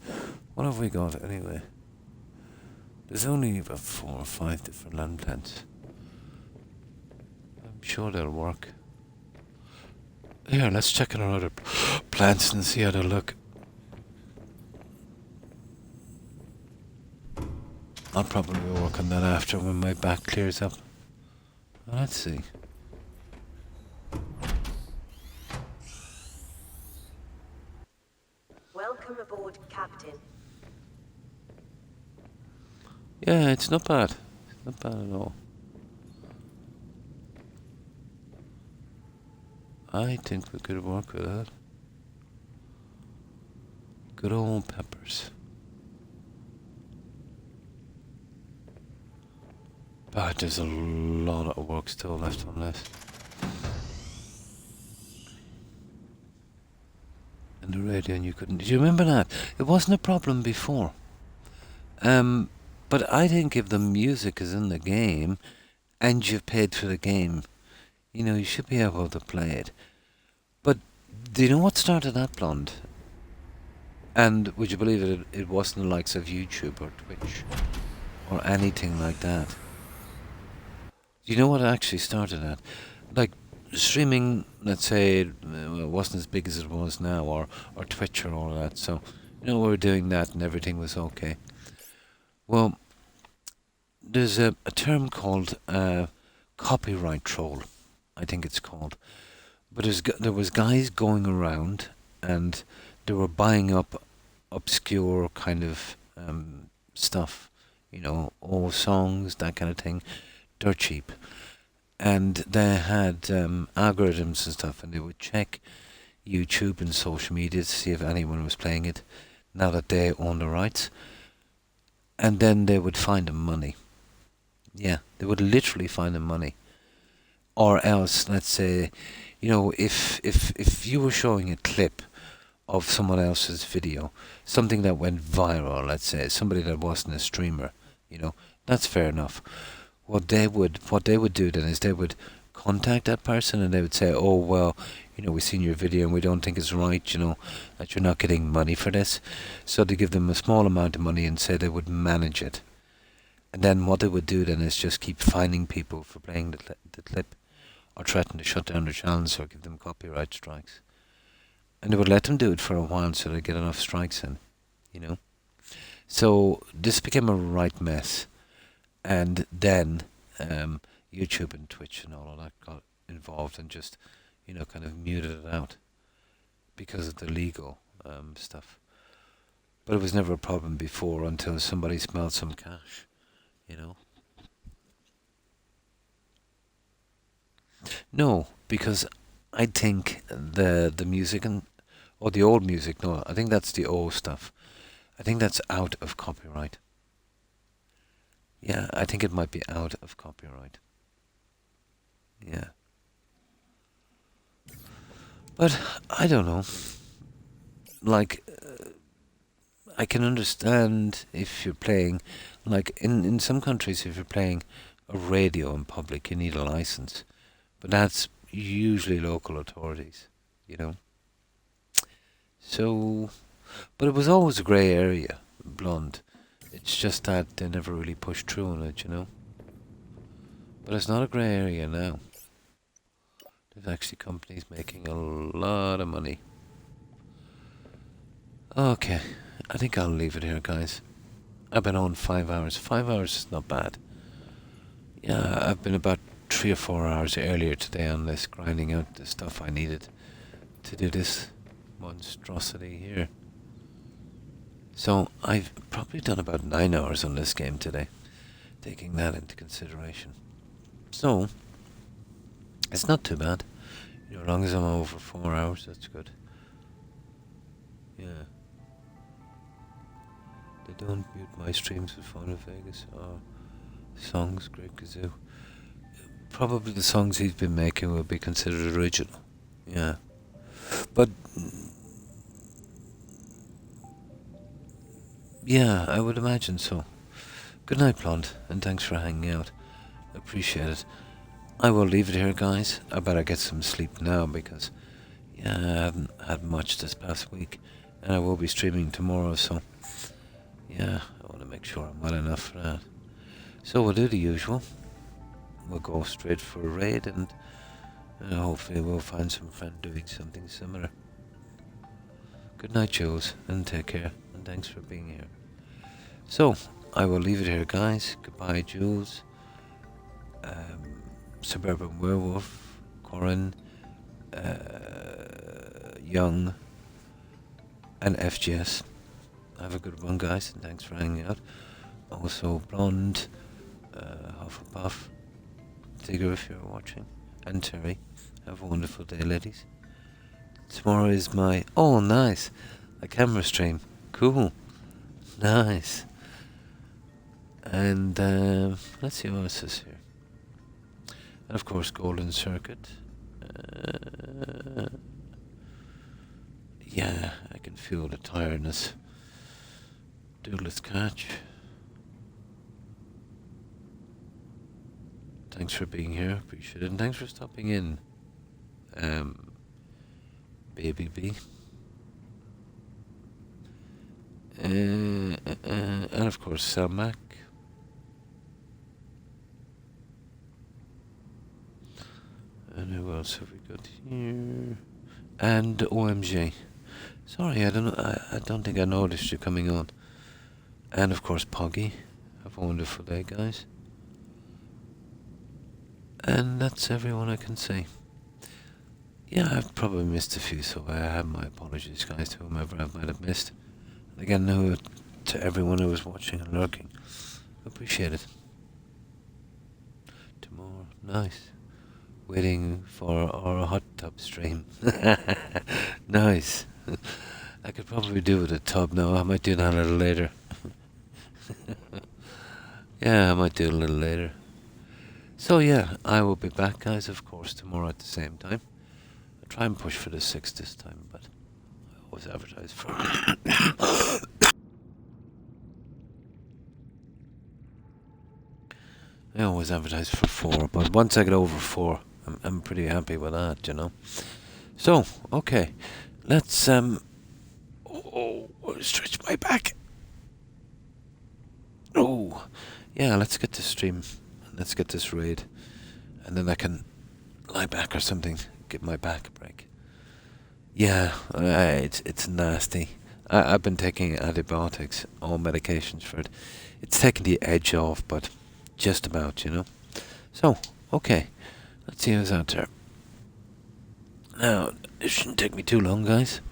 What have we got anyway? There's only about 4 or 5 different land plants. I'm sure they'll work. Here, let's check on our other plants and see how they look. I'll probably work on that after when my back clears up. Let's see. Welcome aboard, Captain. Yeah, it's not bad. It's not bad at all. I think we could work with that. Good old peppers. But there's a lot of work still left on this. And the radio, and you couldn't... Do you remember that? It wasn't a problem before. But I think if the music is in the game, and you've paid for the game, you know, you should be able to play it. But do you know what started that, Blonde? And would you believe it? It wasn't the likes of YouTube or Twitch or anything like that. Do you know what actually started that? Like streaming, let's say, it wasn't as big as it was now, or Twitch or all of that. So, you know, we were doing that and everything was okay. Well, there's a term called copyright troll, I think it's called. But there was guys going around and they were buying up obscure kind of stuff, you know, old songs, that kind of thing, dirt cheap. And they had algorithms and stuff, and they would check YouTube and social media to see if anyone was playing it, now that they own the rights. And then they would find them money. Yeah, they would literally find them money. Or else, let's say, you know, if you were showing a clip of someone else's video, something that went viral, let's say, somebody that wasn't a streamer, you know, that's fair enough. What they would do then is they would contact that person and they would say, oh, well, you know, we've seen your video and we don't think it's right, you know, that you're not getting money for this. So they give them a small amount of money and say they would manage it. And then what they would do then is just keep finding people for playing the clip, or threaten to shut down their channels or give them copyright strikes. And they would let them do it for a while so they get enough strikes in, you know. So this became a right mess. And then YouTube and Twitch and all of that got involved and just, you know, kind of muted it out because of the legal stuff. But it was never a problem before until somebody smelled some cash, you know. No, because I think the music or the old music, no, I think that's the old stuff. I think that's out of copyright. Yeah, I think it might be out of copyright. Yeah. But I don't know. Like, I can understand if you're playing, like in some countries, if you're playing a radio in public, you need a license. But that's usually local authorities, you know. So, but it was always a grey area, Blonde. It's just that they never really pushed through on it, you know. But it's not a grey area now. There's actually companies making a lot of money. Okay, I think I'll leave it here, guys. I've been on 5 hours. 5 hours is not bad. Yeah, I've been about 3 or 4 hours earlier today on this, grinding out the stuff I needed to do this monstrosity here. So I've probably done about 9 hours on this game today. taking that into consideration. So, it's not too bad. As long as I'm over 4 hours, that's good. Yeah. They don't mute my streams with Phone of Vegas or songs, Great Kazoo. Probably the songs he's been making will be considered original. Yeah. But, yeah, I would imagine so. Good night, Blonde, and thanks for hanging out. Appreciate it. I will leave it here, guys. I better get some sleep now because, yeah, I haven't had much this past week. And I will be streaming tomorrow, so, yeah, I want to make sure I'm well enough for that. So we'll do the usual. We'll go straight for a raid and hopefully we'll find some friend doing something similar. Good night, Jules, and take care, and thanks for being here. So, I will leave it here, guys. Goodbye, Jules. Suburban Werewolf, Corin, Young, and FGS. Have a good one, guys, and thanks for hanging out. Also, Blonde, Hufflepuff, Tigger if you're watching, and Terry. Have a wonderful day, ladies. Tomorrow is my... Oh, nice! A camera stream. Cool. Nice. And, let's see what else is here. And of course, Golden Circuit. Yeah, I can feel the tiredness. Doodless Catch. Thanks for being here, appreciate it. And thanks for stopping in, Baby B. And of course, Selmac. And who else have we got here? And OMG. Sorry, I don't think I noticed you coming on. And of course, Poggy. Have a wonderful day, guys. And that's everyone I can say. Yeah, I've probably missed a few, so I have my apologies, guys, to whomever I might have missed. And again, to everyone who was watching and lurking. Appreciate it. Tomorrow, nice. Waiting for our hot tub stream. Nice. I could probably do with a tub now. I might do that a little later. Yeah, I might do it a little later. So yeah, I will be back, guys, of course, tomorrow at the same time. I'll try and push for the 6 this time, but I always advertise for... I always advertise for 4, but once I get over 4, I'm pretty happy with that, you know. So, okay, let's, stretch my back. Oh, yeah, let's get this stream. Let's get this raid. And then I can lie back or something. Give my back a break. Yeah, it's nasty. I've been taking antibiotics, all medications for it. It's taking the edge off, but just about, you know. So, okay. Let's see who's out there. Now, it shouldn't take me too long, guys.